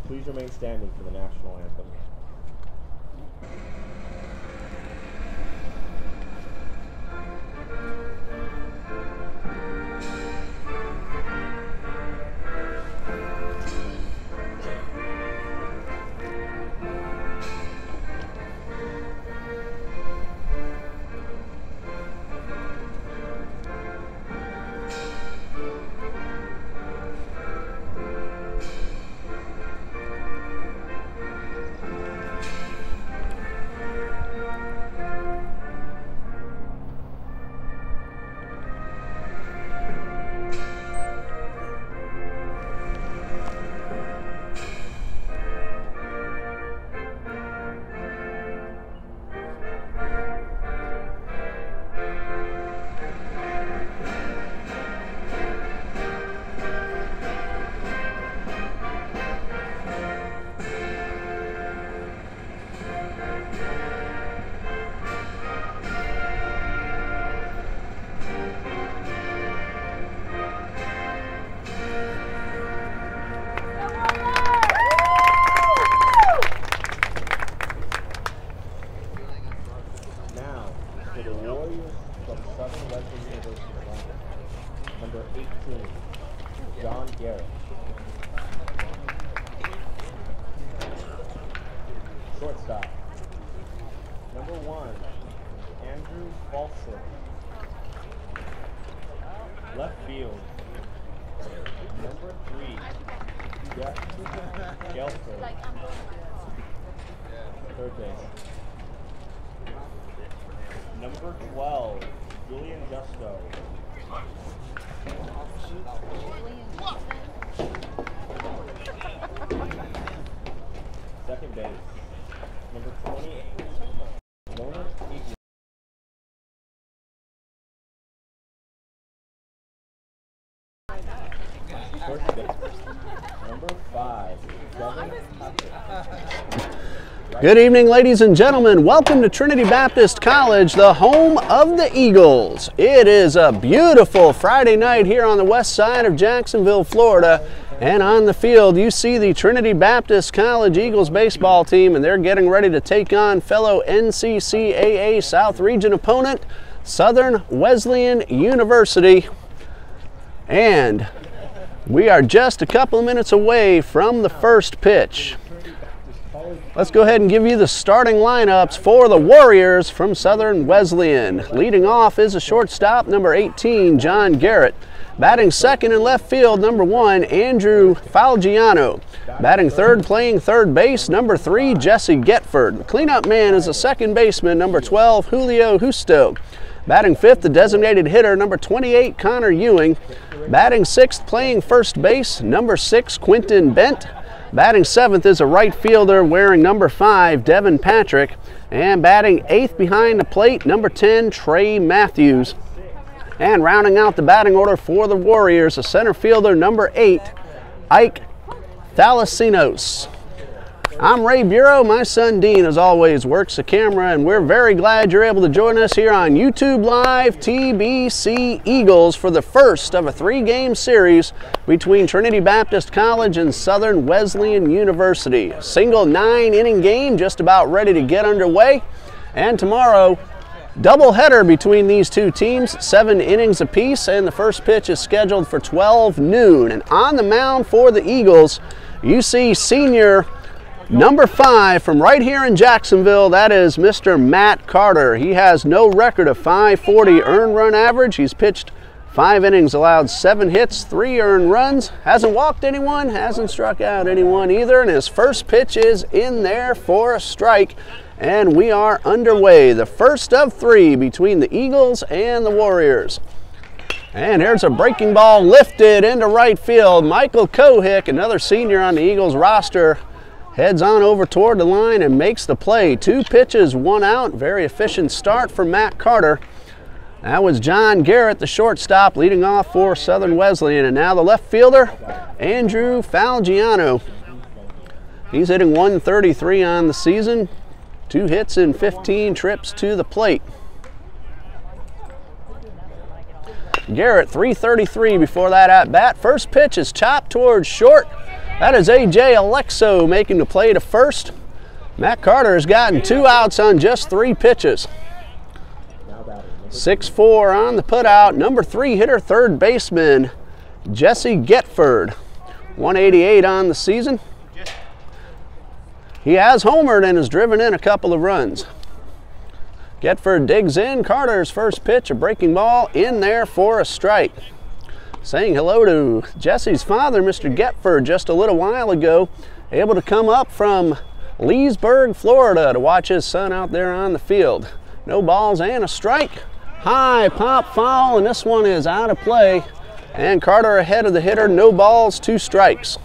Please remain standing for the national anthem. Shortstop. Number 1, Andrew Falson. Left field. Number 3, Jeff Gelford. Third base. Number 12, Julian Justo. Second base. Number 28, Lona Eagle. First base. Number 5, Devin Tucker. Good evening, ladies and gentlemen. Welcome to Trinity Baptist College, the home of the Eagles. It is a beautiful Friday night here on the west side of Jacksonville, Florida. And on the field, you see the Trinity Baptist College Eagles baseball team, and they're getting ready to take on fellow NCCAA South Region opponent, Southern Wesleyan University. And we are just a couple of minutes away from the first pitch. Let's go ahead and give you the starting lineups for the Warriors from Southern Wesleyan. Leading off is a shortstop, number 18, John Garrett. Batting second in left field, number 1, Andrew Falgiano. Batting third, playing third base, number 3, Jesse Getford. The cleanup man is a second baseman, number 12, Julio Justo. Batting fifth, the designated hitter, number 28, Connor Ewing. Batting sixth, playing first base, number 6, Quentin Bent. Batting seventh is a right fielder wearing number 5, Devin Patrick. And batting eighth behind the plate, number 10, Trey Matthews. And rounding out the batting order for the Warriors, a center fielder, number 8, Ike Thalasinos. I'm Ray Bureau. My son Dean, as always, works the camera, and we're very glad you're able to join us here on YouTube Live TBC Eagles for the first of a 3-game series between Trinity Baptist College and Southern Wesleyan University. A single 9-inning game just about ready to get underway, and tomorrow, doubleheader between these two teams, 7 innings apiece, and the first pitch is scheduled for 12 noon. And on the mound for the Eagles, you see senior number 5 from right here in Jacksonville. That is Mr. Matt Carter. He has no record of .540 earned run average. He's pitched 5 innings, allowed 7 hits, 3 earned runs. Hasn't walked anyone, hasn't struck out anyone either, and his first pitch is in there for a strike. And we are underway. The first of 3 between the Eagles and the Warriors. And here's a breaking ball lifted into right field. Michael Kohick, another senior on the Eagles roster, heads on over toward the line and makes the play. 2 pitches, 1 out. Very efficient start for Matt Carter. That was John Garrett, the shortstop, leading off for Southern Wesleyan. And now the left fielder, Andrew Falgiano. He's hitting .133 on the season. 2 hits and 15 trips to the plate. Garrett, .333 before that at bat. First pitch is chopped towards short. That is A.J. Alexo making the play to first. Matt Carter has gotten 2 outs on just 3 pitches. 6-4 on the putout. Number 3 hitter, third baseman, Jesse Getford. 188 on the season. He has homered and has driven in a couple of runs. Getford digs in. Carter's first pitch, a breaking ball, in there for a strike. Saying hello to Jesse's father, Mr. Getford, just a little while ago. Able to come up from Leesburg, Florida to watch his son out there on the field. No balls and a strike. High pop foul, and this one is out of play. And Carter ahead of the hitter, no balls, 2 strikes.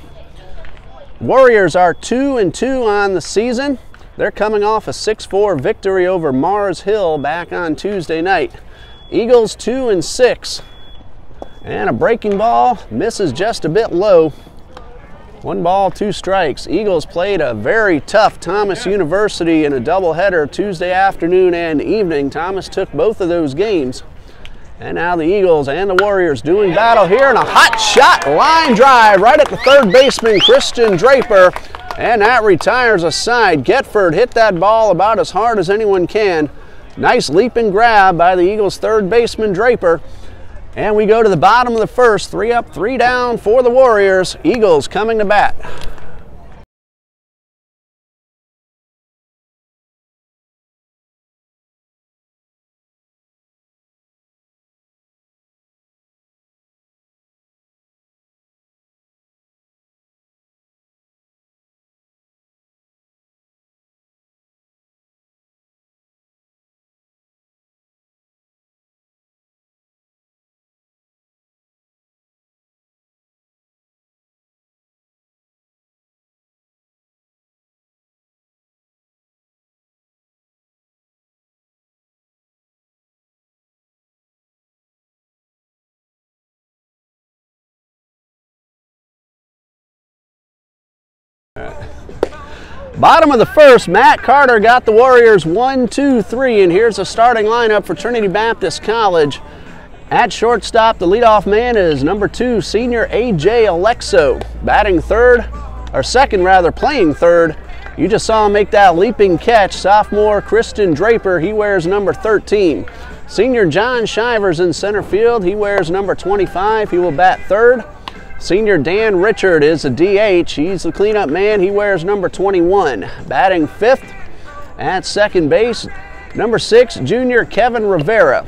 Warriors are 2-2 on the season. They're coming off a 6-4 victory over Mars Hill back on Tuesday night. Eagles 2-6. And a breaking ball, misses just a bit low. 1 ball, 2 strikes. Eagles played a very tough Thomas University in a doubleheader Tuesday afternoon and evening. Thomas took both of those games. And now the Eagles and the Warriors doing battle here, and a hot shot line drive right at the third baseman, Christian Draper. And that retires a side. Getford hit that ball about as hard as anyone can. Nice leaping grab by the Eagles' third baseman, Draper. And we go to the bottom of the first, 3 up, 3 down for the Warriors. Eagles coming to bat. Bottom of the first, Matt Carter got the Warriors 1-2-3, and here's the starting lineup for Trinity Baptist College. At shortstop, the leadoff man is number 2, senior A.J. Alexo. Batting second, playing third. You just saw him make that leaping catch. Sophomore Christian Draper, he wears number 13. Senior John Shivers in center field, he wears number 25. He will bat third. Senior Dan Richard is a DH. He's the cleanup man. He wears number 21. Batting fifth at second base, number 6, junior Kevin Rivera.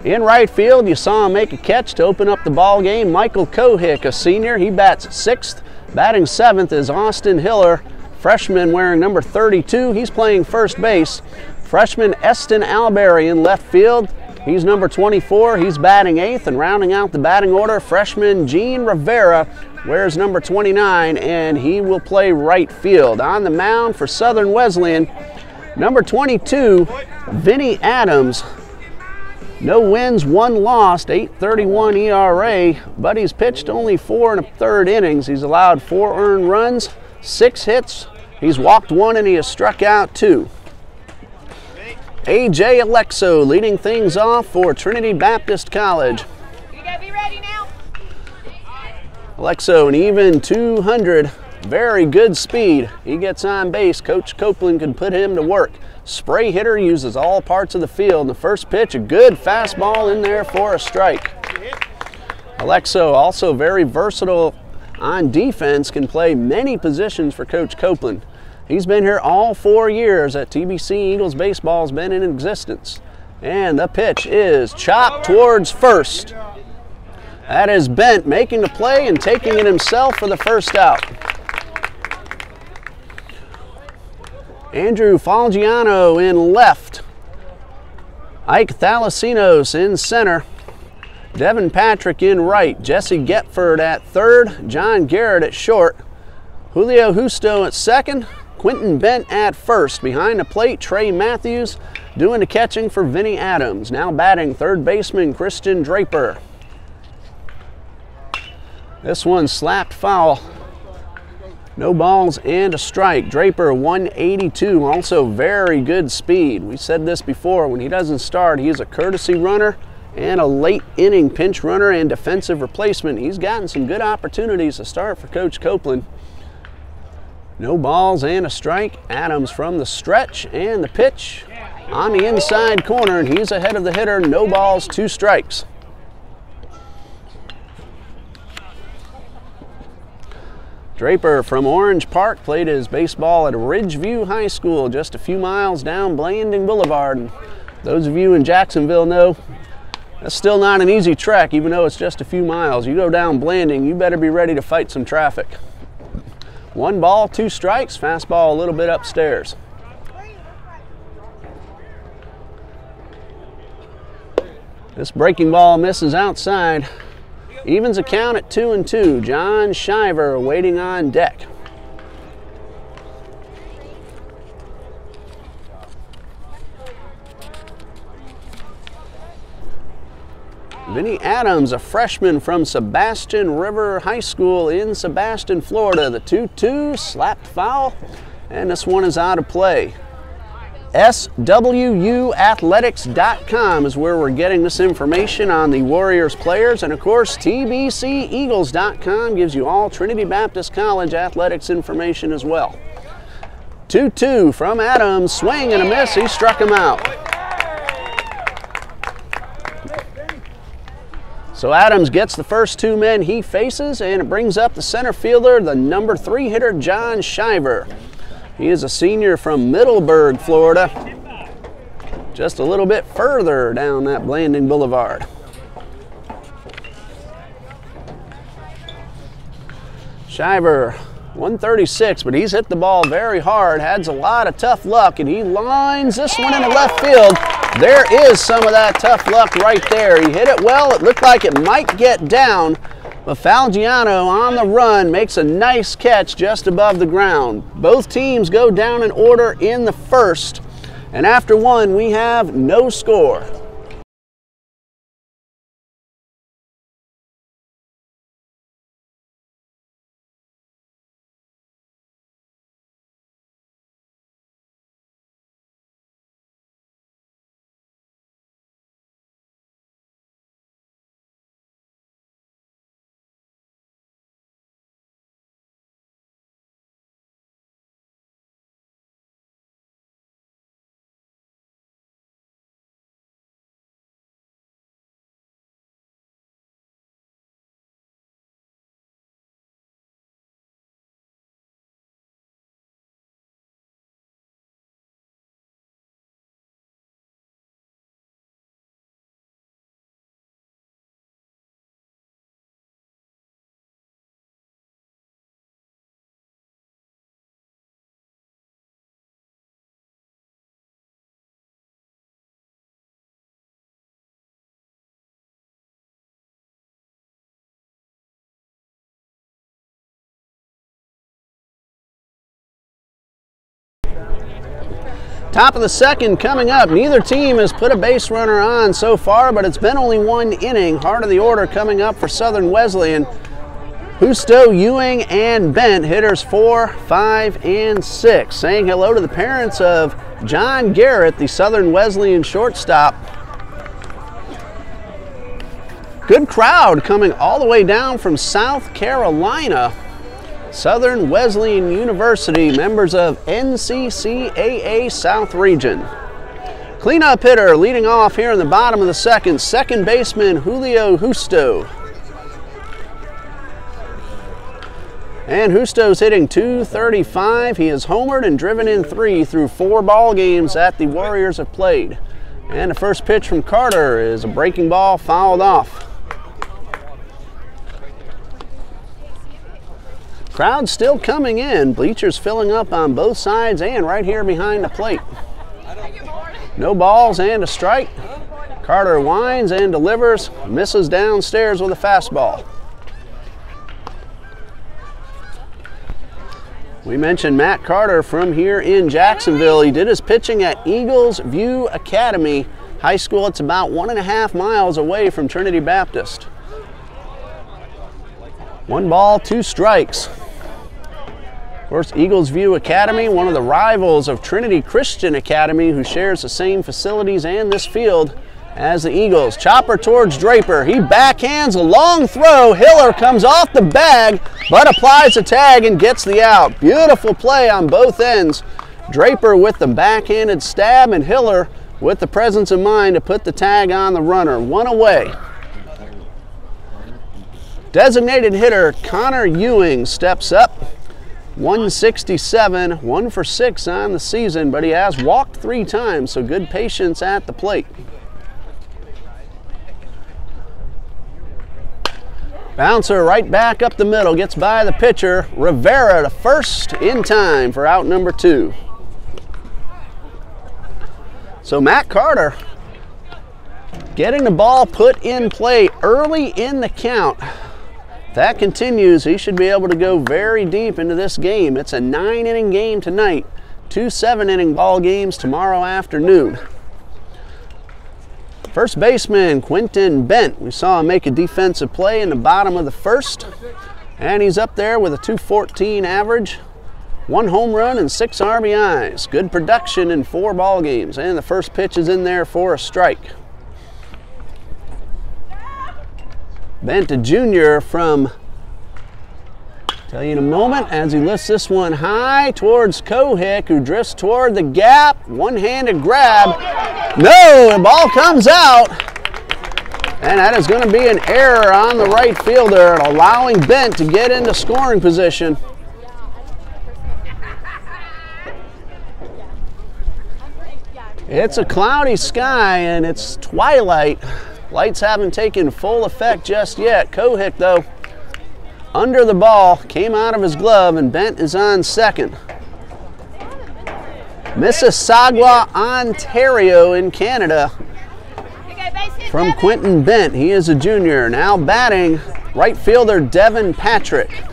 In right field, you saw him make a catch to open up the ball game. Michael Kohick, a senior, he bats 6th. Batting 7th is Austin Hiller, freshman wearing number 32. He's playing first base. Freshman Eston Alberry in left field. He's number 24. He's batting 8th, and rounding out the batting order, freshman Gene Rivera wears number 29, and he will play right field. On the mound for Southern Wesleyan, number 22, Vinny Adams. No wins, 1 lost, 8.31 ERA, but he's pitched only 4 1/3 innings. He's allowed 4 earned runs, 6 hits. He's walked 1, and he has struck out 2. A.J. Alexo leading things off for Trinity Baptist College. You gotta be ready now. Alexo, an even 200, very good speed. He gets on base. Coach Copeland can put him to work. Spray hitter, uses all parts of the field. The first pitch, a good fastball in there for a strike. Alexo, also very versatile on defense, can play many positions for Coach Copeland. He's been here all 4 years that TBC Eagles baseball has been in existence. And the pitch is chopped towards first. That is Bent making the play and taking it himself for the first out. Andrew Falgiano in left. Ike Thalasinos in center. Devin Patrick in right. Jesse Getford at third. John Garrett at short. Julio Justo at second. Quentin Bent at first. Behind the plate, Trey Matthews doing the catching for Vinny Adams. Now batting third baseman Christian Draper. This one slapped foul. No balls and a strike. Draper 182, also very good speed. We said this before, when he doesn't start, he's a courtesy runner and a late inning pinch runner and defensive replacement. He's gotten some good opportunities to start for Coach Copeland. No balls and a strike. Adams from the stretch, and the pitch on the inside corner, and he's ahead of the hitter. No balls, 2 strikes. Draper from Orange Park played his baseball at Ridgeview High School, just a few miles down Blanding Boulevard. And those of you in Jacksonville know that's still not an easy trek, even though it's just a few miles. You go down Blanding, you better be ready to fight some traffic. 1 ball, 2 strikes. Fastball a little bit upstairs. This breaking ball misses outside. Evens a count at 2-2. John Shiver waiting on deck. Vinny Adams, a freshman from Sebastian River High School in Sebastian, Florida. The 2-2, slapped foul, and this one is out of play. SWUathletics.com is where we're getting this information on the Warriors players, and of course TBC Eagles.com gives you all Trinity Baptist College athletics information as well. 2-2 from Adams, swing and a miss, he struck him out. So Adams gets the first 2 men he faces, and it brings up the center fielder, the number 3 hitter, John Shiver. He is a senior from Middleburg, Florida, just a little bit further down that Blanding Boulevard. Shiver, 136, but he's hit the ball very hard, has a lot of tough luck, and he lines this one into left field. There is some of that tough luck right there. He hit it well. It looked like it might get down, but Falgiano on the run makes a nice catch just above the ground. Both teams go down in order in the first, and after 1, we have no score. Top of the second coming up. Neither team has put a base runner on so far, but it's been only 1 inning. Heart of the order coming up for Southern Wesleyan. Husto, Ewing, and Bent, hitters 4, 5, and 6. Saying hello to the parents of John Garrett, the Southern Wesleyan shortstop. Good crowd coming all the way down from South Carolina. Southern Wesleyan University, members of NCCAA South Region. Cleanup hitter leading off here in the bottom of the second, second baseman Julio Husto. And Husto's hitting .235. He has homered and driven in 3 through 4 ball games that the Warriors have played. And the first pitch from Carter is a breaking ball fouled off. Crowd still coming in. Bleachers filling up on both sides and right here behind the plate. No balls and a strike. Carter winds and delivers. Misses downstairs with a fastball. We mentioned Matt Carter from here in Jacksonville. He did his pitching at Eagles View Academy High School. It's about 1.5 miles away from Trinity Baptist. 1 ball, 2 strikes. Of course, Eagles View Academy, one of the rivals of Trinity Christian Academy, who shares the same facilities and this field as the Eagles chopper towards Draper. He backhands a long throw. Hiller comes off the bag, but applies a tag and gets the out. Beautiful play on both ends. Draper with the backhanded stab and Hiller with the presence of mind to put the tag on the runner. One away. Designated hitter Connor Ewing steps up. 167, 1 for 6 on the season, but he has walked 3 times, so good patience at the plate. Bouncer right back up the middle, gets by the pitcher. Rivera to first in time for out number 2. So Matt Carter getting the ball put in play early in the count. If that continues, he should be able to go very deep into this game. It's a 9-inning game tonight, 2 7-inning ball games tomorrow afternoon. First baseman Quentin Bent. We saw him make a defensive play in the bottom of the first, and he's up there with a .214 average, 1 home run and 6 RBIs. Good production in 4 ball games, and the first pitch is in there for a strike. Bent, a junior from, tell you in a moment, as he lifts this one high towards Kohick, who drifts toward the gap. One-handed grab. No, the ball comes out. And that is going to be an error on the right fielder, allowing Bent to get into scoring position. It's a cloudy sky and it's twilight. Lights haven't taken full effect just yet. Kohick, though, under the ball, came out of his glove, and Bent is on second. Mississauga, Ontario in Canada from Quentin Bent. He is a junior. Now batting, right fielder Devin Patrick.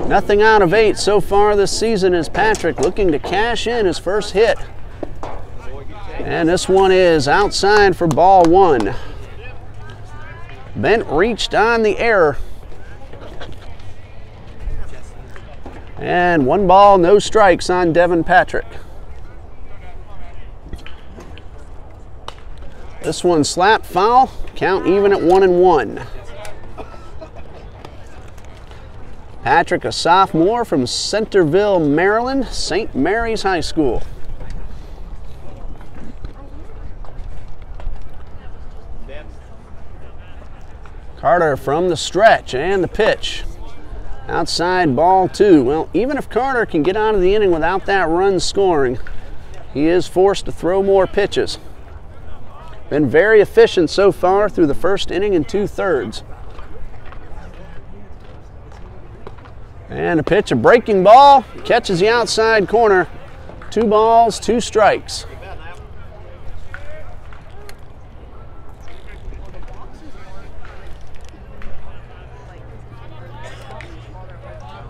Nothing out of 8 so far this season as Patrick looking to cash in his first hit. And this one is outside for ball 1. Bent reached on the error. And 1 ball, no strikes on Devin Patrick. This one slapped foul. Count even at 1-1. Patrick, a sophomore from Centerville, Maryland, St. Mary's High School. Carter from the stretch and the pitch. Outside ball 2. Well, even if Carter can get out of the inning without that run scoring, he is forced to throw more pitches. Been very efficient so far through the first inning and 2/3. And a pitch, a breaking ball, catches the outside corner. 2 balls, 2 strikes.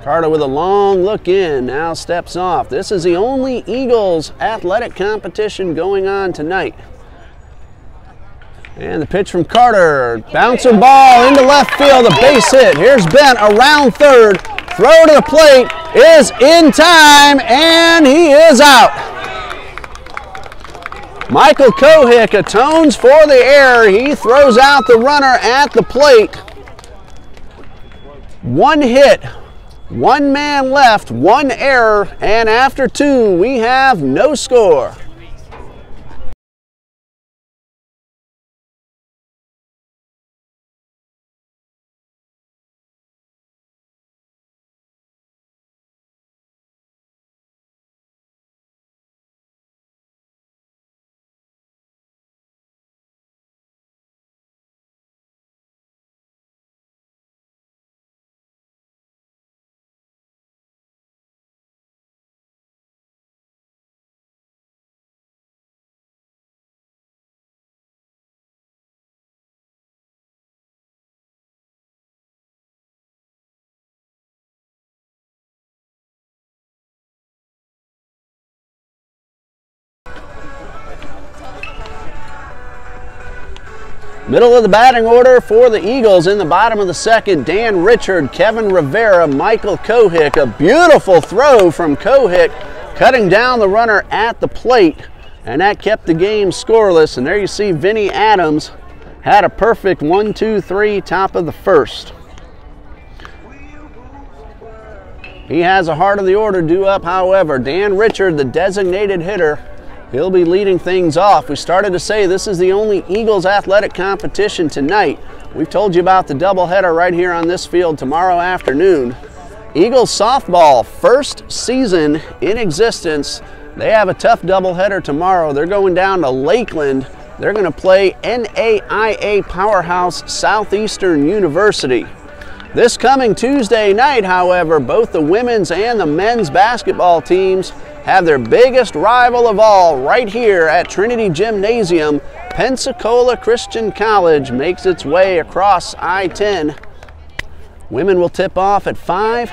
Carter with a long look in, now steps off. This is the only Eagles athletic competition going on tonight. And the pitch from Carter, bouncer ball into left field, a base hit. Here's Bent around third, throw to the plate is in time, and he is out. Michael Kohick atones for the error. He throws out the runner at the plate. 1 hit. 1 man left, 1 error, and after 2, we have no score. Middle of the batting order for the Eagles in the bottom of the second. Dan Richard, Kevin Rivera, Michael Kohick. A beautiful throw from Kohick, cutting down the runner at the plate. and that kept the game scoreless. And there you see Vinny Adams had a perfect 1-2-3 top of the first. He has a heart of the order due up, however. Dan Richard, the designated hitter, he'll be leading things off. We started to say this is the only Eagles athletic competition tonight. We've told you about the doubleheader right here on this field tomorrow afternoon. Eagles softball, first season in existence. They have a tough doubleheader tomorrow. They're going down to Lakeland. They're going to play NAIA powerhouse Southeastern University. This coming Tuesday night, however, both the women's and the men's basketball teams have their biggest rival of all right here at Trinity Gymnasium. Pensacola Christian College makes its way across I-10. Women will tip off at 5.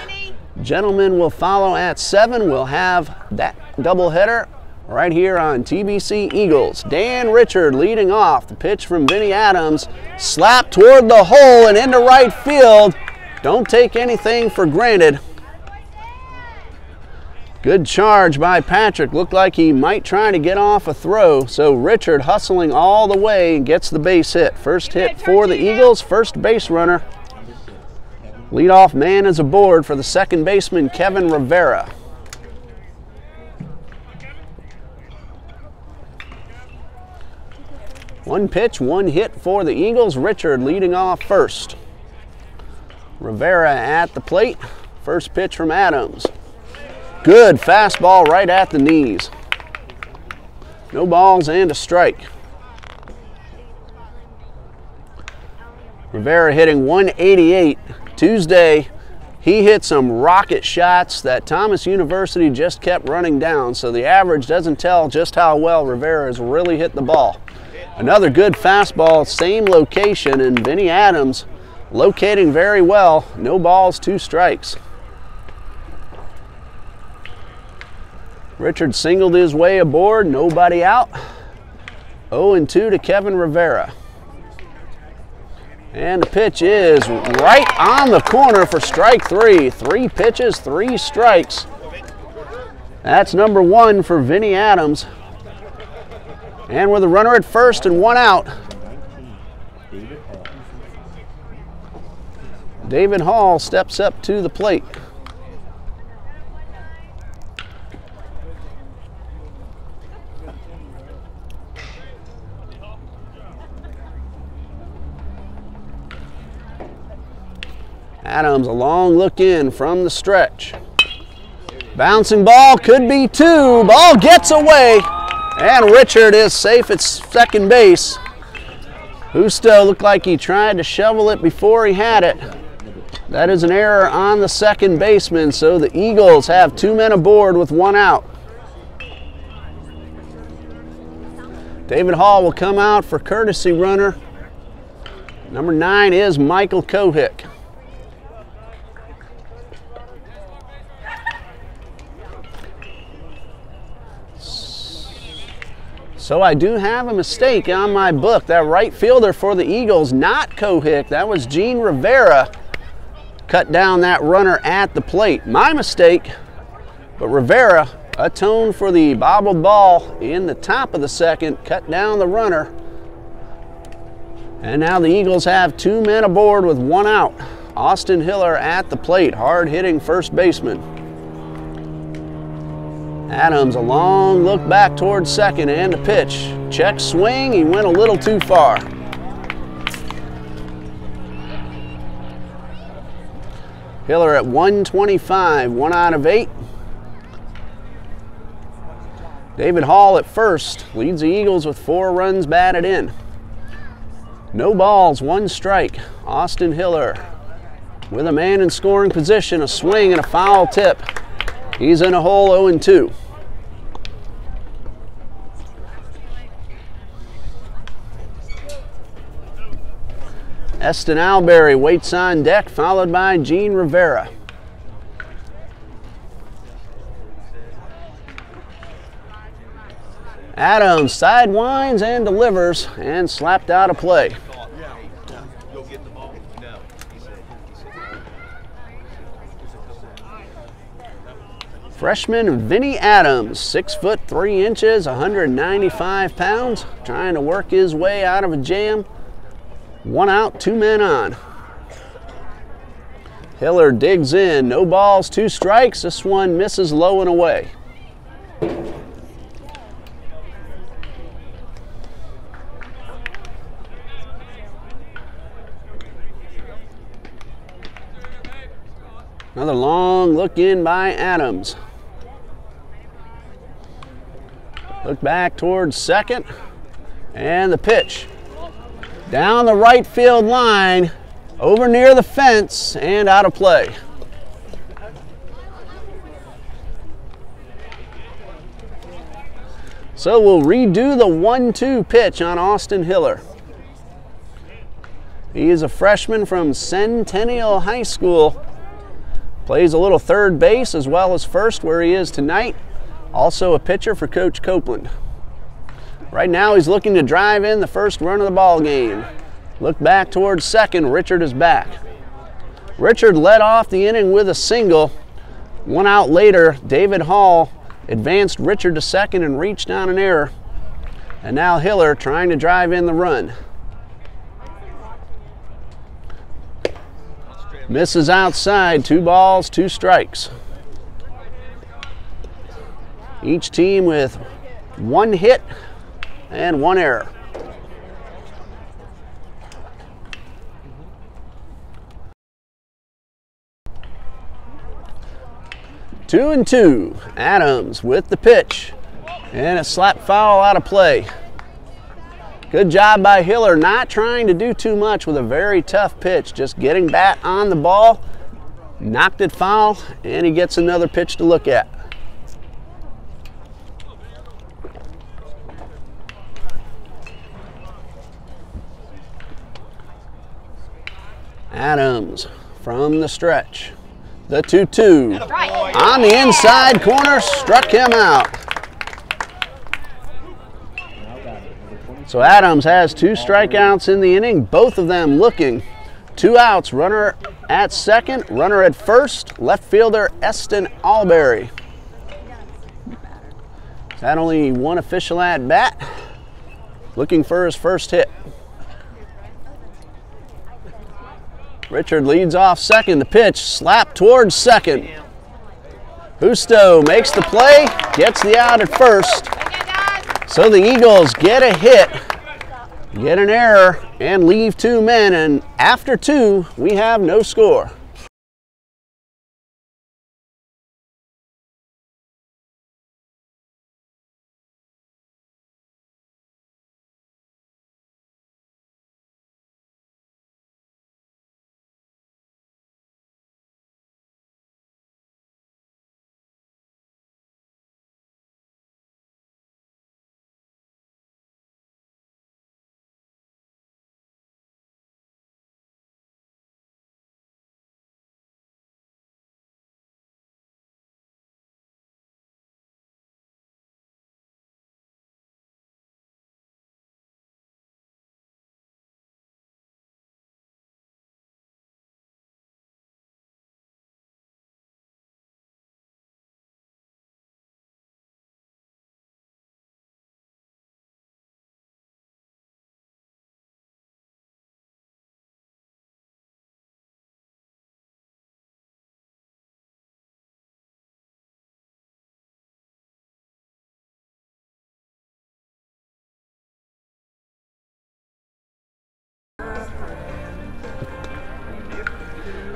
Gentlemen will follow at 7. We'll have that doubleheader right here on TBC Eagles. Dan Richard leading off. The pitch from Vinny Adams, slapped toward the hole and into right field. Don't take anything for granted. Good charge by Patrick. Looked like he might try to get off a throw. So Richard hustling all the way and gets the base hit. First hit for the Eagles, first base runner. Leadoff man is aboard for the second baseman, Kevin Rivera. One pitch, one hit for the Eagles. Richard leading off first. Rivera at the plate. First pitch from Adams. Good fastball right at the knees. No balls and a strike. Rivera hitting 188. Tuesday, he hit some rocket shots that Thomas University just kept running down, so the average doesn't tell just how well Rivera has really hit the ball. Another good fastball, same location, and Vinny Adams locating very well. No balls, 2 strikes. Richard singled his way aboard, nobody out. 0-2 to Kevin Rivera. And the pitch is right on the corner for strike 3. 3 pitches, 3 strikes. That's number 1 for Vinny Adams. And with a runner at first and 1 out, David Hall steps up to the plate. Adams, a long look in from the stretch. Bouncing ball, could be 2. Ball gets away, and Richard is safe at second base. Husto looked like he tried to shovel it before he had it. That is an error on the second baseman, so the Eagles have 2 men aboard with 1 out. David Hall will come out for courtesy runner. Number 9 is Michael Kohick. So I do have a mistake on my book. That right fielder for the Eagles, not Kohick, that was Gene Rivera, cut down that runner at the plate. My mistake, but Rivera atoned for the bobbled ball in the top of the second, cut down the runner. And now the Eagles have 2 men aboard with 1 out. Austin Hiller at the plate, hard-hitting first baseman. Adams, a long look back towards second and a pitch. Check swing, he went a little too far. Hiller at 125, 1 out of 8. David Hall at first, leads the Eagles with 4 runs batted in. No balls, 1 strike. Austin Hiller with a man in scoring position, a swing and a foul tip. He's in a hole, 0-2. Eston Alberry waits on deck, followed by Gene Rivera. Adams sidewinds and delivers and slapped out of play. Freshman Vinny Adams, 6 foot 3 inches, 195 pounds, trying to work his way out of a jam. 1 out, 2 men on. Hiller digs in, no balls, 2 strikes. This one misses low and away. Another long look in by Adams. Look back towards second, and the pitch. Down the right field line, over near the fence, and out of play. So we'll redo the 1-2 pitch on Austin Hiller. He is a freshman from Centennial High School. Plays a little third base as well as first where he is tonight. Also a pitcher for Coach Copeland. Right now he's looking to drive in the first run of the ball game. Look back towards second, Richard is back. Richard led off the inning with a single. 1 out later, David Hall advanced Richard to second and reached on an error. And now Hiller trying to drive in the run. Misses outside, 2 balls, 2 strikes. Each team with 1 hit and 1 error. Two and 2, Adams with the pitch, and a slap foul out of play. Good job by Hiller, not trying to do too much with a very tough pitch, just getting bat on the ball, knocked it foul, and he gets another pitch to look at. Adams from the stretch. The 2-2 on the inside corner, struck him out. So Adams has 2 strikeouts in the inning, both of them looking. 2 outs, runner at second, runner at first, left fielder Eston Alberry. He's had only 1 official at bat, looking for his first hit. Richard leads off second, the pitch, slap towards second. Busto makes the play, gets the out at first. So the Eagles get a hit, get an error, and leave 2 men, and after 2, we have no score.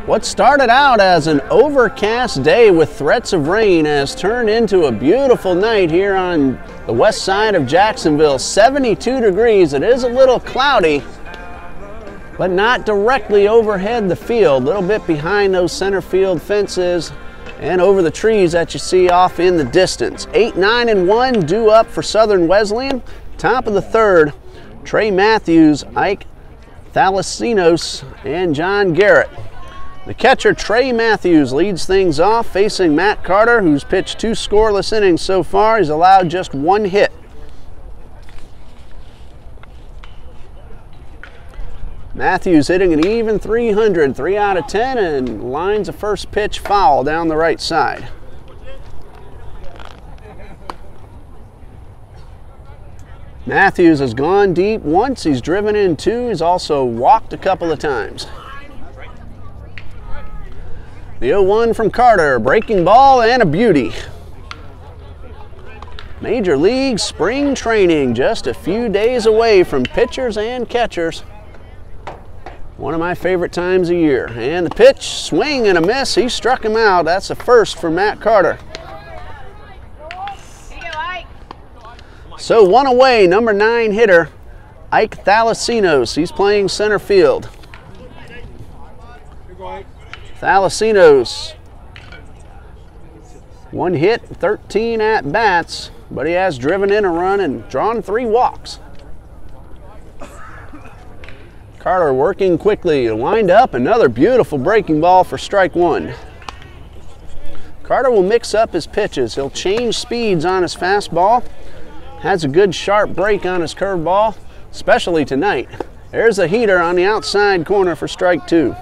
What started out as an overcast day with threats of rain has turned into a beautiful night here on the west side of Jacksonville. 72 degrees. It is a little cloudy, but not directly overhead the field. A little bit behind those center field fences and over the trees that you see off in the distance. 8, 9, and 1 due up for Southern Wesleyan. Top of the third, Trey Matthews, Ike Thalasinos, and John Garrett. The catcher, Trey Matthews, leads things off, facing Matt Carter, who's pitched 2 scoreless innings so far. He's allowed just 1 hit. Matthews hitting an even 300, 3 out of 10, and lines a first pitch foul down the right side. Matthews has gone deep once. He's driven in two. He's also walked a couple of times. The 0-1 from Carter. Breaking ball and a beauty. Major League spring training just a few days away from pitchers and catchers. One of my favorite times of year. And the pitch, swing and a miss. He struck him out. That's a first for Matt Carter. So one away, number 9 hitter, Ike Thalasinos. He's playing center field. Thalasinos, 1 hit, 13 at bats, but he has driven in a run and drawn 3 walks. Carter working quickly, lined up, another beautiful breaking ball for strike 1. Carter will mix up his pitches. He'll change speeds on his fastball. Has a good sharp break on his curveball, especially tonight. There's a heater on the outside corner for strike 2.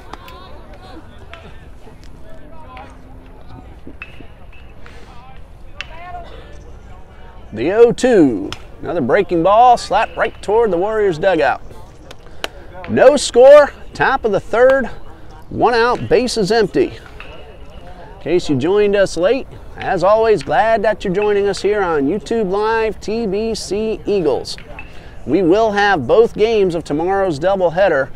The 0-2, another breaking ball, slapped right toward the Warriors dugout. No score, top of the 3rd, 1 out, bases empty. In case you joined us late, as always, glad that you're joining us here on YouTube Live TBC Eagles. We will have both games of tomorrow's doubleheader.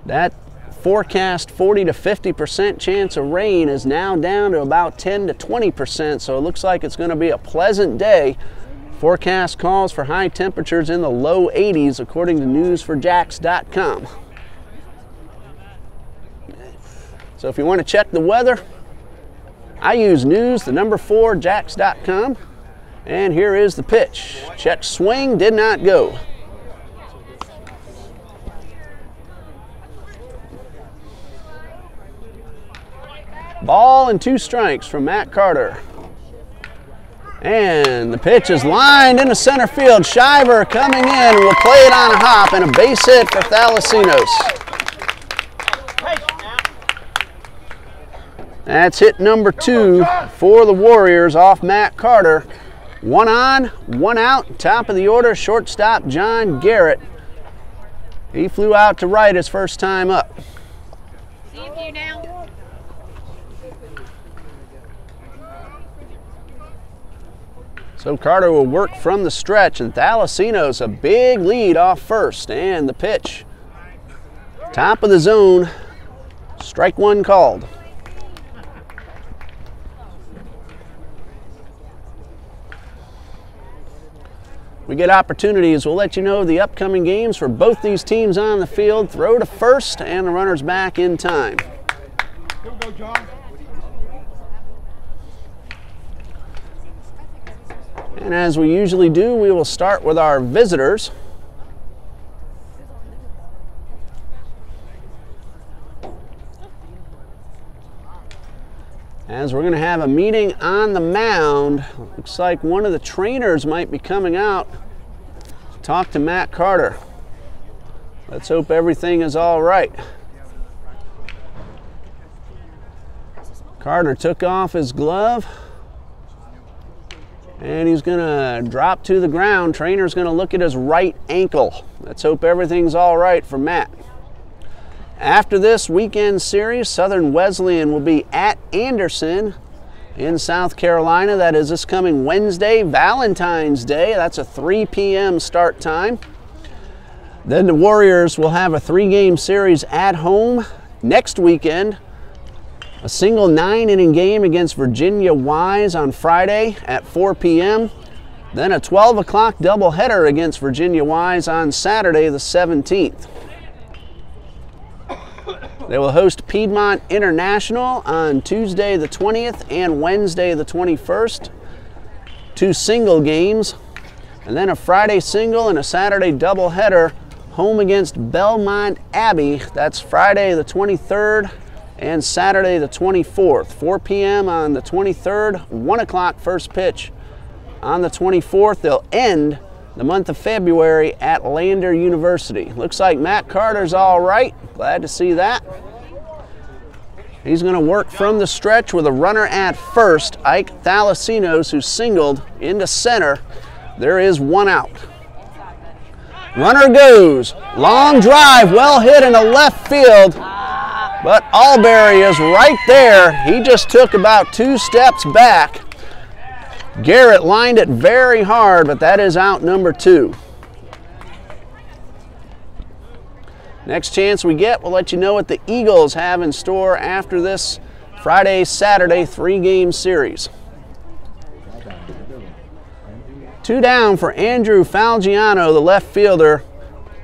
That forecast 40 to 50% chance of rain is now down to about 10 to 20%, so it looks like it's going to be a pleasant day. Forecast calls for high temperatures in the low 80s according to newsforjacks.com. So if you want to check the weather, I use news, the number 4, jacks.com. And here is the pitch. Check swing, did not go. Ball and 2 strikes from Matt Carter. And the pitch is lined into center field. Shiver coming in, will play it on a hop, and a base hit for Thalasinos. That's hit number 2 for the Warriors off Matt Carter. 1 on, 1 out, top of the order, shortstop John Garrett. He flew out to right his first time up. See you now. So Carter will work from the stretch, and Thalasinos a big lead off first. And the pitch, top of the zone, strike 1 called. We get opportunities, we'll let you know the upcoming games for both these teams on the field. Throw to first, and the runner's back in time. Here we go, John. And as we usually do, we will start with our visitors. As we're going to have a meeting on the mound. Looks like one of the trainers might be coming out to talk to Matt Carter. Let's hope everything is all right. Carter took off his glove, and he's going to drop to the ground. Trainer's going to look at his right ankle. Let's hope everything's all right for Matt. After this weekend series, Southern Wesleyan will be at Anderson in South Carolina. That is this coming Wednesday, Valentine's Day. That's a 3 p.m. start time. Then the Warriors will have a 3-game series at home next weekend. A single 9-inning game against Virginia Wise on Friday at 4 p.m. Then a 12 o'clock doubleheader against Virginia Wise on Saturday the 17th. They will host Piedmont International on Tuesday the 20th and Wednesday the 21st. 2 single games, and then a Friday single and a Saturday doubleheader home against Belmont Abbey. That's Friday the 23rd and Saturday the 24th. 4 p.m. on the 23rd, 1 o'clock first pitch on the 24th. They'll end the month of February at Lander University. Looks like Matt Carter's all right. Glad to see that. He's going to work from the stretch with a runner at first. Ike Thalasinos, who singled into center. There is one out. Runner goes. Long drive, well hit in the left field. But Alberry is right there. He just took about 2 steps back. Garrett lined it very hard, but that is out number 2. Next chance we get, we'll let you know what the Eagles have in store after this Friday-Saturday 3-game series. 2 down for Andrew Falgiano, the left fielder.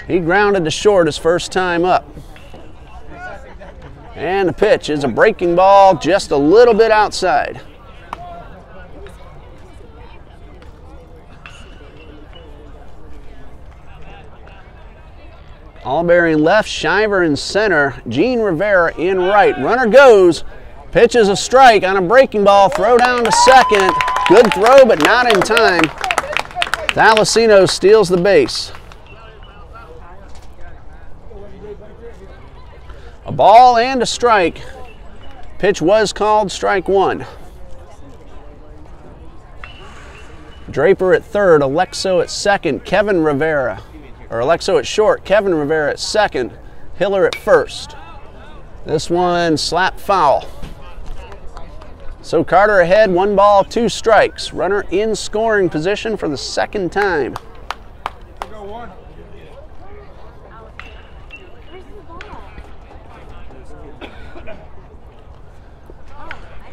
He grounded to short his first time up. And the pitch is a breaking ball just a little bit outside. Alberry in left, Shiver in center, Gene Rivera in right. Runner goes, pitches a strike on a breaking ball, throw down to second. Good throw, but not in time. Thalassino steals the base. A ball and a strike. Pitch was called strike 1. Draper at third, Alexo at second, Kevin Rivera. Or Alexo at short, Kevin Rivera at second, Hiller at first. This one slap foul. So Carter ahead, 1 ball, 2 strikes. Runner in scoring position for the second time.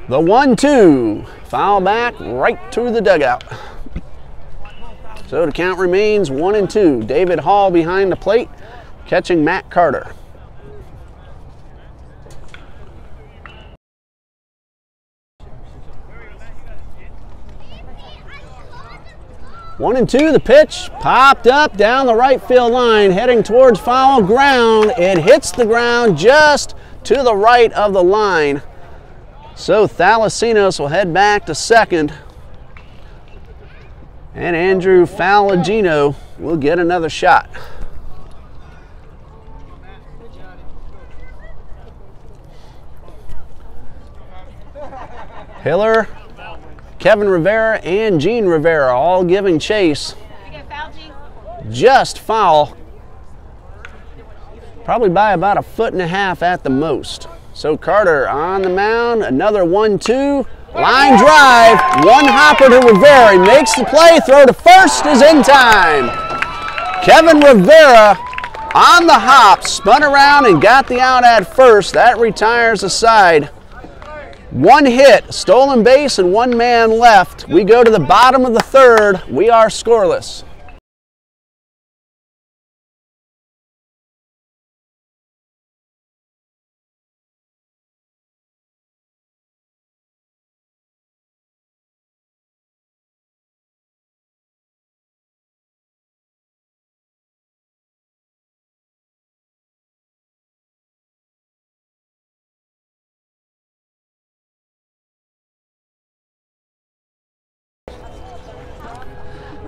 The 1-2, foul back right to the dugout. So the count remains 1-2. David Hall behind the plate, catching Matt Carter. One and two, the pitch popped up down the right field line, heading towards foul ground. It hits the ground just to the right of the line. So Thalassinos will head back to second. And Andrew Falagino will get another shot. Hiller, Kevin Rivera, and Gene Rivera all giving chase. Just foul. Probably by about 1.5 feet at the most. So Carter on the mound, another 1-2. Line drive, 1 hopper to Rivera. He makes the play, throw to first is in time. Kevin Rivera on the hop, spun around and got the out at first. That retires the side. 1 hit, stolen base, and 1 man left. We go to the bottom of the third. We are scoreless.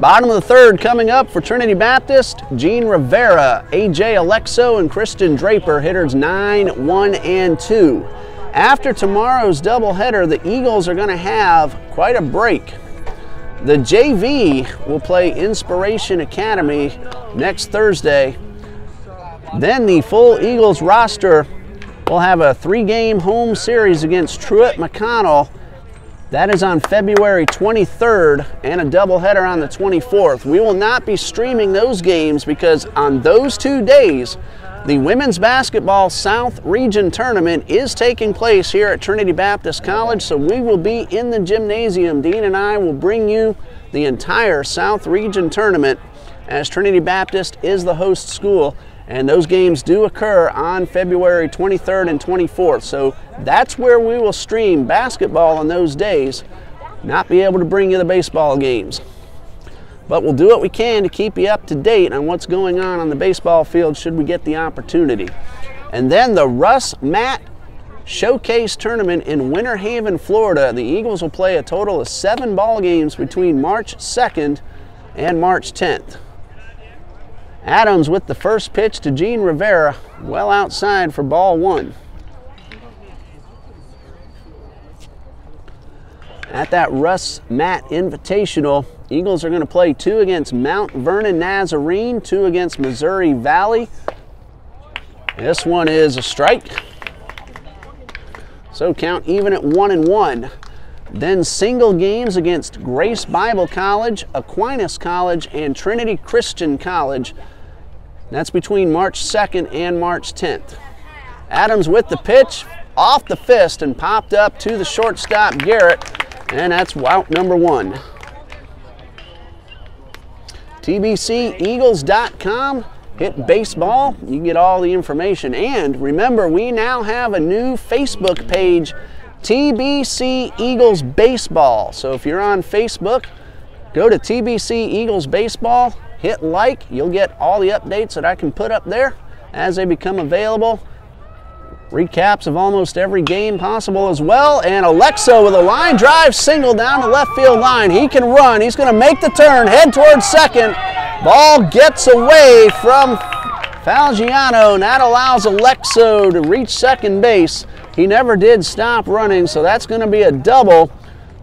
Bottom of the third coming up for Trinity Baptist, Gene Rivera, AJ Alexo, and Christian Draper, hitters 9, 1, and 2. After tomorrow's doubleheader, the Eagles are going to have quite a break. The JV will play Inspiration Academy next Thursday. Then the full Eagles roster will have a 3-game home series against Truett McConnell. That is on February 23rd and a doubleheader on the 24th. We will not be streaming those games because on those 2 days, the Women's Basketball South Region Tournament is taking place here at Trinity Baptist College, so we will be in the gymnasium. Dean and I will bring you the entire South Region Tournament as Trinity Baptist is the host school. And those games do occur on February 23rd and 24th. So that's where we will stream basketball on those days, not be able to bring you the baseball games. But we'll do what we can to keep you up to date on what's going on the baseball field should we get the opportunity. And then the Russ Matt Showcase Tournament in Winter Haven, Florida. The Eagles will play a total of 7 ball games between March 2nd and March 10th. Adams with the first pitch to Gene Rivera, well outside for ball 1. At that Russ Matt Invitational, Eagles are going to play 2 against Mount Vernon Nazarene, 2 against Missouri Valley. This one is a strike. So count even at 1-1. Then single games against Grace Bible College, Aquinas College, and Trinity Christian College. That's between March 2nd and March 10th. Adams with the pitch, off the fist, and popped up to the shortstop, Garrett, and that's out number 1. TBCEagles.com, hit baseball, you can get all the information. And remember, we now have a new Facebook page, TBC Eagles Baseball. So if you're on Facebook, go to TBC Eagles Baseball, hit like, you'll get all the updates that I can put up there as they become available. Recaps of almost every game possible as well. And Alexo with a line drive single down the left field line. He can run. He's going to make the turn, head towards second. Ball gets away from Falgiano, and that allows Alexo to reach second base. He never did stop running, so that's going to be a double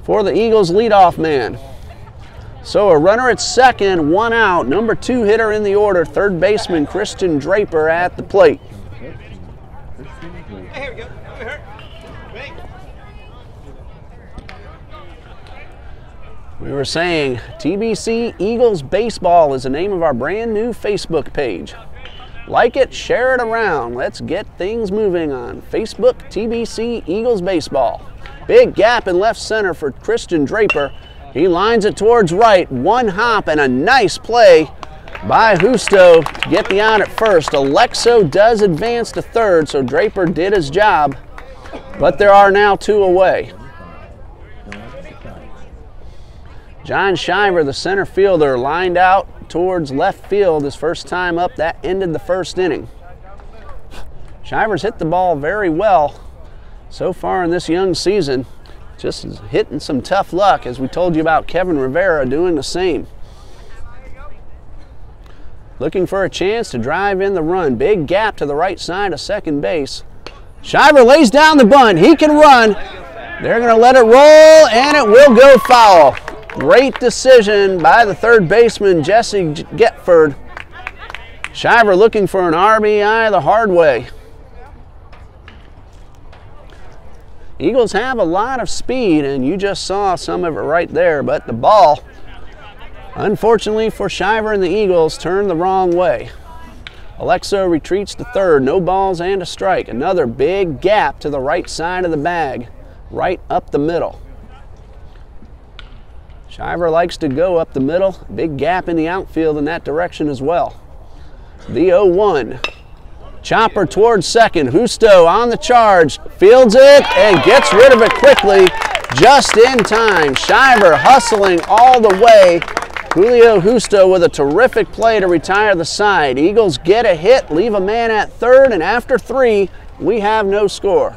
for the Eagles leadoff man. So a runner at second, 1 out. Number 2 hitter in the order, third baseman Christian Draper at the plate. Here we go. We were saying TBC Eagles Baseball is the name of our brand new Facebook page. Like it, share it around. Let's get things moving on Facebook TBC Eagles Baseball. Big gap in left center for Christian Draper. He lines it towards right. 1 hop and a nice play by Justo to get the out at first. Alexo does advance to third, so Draper did his job, but there are now 2 away. John Shiver, the center fielder, lined out towards left field his first time up. That ended the first inning. Shiver's hit the ball very well so far in this young season. Just hitting some tough luck, as we told you about Kevin Rivera doing the same. Looking for a chance to drive in the run. Big gap to the right side of second base. Shiver lays down the bunt. He can run. They're going to let it roll, and it will go foul. Great decision by the third baseman, Jesse Getford. Shiver looking for an RBI the hard way. Eagles have a lot of speed, and you just saw some of it right there, but the ball, unfortunately for Shiver and the Eagles, turned the wrong way. Alexo retreats to third, no balls and a strike. Another big gap to the right side of the bag, right up the middle. Shiver likes to go up the middle. Big gap in the outfield in that direction as well. The 0-1. Chopper towards second. Justo on the charge. Fields it and gets rid of it quickly, just in time. Shiver hustling all the way. Julio Justo with a terrific play to retire the side. Eagles get a hit, leave a man at third, and after 3, we have no score.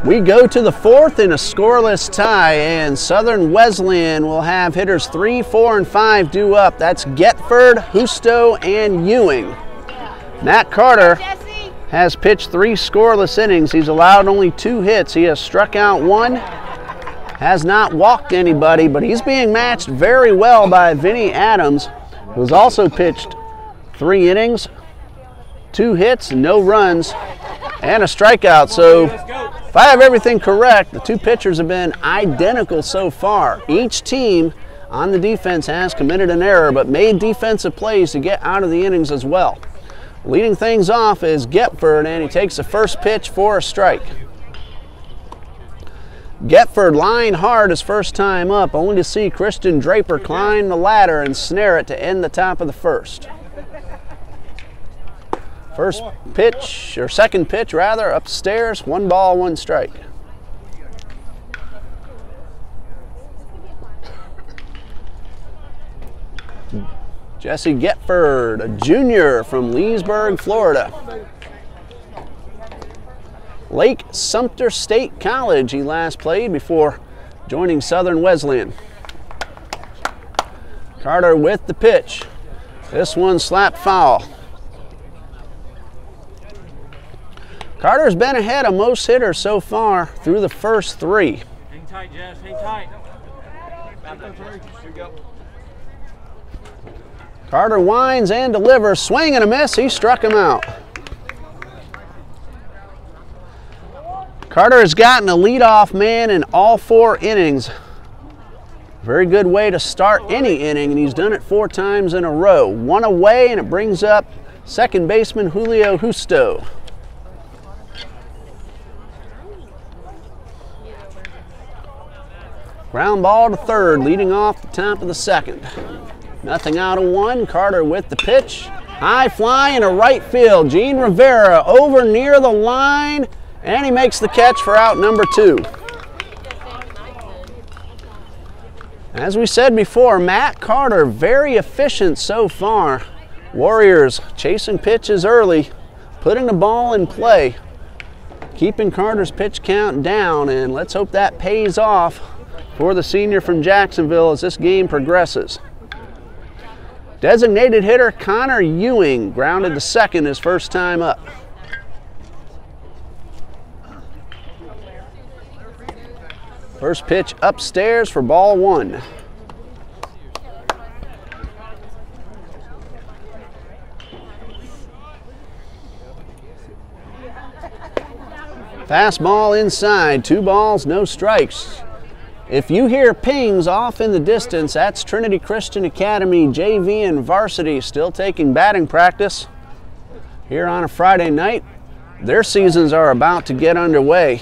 We go to the 4th in a scoreless tie, and Southern Wesleyan will have hitters 3, 4, and 5 due up. That's Getford, Justo, and Ewing. Matt Carter has pitched 3 scoreless innings. He's allowed only 2 hits. He has struck out 1, has not walked anybody, but he's being matched very well by Vinny Adams, who's also pitched 3 innings, 2 hits, no runs, and a strikeout. So if I have everything correct, the 2 pitchers have been identical so far. Each team on the defense has committed an error, but made defensive plays to get out of the innings as well. Leading things off is Getford, and he takes the first pitch for a strike. Getford lying hard his first time up, only to see Christian Draper climb the ladder and snare it to end the top of the first. First pitch, or second pitch rather, upstairs, 1 ball, 1 strike. Jesse Getford, a junior from Leesburg, Florida. Lake Sumter State College he last played before joining Southern Wesleyan. Carter with the pitch. This one slapped foul. Carter's been ahead of most hitters so far through the first 3. Hang tight, Jess. Hang tight. Carter winds and delivers. Swing and a miss. He struck him out. Carter has gotten a leadoff man in all 4 innings. Very good way to start any inning, and he's done it 4 times in a row. 1 away, and it brings up second baseman Julio Justo. Ground ball to third, leading off the top of the second. Nothing out of 1. Carter with the pitch. High fly into right field. Gene Rivera over near the line, and he makes the catch for out number 2. As we said before, Matt Carter very efficient so far. Warriors chasing pitches early, putting the ball in play, keeping Carter's pitch count down, and let's hope that pays off for the senior from Jacksonville as this game progresses. Designated hitter Connor Ewing grounded to second his first time up. First pitch upstairs for ball 1. Fastball inside, 2 balls, no strikes. If you hear pings off in the distance, that's Trinity Christian Academy JV and varsity still taking batting practice here on a Friday night. Their seasons are about to get underway.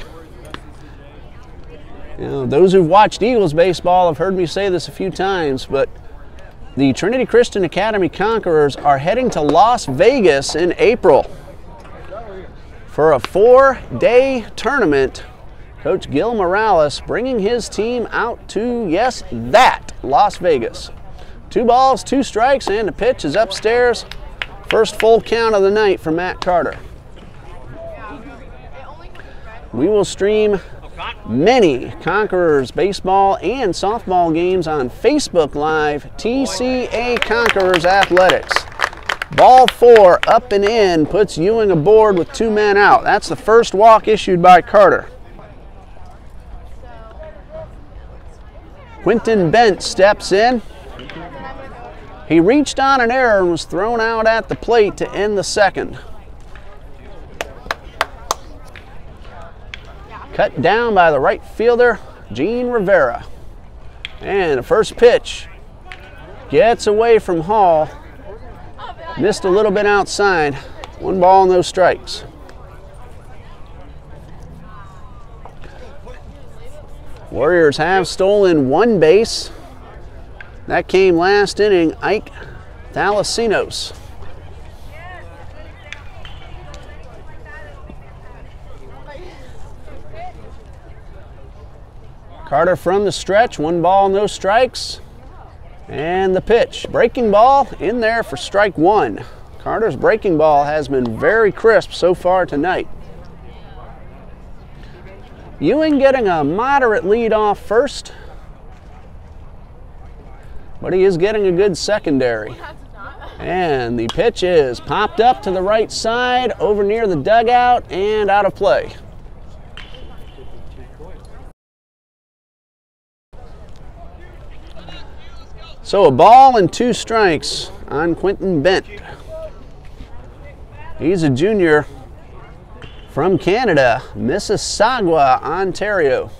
You know, those who've watched Eagles baseball have heard me say this a few times, but the Trinity Christian Academy Conquerors are heading to Las Vegas in April for a 4-day tournament. Coach Gil Morales bringing his team out to, yes, that, Las Vegas. 2 balls, 2 strikes, and the pitch is upstairs. First full count of the night for Matt Carter. We will stream many Conquerors baseball and softball games on Facebook Live, TCA Conquerors Athletics. Ball 4 up and in, puts Ewing aboard with 2 men out. That's the first walk issued by Carter. Quentin Bent steps in. He reached on an error and was thrown out at the plate to end the second. Cut down by the right fielder, Gene Rivera. And the first pitch gets away from Hall. Missed a little bit outside. 1 ball, no strikes. Warriors have stolen 1 base. That came last inning, Ike Thalasinos. Carter from the stretch, 1 ball, no strikes. And the pitch, breaking ball in there for strike 1. Carter's breaking ball has been very crisp so far tonight. Ewing getting a moderate lead off first, but he is getting a good secondary. And the pitch is popped up to the right side, over near the dugout, and out of play. So a ball and 2 strikes on Quentin Bent. He's a junior from Canada, Mississauga, Ontario.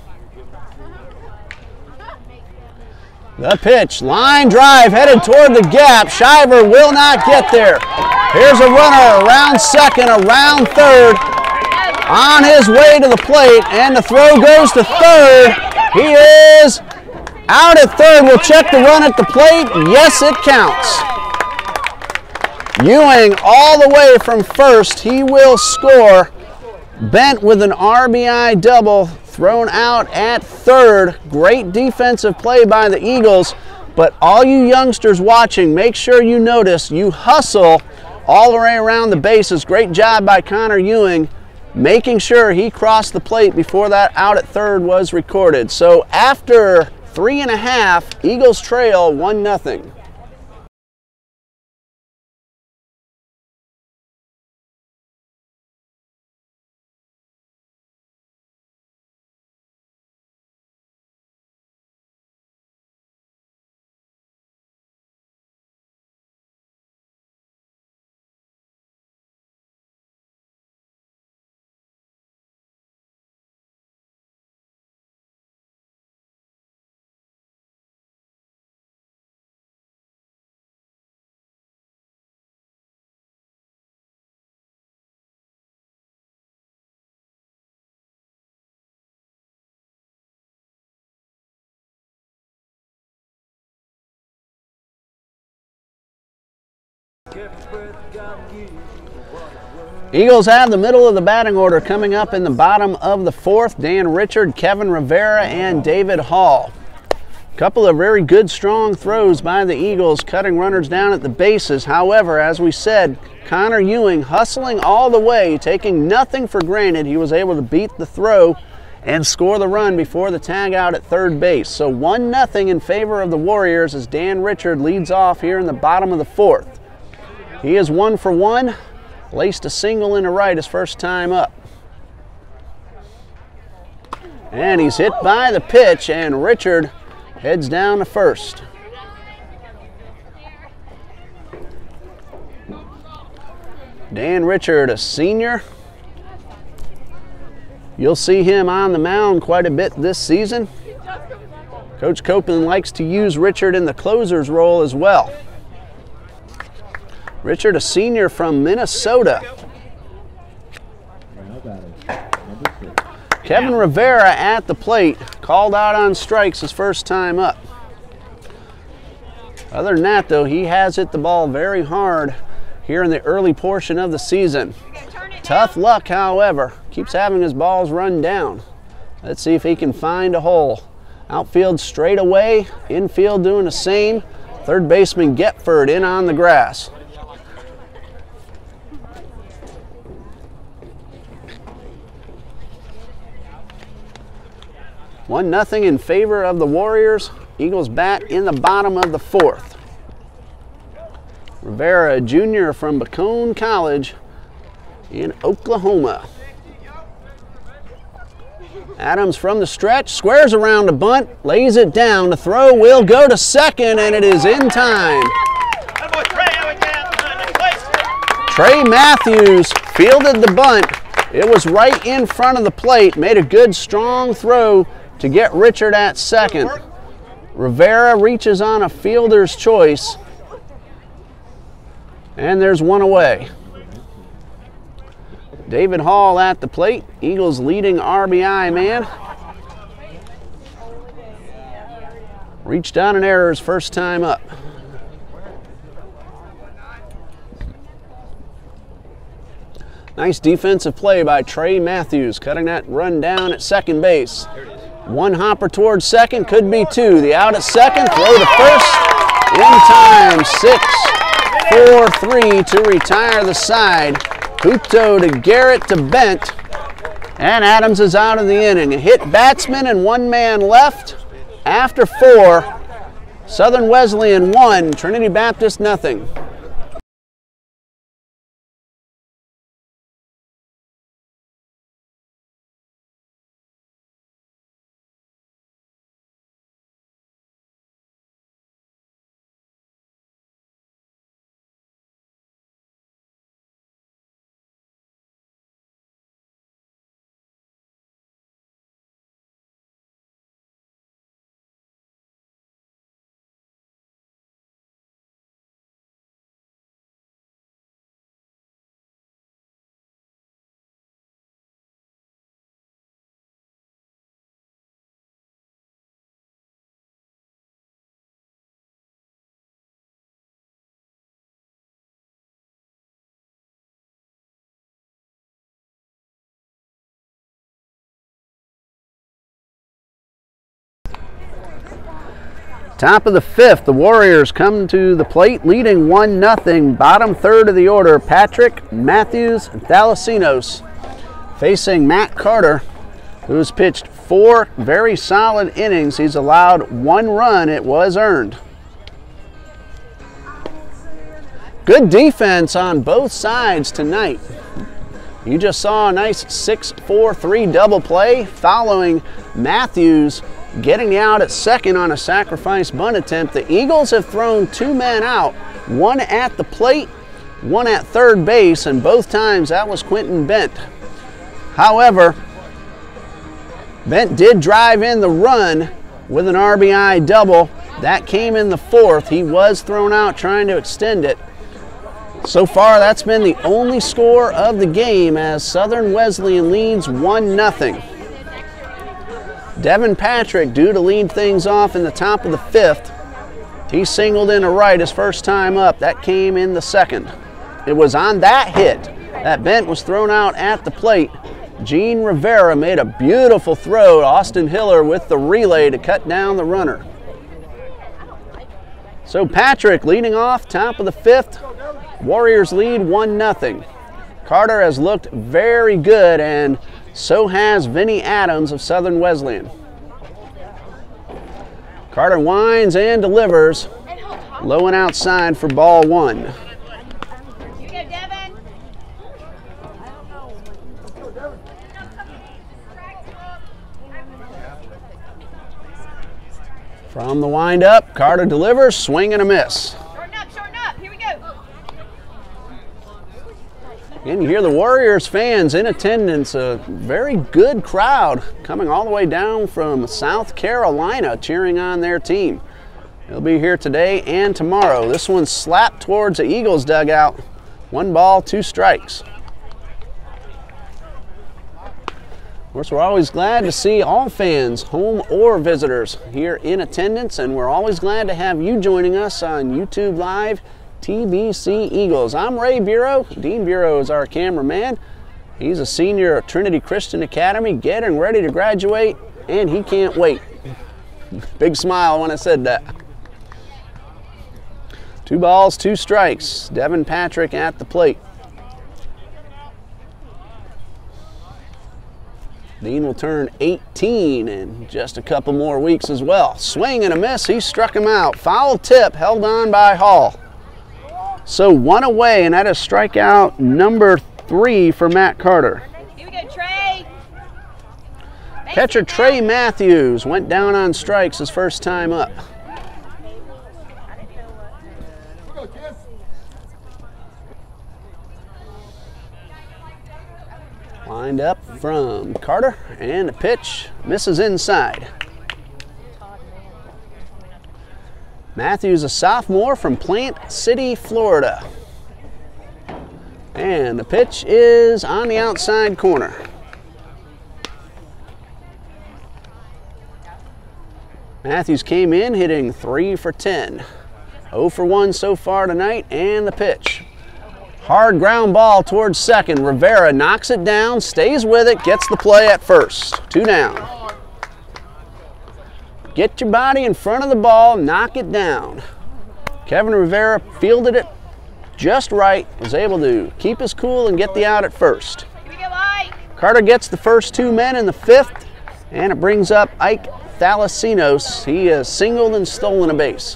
The pitch, line drive, headed toward the gap. Shiver will not get there. Here's a runner around second, around third, on his way to the plate, and the throw goes to third. He is out at third. We'll check the run at the plate. Yes, it counts. Ewing all the way from first. He will score. Bent with an RBI double, thrown out at third. Great defensive play by the Eagles, but all you youngsters watching, make sure you notice you hustle all the way around the bases. Great job by Connor Ewing, making sure he crossed the plate before that out at third was recorded. So after 3.5, Eagles trail 1-0. Eagles have the middle of the batting order coming up in the bottom of the fourth. Dan Richard, Kevin Rivera, and David Hall. A couple of very good, strong throws by the Eagles, cutting runners down at the bases. However, as we said, Connor Ewing hustling all the way, taking nothing for granted. He was able to beat the throw and score the run before the tag out at third base. So 1-0 in favor of the Warriors as Dan Richard leads off here in the bottom of the fourth. He is 1 for 1. Laced a single into right his first time up. And he's hit by the pitch, and Richard heads down to first. Dan Richard, a senior. You'll see him on the mound quite a bit this season. Coach Copeland likes to use Richard in the closer's role as well. Richard, a senior from Minnesota. Kevin Rivera at the plate, called out on strikes his first time up. Other than that, though, he has hit the ball very hard here in the early portion of the season. Tough luck, however, keeps having his balls run down. Let's see if he can find a hole. Outfield straight away, infield doing the same. Third baseman Getford in on the grass. One nothing in favor of the Warriors. Eagles bat in the bottom of the fourth. Rivera, a junior from Bacone College in Oklahoma. Adams from the stretch, squares around a bunt, lays it down. The throw will go to second, and it is in time. Trey Matthews fielded the bunt. It was right in front of the plate, made a good strong throw to get Richard at second. Rivera reaches on a fielder's choice, and there's one away. David Hall at the plate, Eagles leading RBI man. Reached on an error his first time up. Nice defensive play by Trey Matthews, cutting that run down at second base. One hopper towards second, could be two. The out at second, throw to first, in time. 6-4-3 to retire the side. Puto to Garrett to Bent, and Adams is out of the inning. A hit batsman and one man left after 4. Southern Wesleyan 1, Trinity Baptist 0. Top of the 5th, the Warriors come to the plate leading 1-0. Bottom third of the order, Patrick, Matthews, and Thalasinos facing Matt Carter, who has pitched 4 very solid innings. He's allowed 1 run. It was earned. Good defense on both sides tonight. You just saw a nice 6-4-3 double play following Matthews getting the out at second on a sacrifice bunt attempt. The Eagles have thrown 2 men out, 1 at the plate, 1 at third base, and both times that was Quentin Bent. However, Bent did drive in the run with an RBI double. That came in the 4th. He was thrown out trying to extend it. So far, that's been the only score of the game as Southern Wesleyan leads 1-0. Devin Patrick due to lead things off in the top of the 5th. He singled into right his first time up. That came in the 2nd. It was on that hit that Bent was thrown out at the plate. Gene Rivera made a beautiful throw. Austin Hiller with the relay to cut down the runner. So Patrick leading off, top of the 5th. Warriors lead 1-0. Carter has looked very good, and so has Vinny Adams of Southern Wesleyan. Carter winds and delivers. Low and outside for ball 1. You go, Devin. From the windup, Carter delivers, swing and a miss. Shorten up. Here we go. And you hear the Warriors fans in attendance, a very good crowd coming all the way down from South Carolina cheering on their team. They'll be here today and tomorrow. This one's slapped towards the Eagles dugout. 1 ball, 2 strikes. Of course, we're always glad to see all fans, home or visitors, here in attendance, and we're always glad to have you joining us on YouTube Live, TBC Eagles. I'm Ray Bureau. Dean Bureau is our cameraman. He's a senior at Trinity Christian Academy, getting ready to graduate, and he can't wait. Big smile when I said that. 2 balls, 2 strikes. Devin Patrick at the plate. Dean will turn 18 in just a couple more weeks as well. Swing and a miss. He struck him out. Foul tip held on by Hall. So 1 away, and that is strikeout number 3 for Matt Carter. Here we go, Trey. Catcher Trey Matthews went down on strikes his first time up. Lined up from Carter, and the pitch misses inside. Matthews, a sophomore from Plant City, Florida. And the pitch is on the outside corner. Matthews came in hitting 3 for 10. 0 for 1 so far tonight, and the pitch. Hard ground ball towards second. Rivera knocks it down, stays with it, gets the play at first. 2 down. Get your body in front of the ball, knock it down. Kevin Rivera fielded it just right, was able to keep his cool and get the out at first. Here we go, Ike. Carter gets the first 2 men in the 5th, and it brings up Ike Thalasinos. He has singled and stolen a base.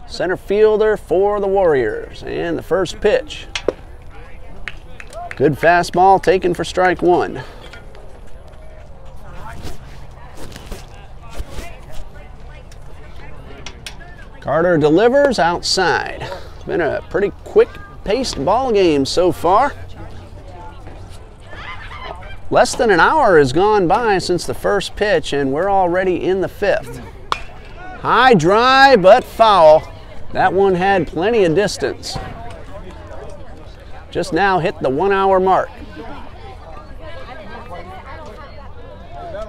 Center fielder for the Warriors, and the first pitch. Good fastball taken for strike 1. Carter delivers outside. It's been a pretty quick-paced ball game so far. Less than an hour has gone by since the first pitch, and we're already in the 5th. High drive, but foul. That one had plenty of distance. Just now hit the 1 hour mark.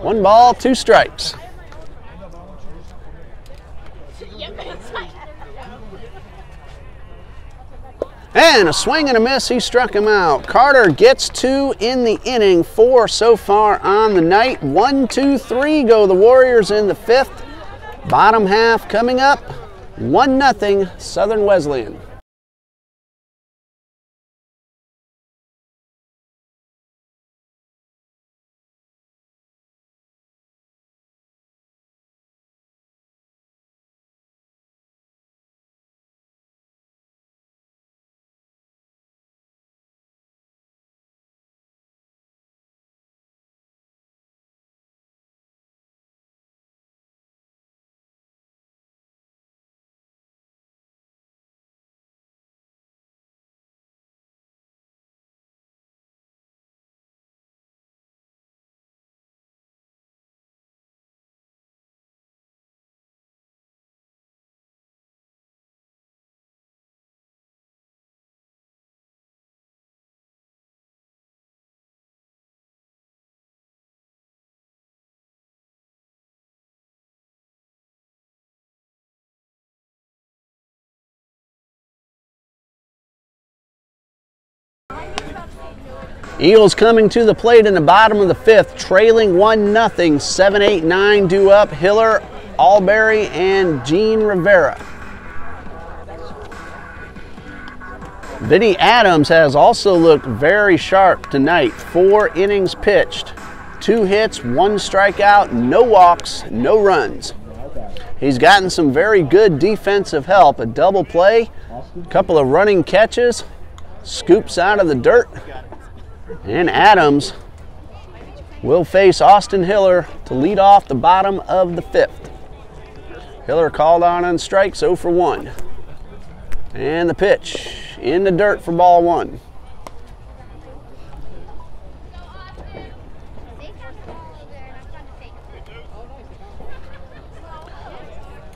1 ball, 2 strikes. And a swing and a miss, he struck him out. Carter gets 2 in the inning, 4 so far on the night. 1, 2, 3 go the Warriors in the 5th. Bottom half coming up, 1-0 Southern Wesleyan. Eagles coming to the plate in the bottom of the 5th, trailing 1-0. 7, 8, 9 due up. Hiller, Alberry, and Gene Rivera. Vinny Adams has also looked very sharp tonight. 4 innings pitched, 2 hits, 1 strikeout, no walks, no runs. He's gotten some very good defensive help. A double play, a couple of running catches, scoops out of the dirt. And Adams will face Austin Hiller to lead off the bottom of the 5th. Hiller called on strikes, 0 for 1. And the pitch in the dirt for ball 1.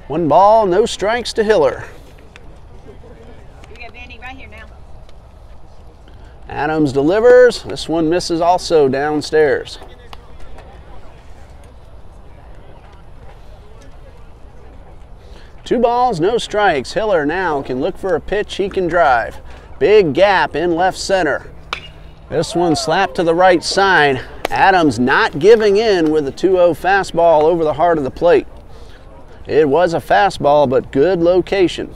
One ball, no strikes to Hiller. Adams delivers. This one misses also downstairs. Two balls, no strikes. Hiller now can look for a pitch he can drive. Big gap in left center. This one slapped to the right side. Adams not giving in with a 2-0 fastball over the heart of the plate. It was a fastball, but good location.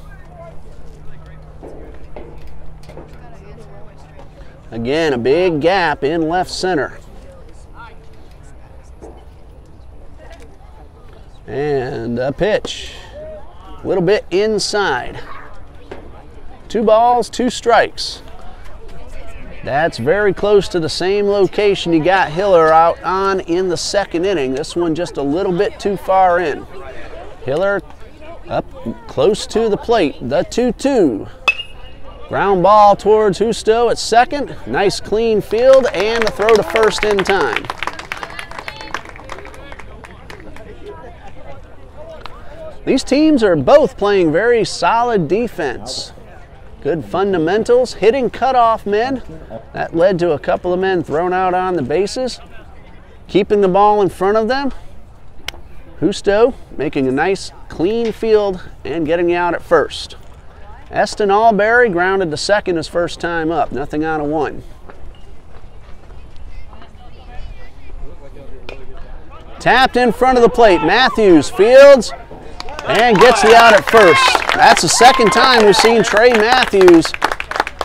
Again, a big gap in left center. And a pitch. A little bit inside. 2 balls, 2 strikes. That's very close to the same location he got Hiller out on in the 2nd inning. This one just a little bit too far in. Hiller up close to the plate. The 2-2. Ground ball towards Husto at second. Nice clean field and the throw to first in time. These teams are both playing very solid defense. Good fundamentals, hitting cutoff men. That led to a couple of men thrown out on the bases. Keeping the ball in front of them. Husto making a nice clean field and getting you out at first. Eston Alberry grounded to second his first time up, nothing out of 1. Tapped in front of the plate, Matthews fields and gets the out at first. That's the 2nd time we've seen Trey Matthews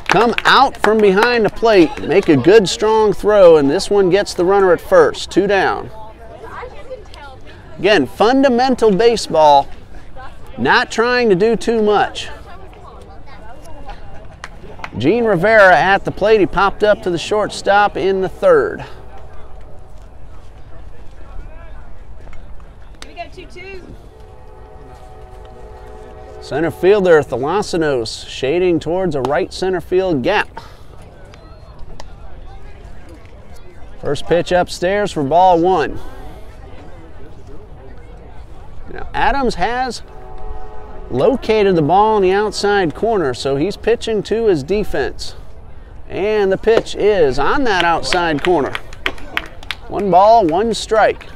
come out from behind the plate, make a good strong throw, and this one gets the runner at first, 2 down. Again, fundamental baseball, not trying to do too much. Gene Rivera at the plate. He popped up to the shortstop in the 3rd. Here we go, 2-2. Center fielder Thalassinos shading towards a right center field gap. First pitch upstairs for ball 1. Now Adams has located the ball in the outside corner, so he's pitching to his defense. And the pitch is on that outside corner. 1 ball, 1 strike.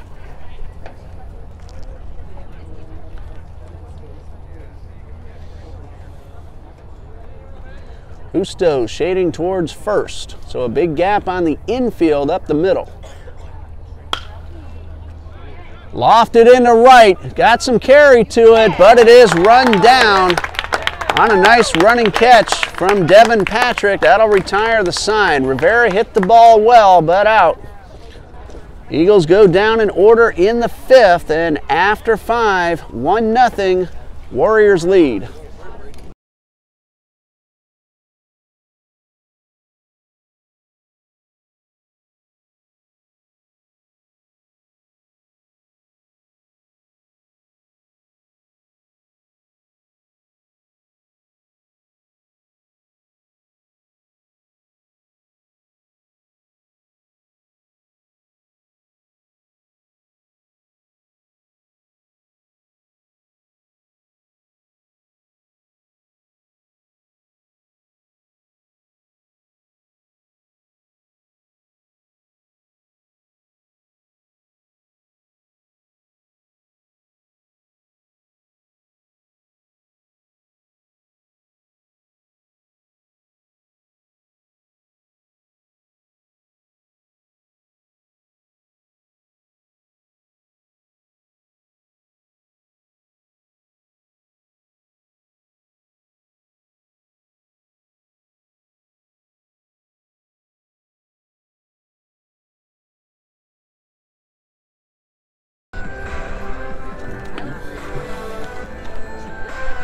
Justo shading towards first. So a big gap on the infield up the middle. Lofted into right. Got some carry to it, but it is run down on a nice running catch from Devin Patrick. That'll retire the sign. Rivera hit the ball well, but out. Eagles go down in order in the 5th, and after 5, 1-0, Warriors lead.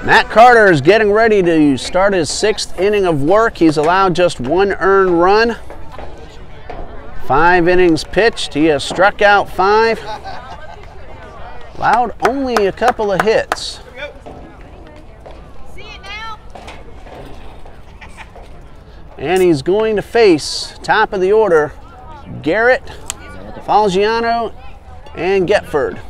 Matt Carter is getting ready to start his 6th inning of work. He's allowed just 1 earned run. 5 innings pitched. He has struck out 5. Allowed only a couple of hits. See it now? And he's going to face top of the order Garrett, Falgiano, and Getford.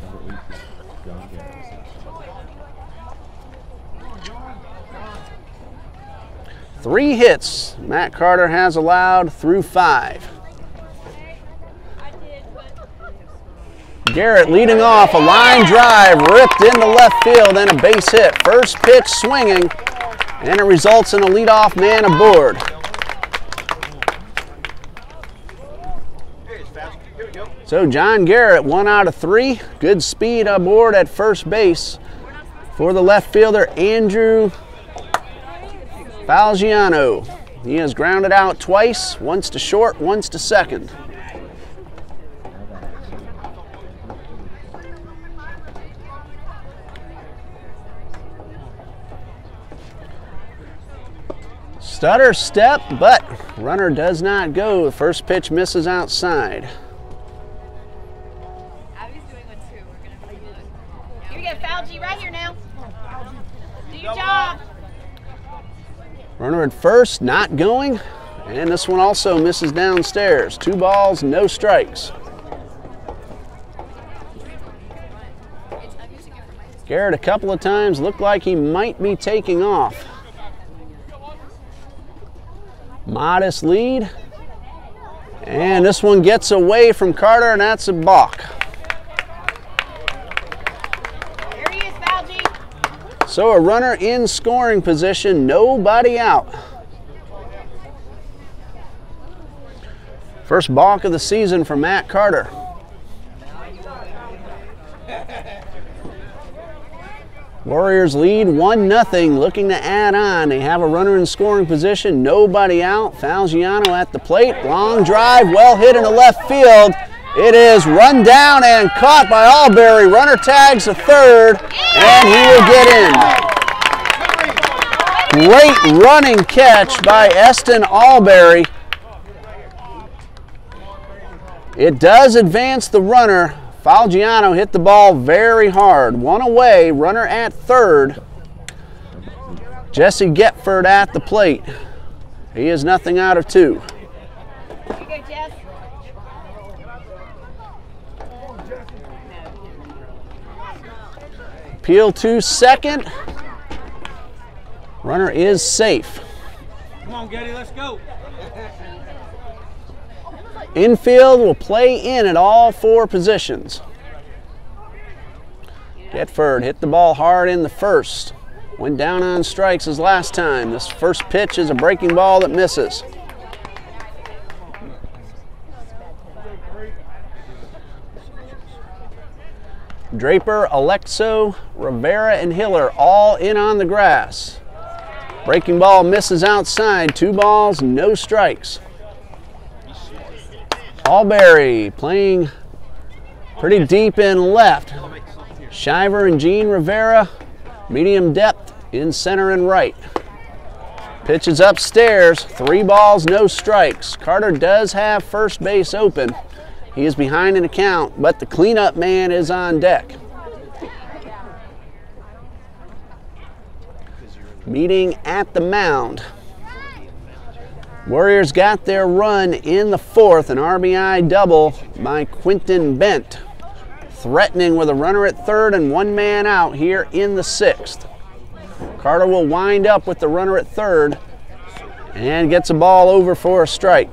3 hits Matt Carter has allowed through 5. Garrett leading off, a line drive ripped into left field and a base hit. First pitch swinging, and it results in a leadoff man aboard. So John Garrett, 1 out of 3. Good speed aboard at first base for the left fielder Andrew Falgiano. He has grounded out twice, once to short, once to second. Stutter step, but runner does not go. The first pitch misses outside. Here we go, Falgi, right here now. Do your job. Runner at first, not going. And this one also misses downstairs. 2 balls, no strikes. Garrett a couple of times looked like he might be taking off. Modest lead. And this one gets away from Carter, and that's a balk. Here he is, Falgi. So a runner in scoring position, nobody out. First balk of the season for Matt Carter. Warriors lead 1-0, looking to add on. They have a runner in scoring position, nobody out. Falgiano at the plate, long drive, well hit into left field. It is run down and caught by Alberry. Runner tags a third, and he will get in. Great running catch by Eston Alberry. It does advance the runner. Falgiano hit the ball very hard. 1 away, runner at third. Jesse Getford at the plate. He is nothing out of 2. Here you go, Jeff. Peel to second. Runner is safe. Come on, Getty, let's go. Infield will play in at all 4 positions. Getford hit the ball hard in the first. Went down on strikes as last time. This first pitch is a breaking ball that misses. Draper, Alexo, Rivera, and Hiller all in on the grass. Breaking ball misses outside. 2 balls, no strikes. Alberry playing pretty deep in left. Shiver and Gene Rivera, medium depth in center and right. Pitch is upstairs. 3 balls, no strikes. Carter does have first base open. He is behind in the count, but the cleanup man is on deck. Meeting at the mound. Warriors got their run in the 4th, an RBI double by Quinton Bent, threatening with a runner at 3rd and 1 man out here in the 6th. Carter will wind up with the runner at 3rd and gets a ball over for a strike.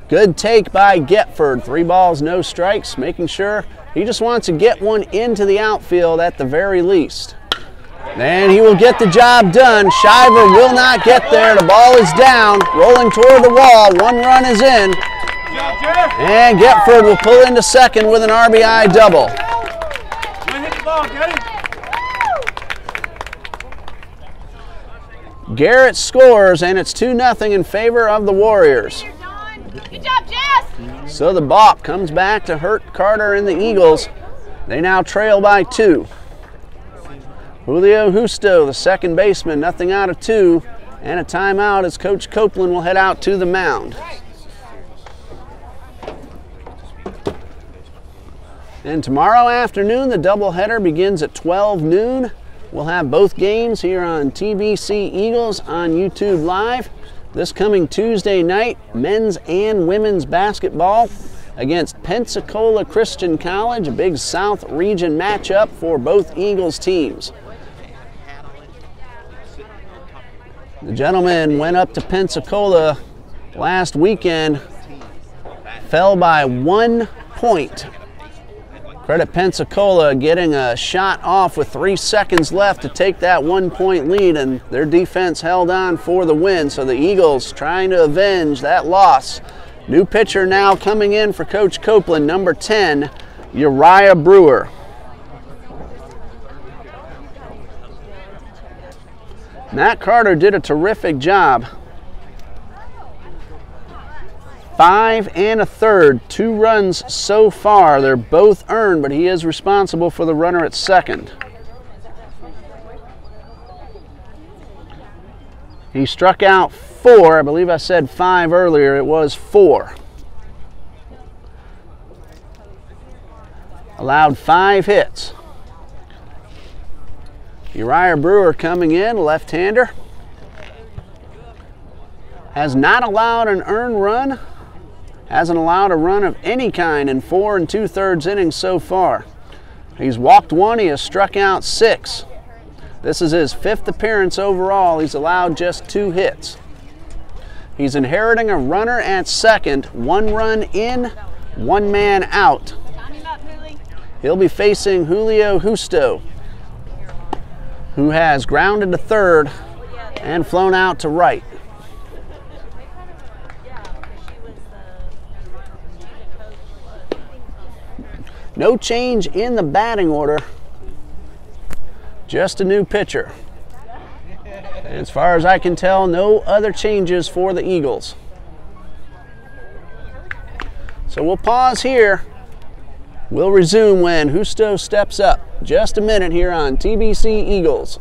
Good take by Getford. 3 balls, no strikes, making sure he just wants to get one into the outfield at the very least. And he will get the job done. Shiver will not get there. The ball is down, rolling toward the wall. 1 run is in. And Getford will pull into second with an RBI double. Garrett scores, and it's 2-0 in favor of the Warriors. Good job, Jess! So the bop comes back to hurt Carter and the Eagles. They now trail by 2. Julio Justo, the second baseman, nothing out of 2, and a timeout as Coach Copeland will head out to the mound. And tomorrow afternoon, the doubleheader begins at 12 noon. We'll have both games here on TBC Eagles on YouTube Live. This coming Tuesday night, men's and women's basketball against Pensacola Christian College, a big South region matchup for both Eagles teams. The gentlemen went up to Pensacola last weekend, fell by 1 point. Credit Pensacola getting a shot off with 3 seconds left to take that 1 point lead, and their defense held on for the win. So the Eagles trying to avenge that loss. New pitcher now coming in for Coach Copeland, number 10, Uriah Brewer. Matt Carter did a terrific job. 5 1/3, 2 runs so far. They're both earned, but he is responsible for the runner at second. He struck out 4. I believe I said 5 earlier. It was 4. Allowed 5 hits. Uriah Brewer coming in, left-hander. Has not allowed an earned run. Hasn't allowed a run of any kind in 4 2/3 innings so far. He's walked 1, he has struck out 6. This is his 5th appearance overall. He's allowed just 2 hits. He's inheriting a runner at second, 1 run in, 1 man out. He'll be facing Julio Justo, who has grounded to third and flown out to right. No change in the batting order, just a new pitcher. And as far as I can tell, no other changes for the Eagles. So we'll pause here. We'll resume when Justo steps up. Just a minute here on TBC Eagles.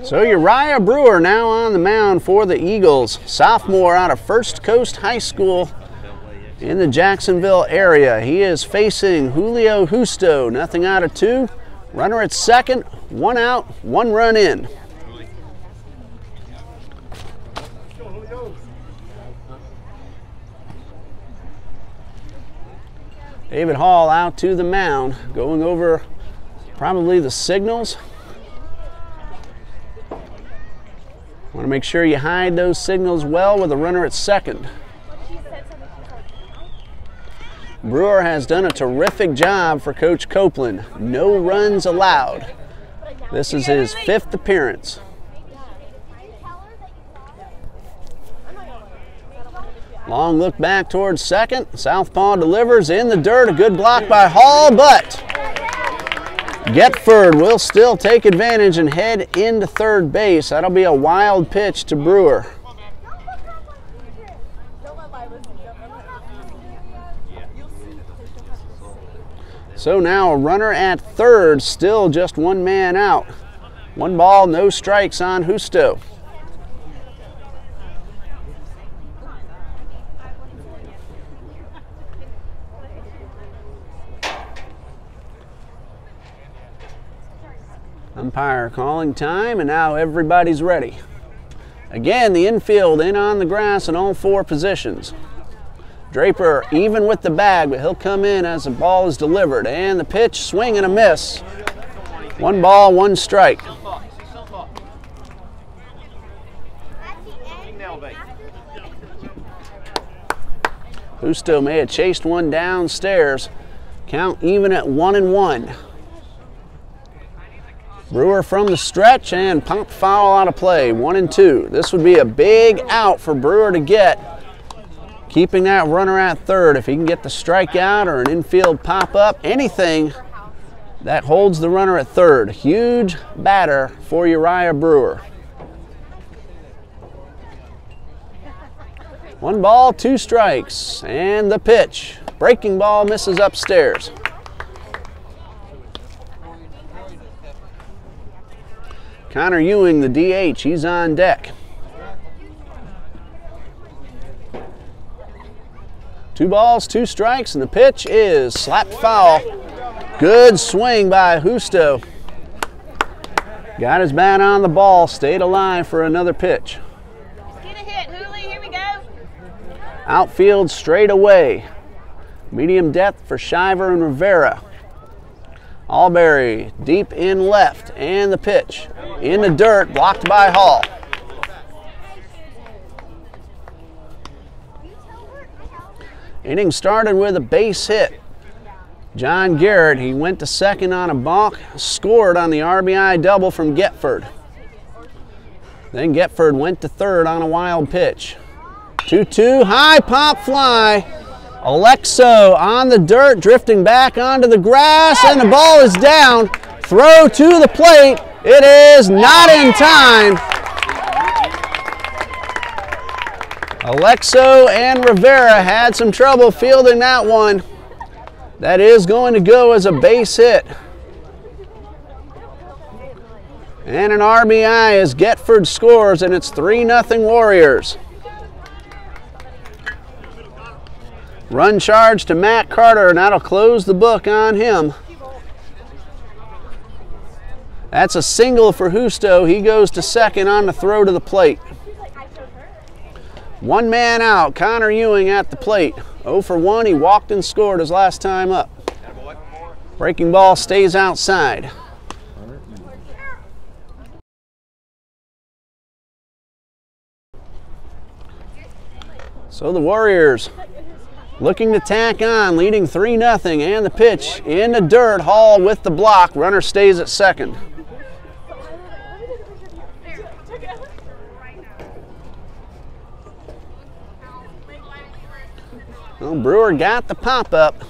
So Uriah Brewer now on the mound for the Eagles. Sophomore out of First Coast High School in the Jacksonville area. He is facing Julio Justo. Nothing out of 2. Runner at second, 1 out, 1 run in. David Hall out to the mound, going over probably the signals. Want to make sure you hide those signals well with a runner at second. Brewer has done a terrific job for Coach Copeland. No runs allowed. This is his 5th appearance. Long look back towards second. Southpaw delivers in the dirt. A good block by Hall, but Getford will still take advantage and head into third base. That'll be a wild pitch to Brewer. So now a runner at third, still just 1 man out. 1 ball, no strikes on Justo. Umpire calling time, and now everybody's ready. Again, the infield in on the grass in all 4 positions. Draper even with the bag, but he'll come in as the ball is delivered. And the pitch, swing and a miss. 1 ball, 1 strike. Justo may have chased one downstairs. Count even at 1-1. Brewer from the stretch and popped foul out of play, 1-2. This would be a big out for Brewer to get, keeping that runner at third. If he can get the strikeout or an infield pop-up, anything that holds the runner at third. Huge batter for Uriah Brewer. 1 ball, 2 strikes, and the pitch. Breaking ball misses upstairs. Connor Ewing, the DH, he's on deck. 2 balls, 2 strikes, and the pitch is slapped foul. Good swing by Justo. Got his bat on the ball, stayed alive for another pitch. Get a hit, Hooley, here we go. Outfield straight away. Medium depth for Shiver and Rivera. Alberry deep in left, and the pitch in the dirt, blocked by Hall. Inning started with a base hit. John Garrett, he went to second on a balk, scored on the RBI double from Getford. Then Getford went to third on a wild pitch. 2-2, high pop fly. Alexo on the dirt, drifting back onto the grass, and the ball is down. Throw to the plate. It is not in time. Alexo and Rivera had some trouble fielding that one. That is going to go as a base hit. And an RBI as Getford scores, and it's 3-0 Warriors. Run charge to Matt Carter, and that'll close the book on him. That's a single for Justo. He goes to second on the throw to the plate. 1 man out, Connor Ewing at the plate. 0 for 1, he walked and scored his last time up. Breaking ball stays outside. So the Warriors looking to tack on, leading 3-0, and the pitch in the dirt. Hall with the block. Runner stays at second. Well, Brewer got the pop-up.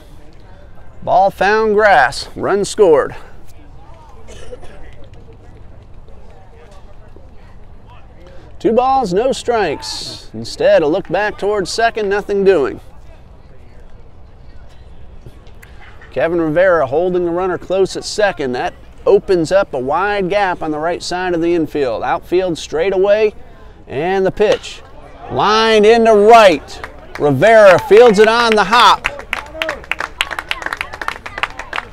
Ball found grass. Run scored. Two balls, no strikes. Instead, a look back towards second, nothing doing. Kevin Rivera holding the runner close at second. That opens up a wide gap on the right side of the infield. Outfield straight away, and the pitch. Lined into right. Rivera fields it on the hop.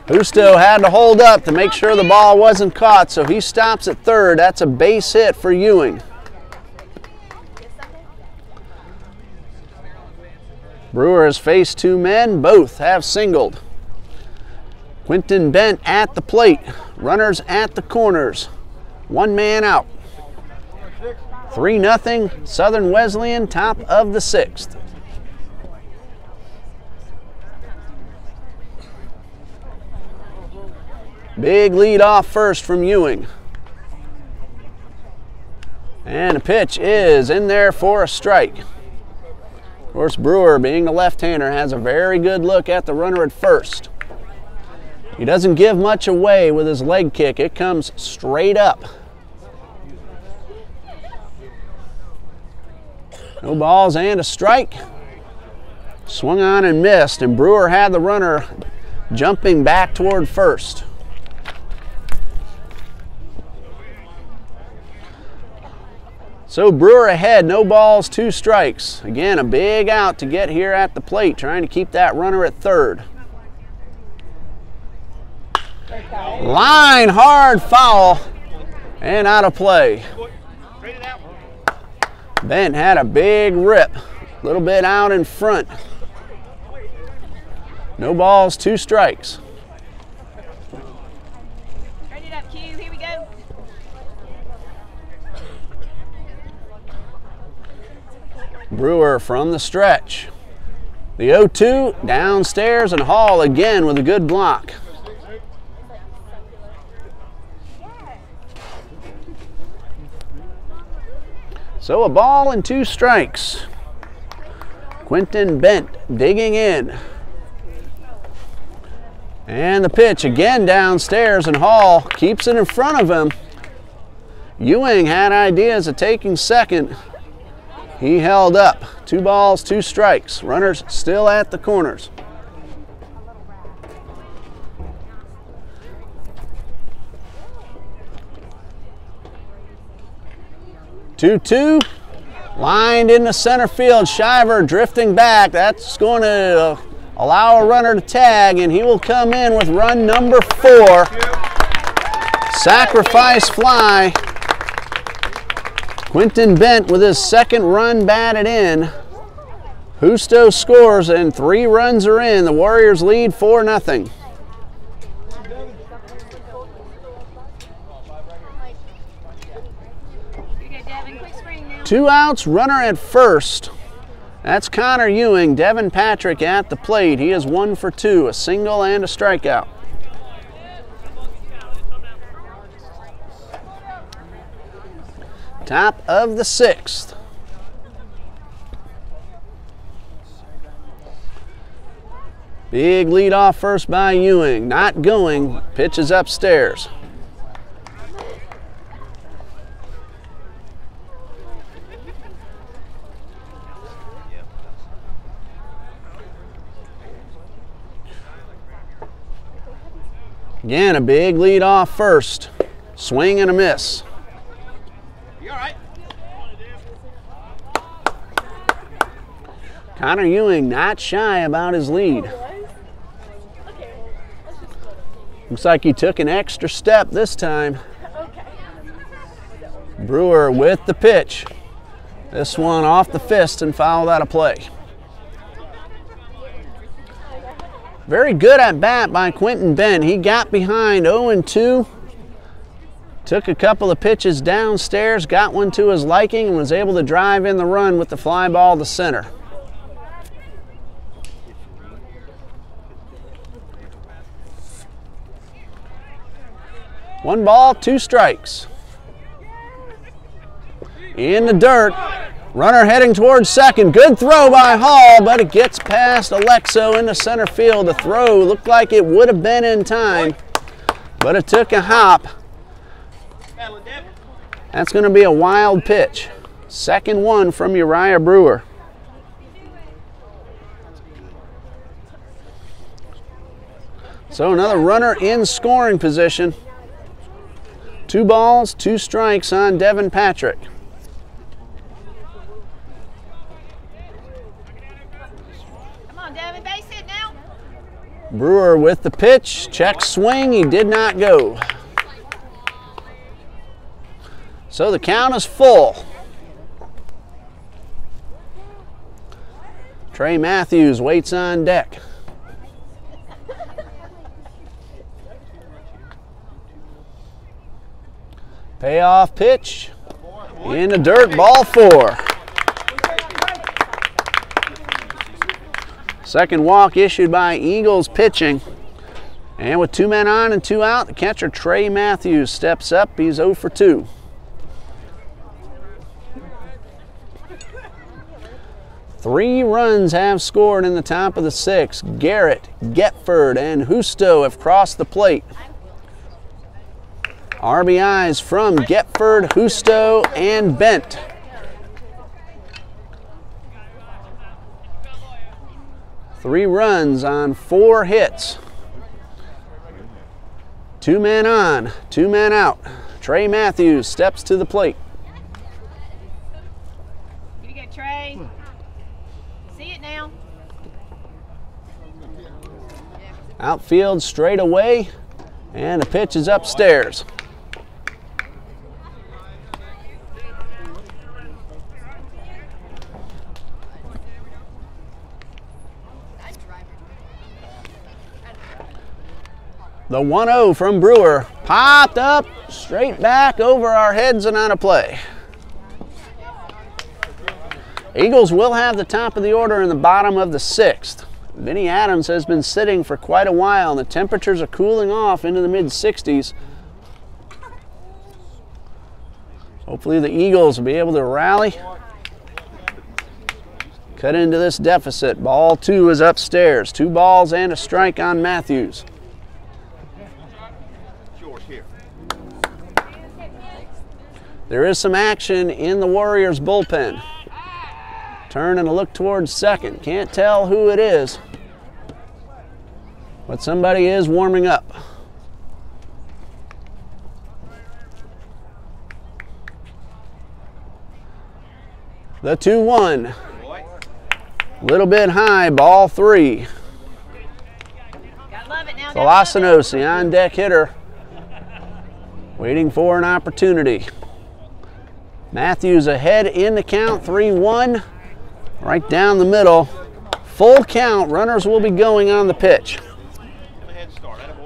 Justo had to hold up to make sure the ball wasn't caught, so he stops at third. That's a base hit for Ewing. Brewer has faced two men. Both have singled. Quentin Bent at the plate. Runners at the corners. One man out. 3-0 Southern Wesleyan, top of the 6th. Big lead off first from Ewing. And the pitch is in there for a strike. Of course, Brewer, being the left-hander, has a very good look at the runner at first. He doesn't give much away with his leg kick. It comes straight up. No balls and a strike. Swung on and missed, and Brewer had the runner jumping back toward first. So Brewer ahead, no balls, 2 strikes. Again, a big out to get here at the plate, trying to keep that runner at third. Line hard foul and out of play. Bent had a big rip, a little bit out in front. No balls, 2 strikes. Ready it up, Q. Here we go. Brewer from the stretch. The 0-2 downstairs, and Hall again with a good block. So a ball and 2 strikes. Quentin Bent digging in. And the pitch again downstairs, and Hall keeps it in front of him. Ewing had ideas of taking second. He held up. 2 balls, 2 strikes. Runners still at the corners. Two-two. Lined into center field. Shiver drifting back. That's going to allow a runner to tag, and he will come in with run number 4. Sacrifice fly. Quentin Bent with his 2nd run batted in. Justo scores, and 3 runs are in. The Warriors lead 4-0. Two outs, runner at first. That's Connor Ewing. Devin Patrick at the plate. He is 1 for 2, a single and a strikeout. Top of the 6th. Big lead off first by Ewing. Not going. Pitches upstairs. Again, a big lead off first. Swing and a miss. You all right? Connor Ewing not shy about his lead. Looks like he took an extra step this time. Brewer with the pitch. This one off the fist and fouled out of play. Very good at bat by Quentin Bent. He got behind 0-2. Took a couple of pitches downstairs, got one to his liking, and was able to drive in the run with the fly ball to center. One ball, 2 strikes. In the dirt. Runner heading towards second. Good throw by Hall, but it gets past Alexo into center field. The throw looked like it would have been in time, but it took a hop. That's going to be a wild pitch. 2nd one from Uriah Brewer. So another runner in scoring position. 2 balls, 2 strikes on Devin Patrick. Come on, Devin, base hit now. Brewer with the pitch, check swing, he did not go. So the count is full. Trey Matthews waits on deck. Payoff pitch in the dirt, ball 4. Second walk issued by Eagles pitching. And with 2 men on and 2 out, the catcher Trey Matthews steps up. He's 0 for 2. Three runs have scored in the top of the 6th. Garrett, Getford, and Husto have crossed the plate. RBIs from Getford, Husto, and Bent. Three runs on 4 hits. 2 men on, 2 men out. Trey Matthews steps to the plate. You get Trey. See it now. Outfield straight away, and the pitch is upstairs. The 1-0 from Brewer popped up straight back over our heads and out of play. Eagles will have the top of the order in the bottom of the 6th. Vinny Adams has been sitting for quite a while, and the temperatures are cooling off into the mid-60s. Hopefully the Eagles will be able to rally, cut into this deficit. Ball 2 is upstairs. 2 balls and a strike on Matthews. There is some action in the Warriors bullpen. Turn and a look towards second. Can't tell who it is, but somebody is warming up. The 2-1. Little bit high, ball 3. Gotta love it now. Velocinosi on deck hitter, waiting for an opportunity. Matthews ahead in the count, 3-1. Right down the middle. Full count, runners will be going on the pitch.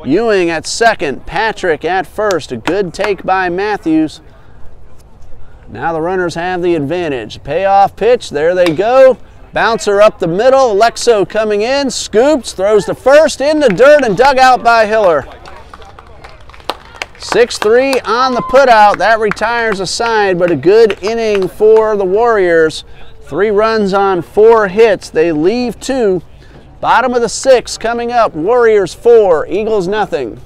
Ewing at second, Patrick at first. A good take by Matthews. Now the runners have the advantage. Payoff pitch, there they go. Bouncer up the middle, Alexo coming in, scoops, throws to first, in the dirt and dug out by Hiller. 6-3 on the putout. That retires a side, but a good inning for the Warriors. 3 runs on 4 hits. They leave 2. Bottom of the 6th coming up. Warriors 4, Eagles nothing.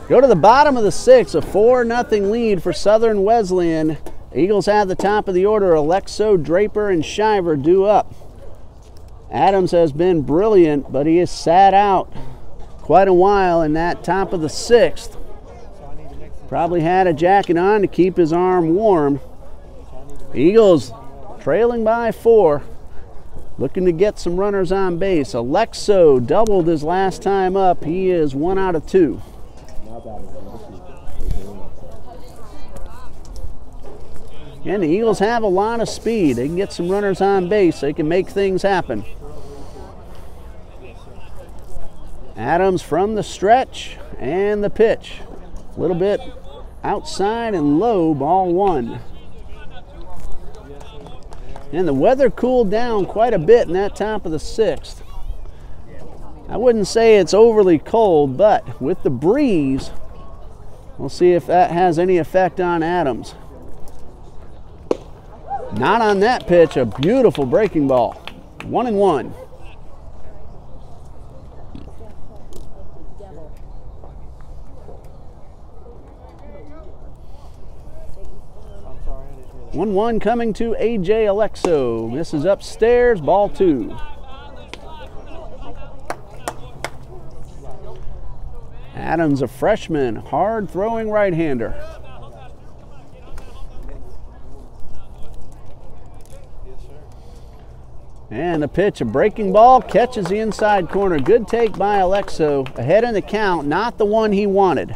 Go to the bottom of the 6th, a 4-0 lead for Southern Wesleyan Eagles have the top of the order. Alexo, Draper, and Shiver due up. Adams has been brilliant, but he has sat out quite a while in that top of the 6th. Probably had a jacket on to keep his arm warm. Eagles trailing by 4, looking to get some runners on base. Alexo doubled his last time up. He is 1 out of 2. And the Eagles have a lot of speed. They can get some runners on base. They can make things happen. Adams from the stretch and the pitch. A little bit outside and low, ball 1. And the weather cooled down quite a bit in that top of the 6th. I wouldn't say it's overly cold, but with the breeze, we'll see if that has any effect on Adams. Not on that pitch, a beautiful breaking ball. 1-1. One coming to A.J. Alexo. Misses upstairs, ball 2. Adams, a freshman, hard-throwing right-hander. And the pitch, a breaking ball, catches the inside corner. Good take by Alexo. Ahead in the count, not the one he wanted.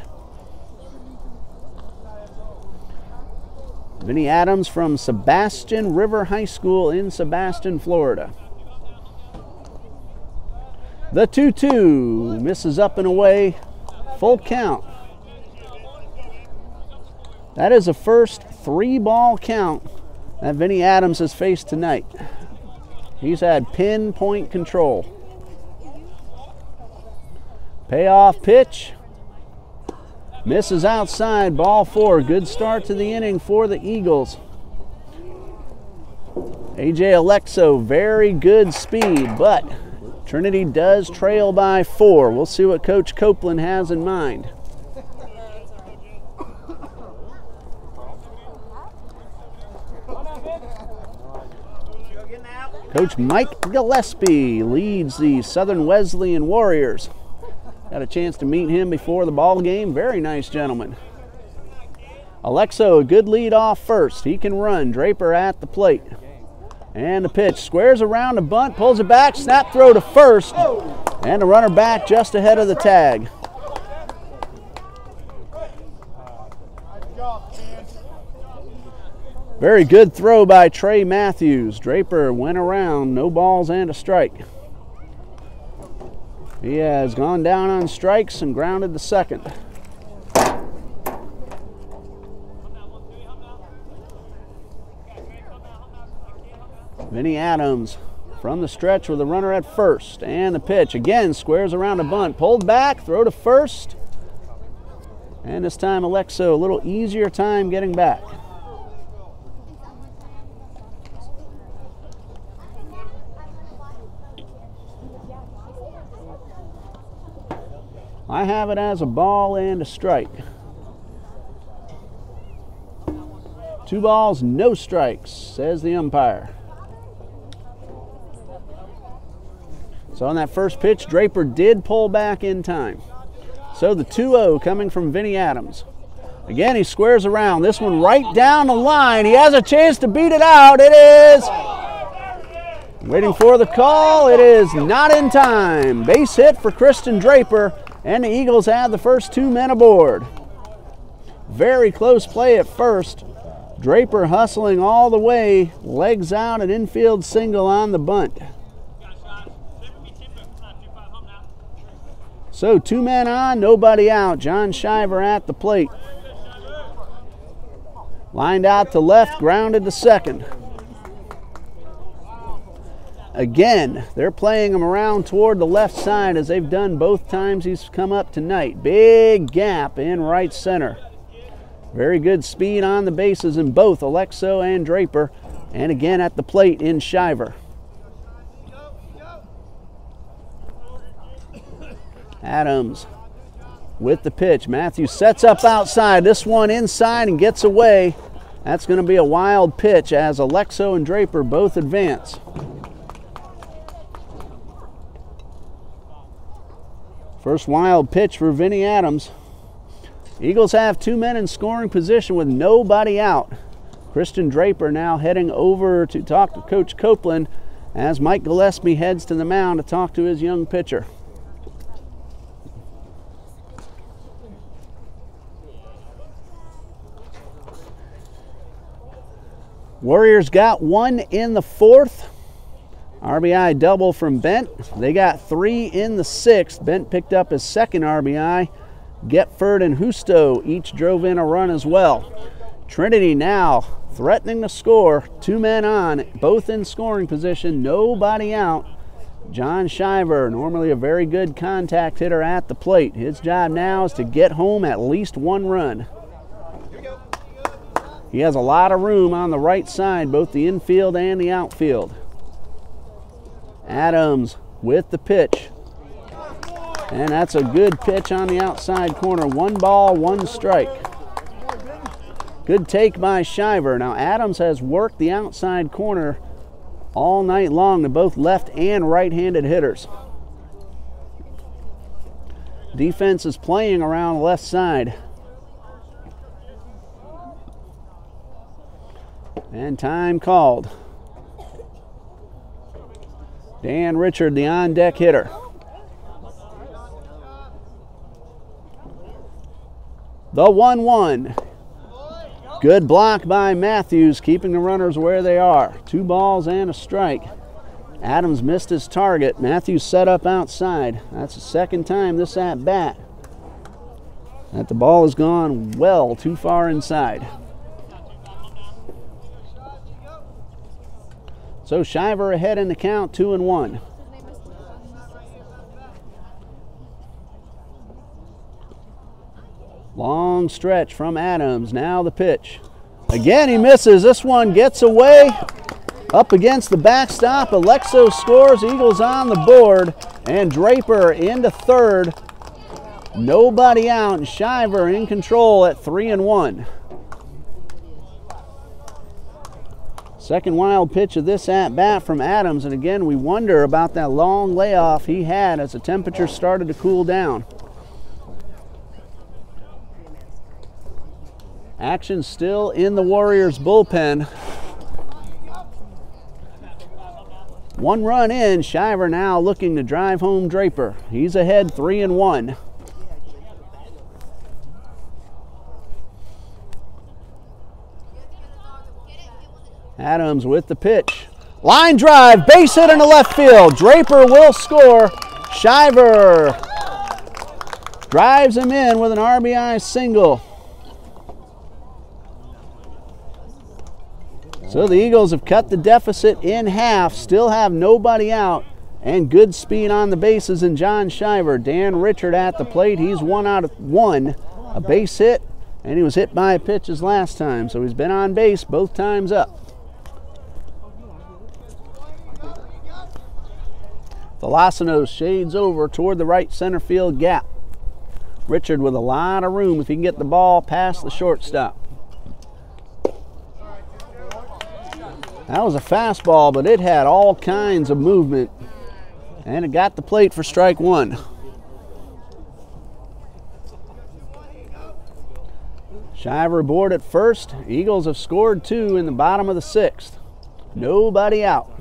Vinny Adams from Sebastian River High School in Sebastian, Florida. The 2-2 misses up and away. Full count. That is the first 3-ball count that Vinny Adams has faced tonight. He's had pinpoint control. Payoff pitch. Misses outside, ball 4. Good start to the inning for the Eagles. A.J. Alexo, very good speed, but Trinity does trail by 4. We'll see what Coach Copeland has in mind. Coach Mike Gillespie leads the Southern Wesleyan Warriors. Got a chance to meet him before the ball game. Very nice gentleman. Alexo, a good lead off first. He can run. Draper at the plate. And the pitch. Squares around the bunt, pulls it back, snap throw to first. And the runner back just ahead of the tag. Very good throw by Trey Matthews. Draper went around, no balls and a strike. He has gone down on strikes and grounded the second. Vinny Adams from the stretch with a runner at first. And the pitch again, squares around a bunt. Pulled back, throw to first. And this time Alexo, a little easier time getting back. I have it as a ball and a strike. 2 balls, no strikes, says the umpire. So on that first pitch, Draper did pull back in time. So the 2-0 coming from Vinny Adams. Again, he squares around. This one right down the line. He has a chance to beat it out. It is. Waiting for the call. It is not in time. Base hit for Kristen Draper. And the Eagles have the first 2 men aboard. Very close play at first. Draper hustling all the way, legs out, an infield single on the bunt. So 2 men on, nobody out. John Shiver at the plate. Lined out to left, grounded to second. Again, they're playing him around toward the left side as they've done both times he's come up tonight. Big gap in right center. Very good speed on the bases in both Alexo and Draper. And again at the plate in Shiver. Adams with the pitch. Matthews sets up outside. This one inside and gets away. That's going to be a wild pitch as Alexo and Draper both advance. First wild pitch for Vinnie Adams. Eagles have 2 men in scoring position with nobody out. Christian Draper now heading over to talk to Coach Copeland as Mike Gillespie heads to the mound to talk to his young pitcher. Warriors got 1 in the 4th. RBI double from Bent. They got 3 in the 6th. Bent picked up his 2nd RBI. Getford and Husto each drove in a run as well. Trinity now threatening to score. 2 men on, both in scoring position, nobody out. John Shiver, normally a very good contact hitter at the plate. His job now is to get home at least 1 run. He has a lot of room on the right side, both the infield and the outfield. Adams with the pitch. And that's a good pitch on the outside corner. 1 ball, 1 strike. Good take by Shiver. Now Adams has worked the outside corner all night long to both left and right-handed hitters. Defense is playing around the left side. And time called. Dan Richard, the on-deck hitter. The 1-1. Good block by Matthews, keeping the runners where they are. 2 balls and a strike. Adams missed his target. Matthews set up outside. That's the 2nd time this at-bat that the ball has gone well too far inside. So Shiver ahead in the count, 2-1. Long stretch from Adams. Now the pitch. Again he misses. This one gets away. Up against the backstop. Alexo scores. Eagles on the board. And Draper into 3rd. Nobody out. And Shiver in control at 3-1. Second wild pitch of this at-bat from Adams. And again, we wonder about that long layoff he had as the temperature started to cool down. Action still in the Warriors bullpen. 1 run in. Shiver now looking to drive home Draper. He's ahead 3-1. Adams with the pitch. Line drive, base hit into left field. Draper will score. Shiver drives him in with an RBI single. So the Eagles have cut the deficit in half, still have nobody out, and good speed on the bases in John Shiver. Dan Richard at the plate. He's 1 out of 1, a base hit, and he was hit by pitches last time, so he's been on base both times up. Velocinos shades over toward the right center field gap. Richard with a lot of room if he can get the ball past the shortstop. That was a fastball, but it had all kinds of movement. And it got the plate for strike 1. Shiver aboard at first. Eagles have scored 2 in the bottom of the 6th. Nobody out.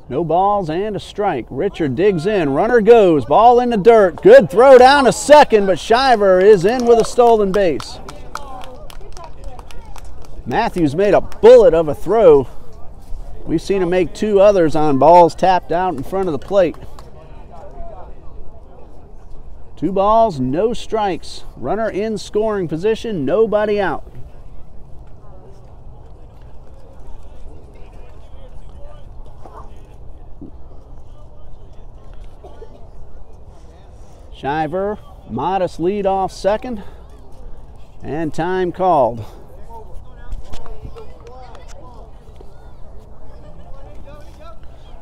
No balls and a strike. Richard digs in. Runner goes. Ball in the dirt. Good throw down to second, but Shiver is in with a stolen base. Matthews made a bullet of a throw. We've seen him make 2 others on balls tapped out in front of the plate. 2 balls, no strikes. Runner in scoring position, nobody out. Shiver, modest lead off second, and time called.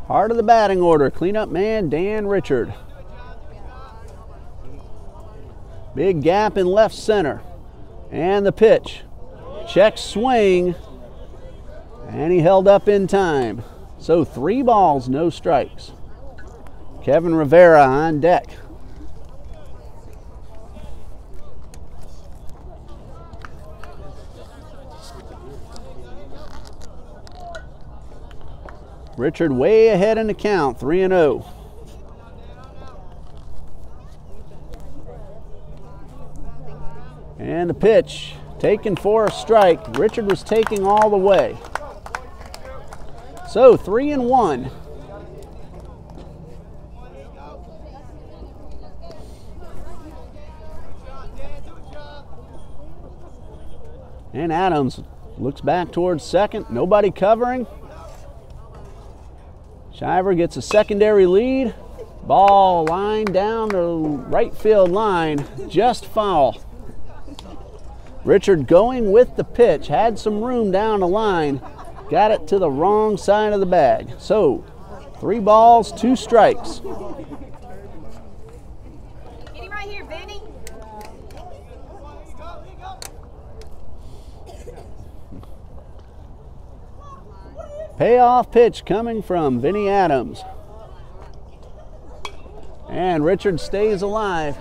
Heart of the batting order, cleanup man Dan Richard. Big gap in left center. And the pitch. Check swing. And he held up in time. So 3 balls, no strikes. Kevin Rivera on deck. Richard way ahead in the count, 3-0. And the pitch, taken for a strike. Richard was taking all the way. So 3-1. And Adams looks back towards second. Nobody covering. Shiver gets a secondary lead. Ball line down the right field line. Just foul. Richard going with the pitch. Had some room down the line. Got it to the wrong side of the bag. So 3 balls, 2 strikes. Get him right here, Vinny. Payoff pitch coming from Vinny Adams. And Richard stays alive.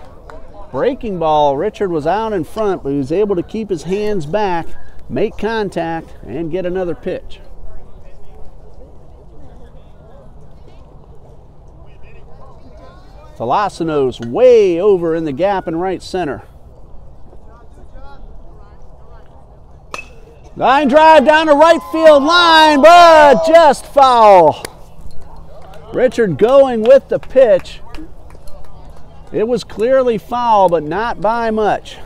Breaking ball, Richard was out in front, but he was able to keep his hands back, make contact, and get another pitch. Tolosino's way over in the gap in right center. Line drive down the right field line, but just foul. Richard going with the pitch. It was clearly foul, but not by much.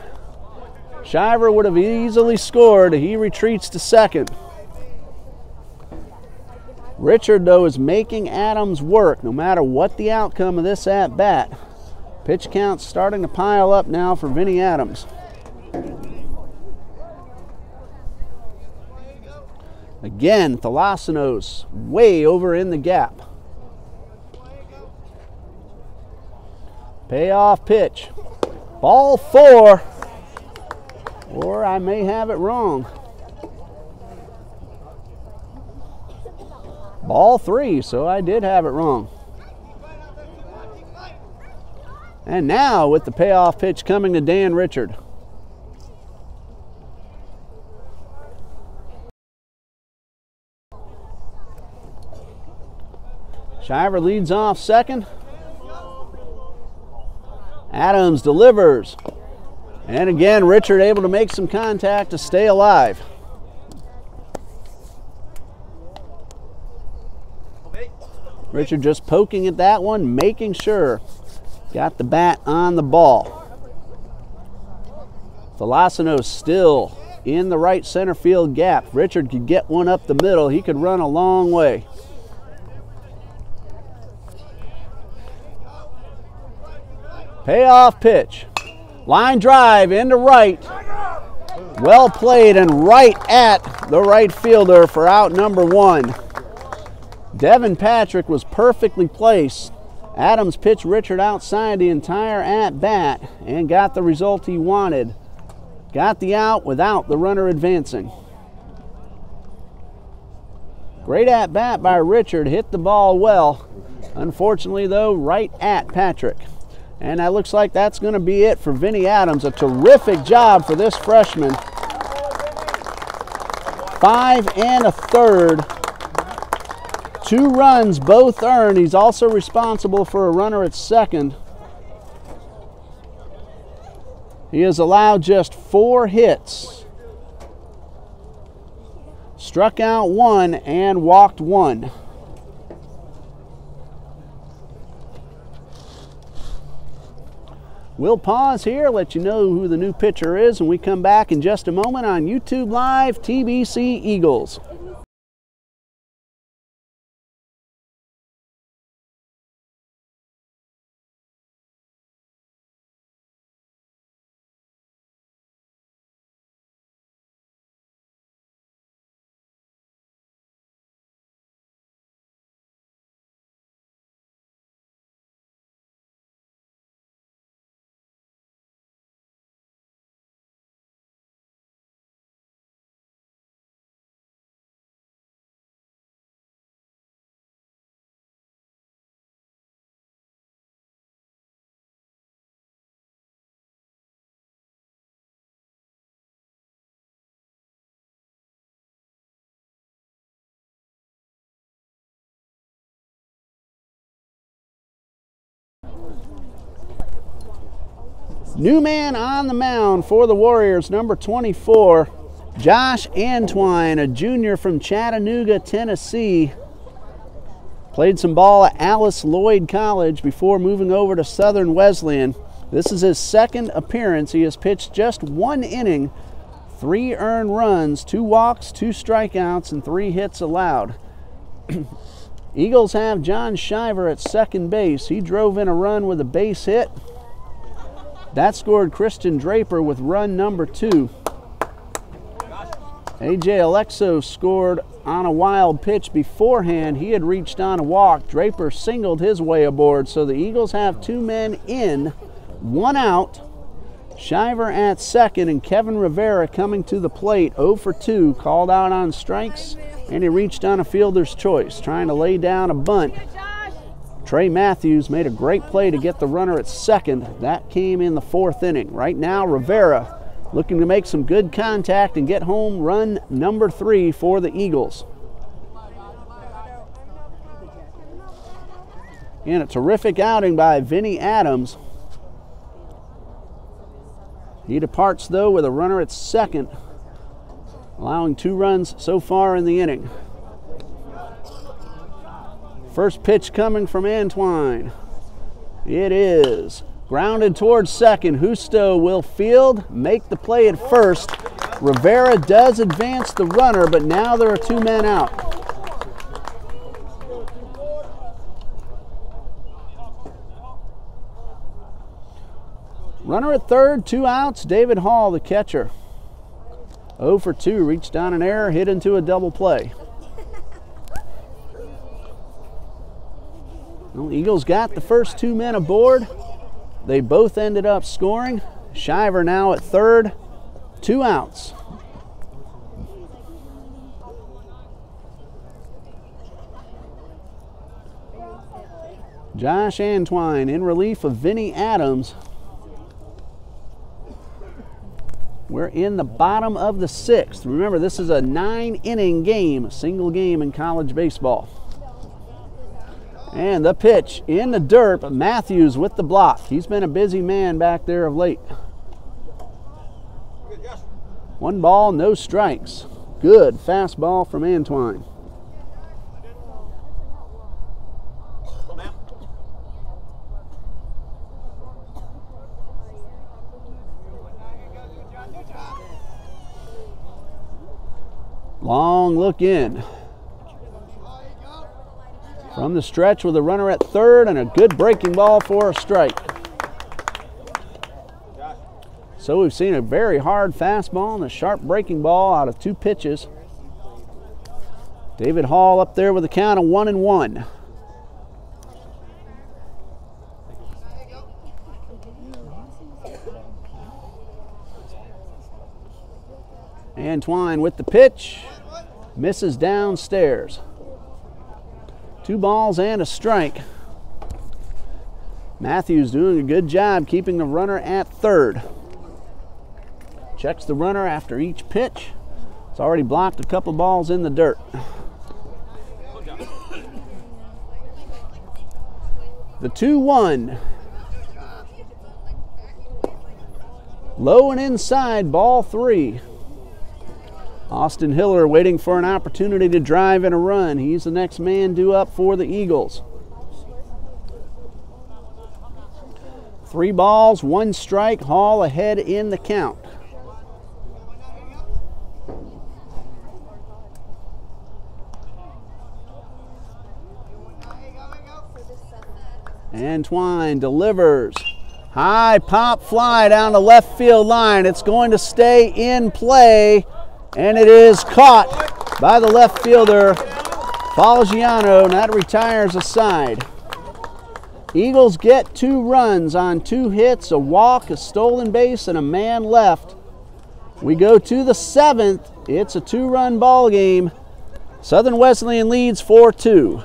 Shiver would have easily scored. He retreats to second. Richard, though, is making Adams work no matter what the outcome of this at-bat. Pitch count's starting to pile up now for Vinny Adams. Again, Tolosino's way over in the gap. Payoff pitch. Ball 4. Or I may have it wrong. Ball 3, so I did have it wrong. And now with the payoff pitch coming to Dan Richard. Shiver leads off second. Adams delivers. And again, Richard able to make some contact to stay alive. Richard just poking at that one, making sure. Got the bat on the ball. Tolosino still in the right center field gap. Richard could get one up the middle. He could run a long way. Payoff pitch. Line drive into right. Well played and right at the right fielder for out number 1. Devin Patrick was perfectly placed. Adams pitched Richard outside the entire at-bat and got the result he wanted. Got the out without the runner advancing. Great at-bat by Richard, hit the ball well. Unfortunately, though, right at Patrick. And that looks like that's going to be it for Vinny Adams. A terrific job for this freshman. 5 1/3. 2 runs, both earned. He's also responsible for a runner at second. He has allowed just 4 hits. Struck out 1 and walked 1. We'll pause here, let you know who the new pitcher is, and we come back in just a moment on YouTube Live, TBC Eagles. New man on the mound for the Warriors, number 24, Josh Antwine, a junior from Chattanooga, Tennessee. Played some ball at Alice Lloyd College before moving over to Southern Wesleyan. This is his second appearance. He has pitched just 1 inning, 3 earned runs, 2 walks, 2 strikeouts, and 3 hits allowed. Eagles have John Shiver at second base. He drove in a run with a base hit. That scored Christian Draper with run number 2. A.J. Alexo scored on a wild pitch beforehand. He had reached on a walk. Draper singled his way aboard, so the Eagles have 2 men in, 1 out. Shiver at second, and Kevin Rivera coming to the plate, 0 for 2, called out on strikes, and he reached on a fielder's choice, trying to lay down a bunt. Trey Matthews made a great play to get the runner at second. That came in the 4th inning. Right now, Rivera looking to make some good contact and get home run number 3 for the Eagles. And a terrific outing by Vinny Adams. He departs, though, with a runner at second, allowing 2 runs so far in the inning. First pitch coming from Antwine. It is grounded towards second. Justo will field, make the play at first. Rivera does advance the runner, but now there are 2 men out. Runner at third, 2 outs. David Hall, the catcher. 0 for 2, reached on an error, hit into a double play. Well, Eagles got the first 2 men aboard. They both ended up scoring. Shiver now at third, 2 outs. Josh Antwine in relief of Vinny Adams. We're in the bottom of the 6th. Remember, this is a 9-inning game, a single game in college baseball. And the pitch in the dirt, but Matthews with the block. He's been a busy man back there of late. 1 ball, no strikes. Good fastball from Antwine. Long look in. From the stretch with a runner at third and a good breaking ball for a strike. So we've seen a very hard fastball and a sharp breaking ball out of 2 pitches. David Hall up there with a count of 1-1. Antwine with the pitch, misses downstairs. 2 balls and a strike. Matthews doing a good job keeping the runner at third. Checks the runner after each pitch. It's already blocked a couple balls in the dirt. The 2-1. Low and inside, ball 3. Austin Hiller waiting for an opportunity to drive in a run. He's the next man due up for the Eagles. 3 balls, 1 strike. Hall ahead in the count. Antwine delivers. High pop fly down the left field line. It's going to stay in play. And it is caught by the left fielder, Falgiano, and that retires a side. Eagles get 2 runs on 2 hits, a walk, a stolen base, and a man left. We go to the 7th. It's a 2-run ball game. Southern Wesleyan leads 4-2.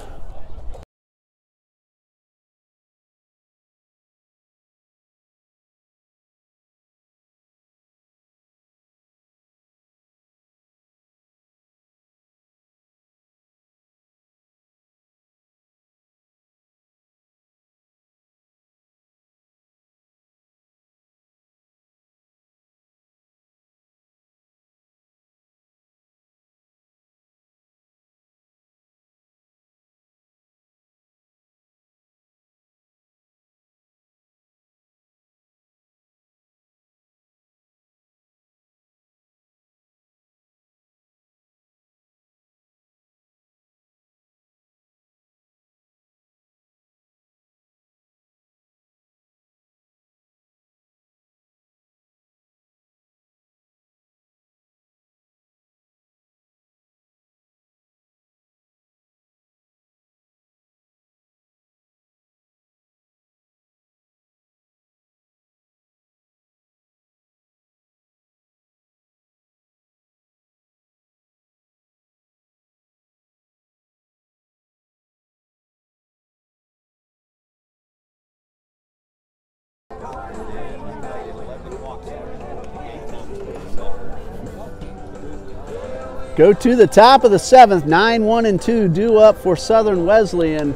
Go to the top of the 7th, 9-1-2 due up for Southern Wesleyan.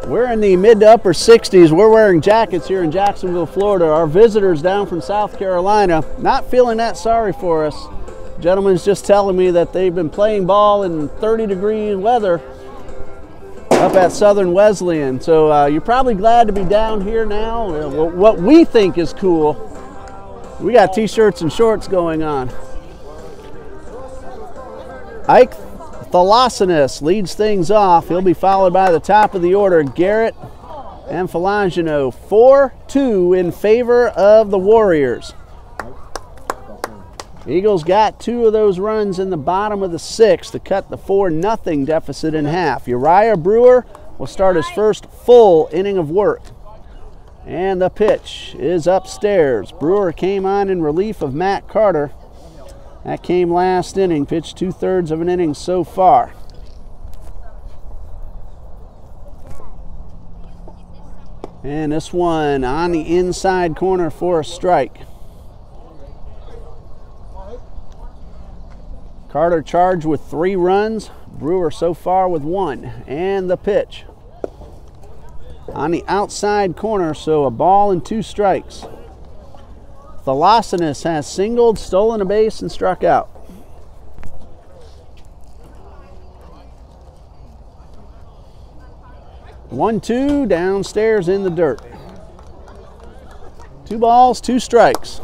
We're in the mid to upper 60s. We're wearing jackets here in Jacksonville, Florida. Our visitors down from South Carolina, not feeling that sorry for us. Gentleman's just telling me that they've been playing ball in 30-degree weather up at Southern Wesleyan. So you're probably glad to be down here now. What we think is cool. We got t-shirts and shorts going on. Ike Thalassinis leads things off. He'll be followed by the top of the order, Garrett and Felangino. 4-2 in favor of the Warriors. Eagles got 2 of those runs in the bottom of the 6th to cut the 4-0 deficit in half. Uriah Brewer will start his first full inning of work. And the pitch is upstairs. Brewer came on in relief of Matt Carter. That came last inning, pitched 2/3 of an inning so far. And this one on the inside corner for a strike. Carter charged with 3 runs, Brewer so far with 1. And the pitch on the outside corner, so a ball and 2 strikes. Thalassinis has singled, stolen a base, and struck out. One-two downstairs in the dirt. 2 balls, 2 strikes.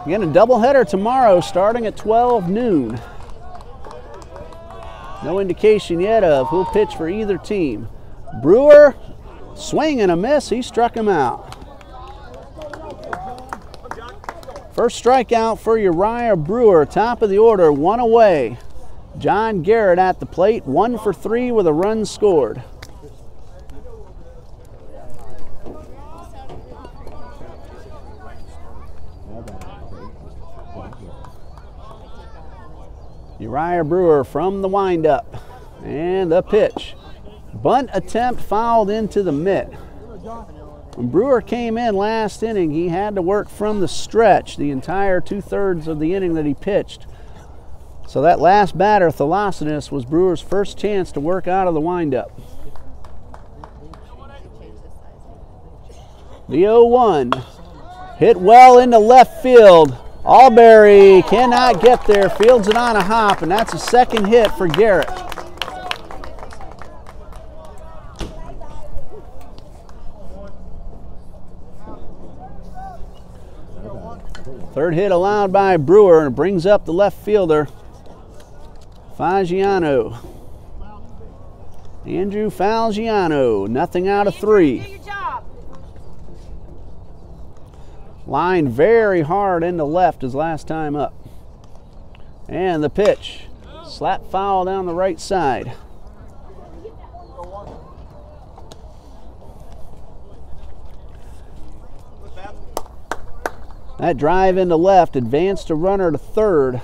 Again, a doubleheader tomorrow starting at 12 noon. No indication yet of who'll pitch for either team. Brewer, swing and a miss, he struck him out. First strikeout for Uriah Brewer, top of the order, 1 away. John Garrett at the plate, 1 for 3 with a run scored. Uriah Brewer from the windup. And the pitch. Bunt attempt fouled into the mitt. When Brewer came in last inning, he had to work from the stretch the entire 2/3 of the inning that he pitched. So that last batter, Thalassinis, was Brewer's first chance to work out of the windup. The 0-1 hit well into left field. Alberry cannot get there, fields it on a hop, and that's a second hit for Garrett. Third hit allowed by Brewer, and brings up the left fielder, Fagiano. Andrew Fagiano, nothing out of 3. Lined very hard into left his last time up. And the pitch, slap foul down the right side. That drive into left advanced a runner to third.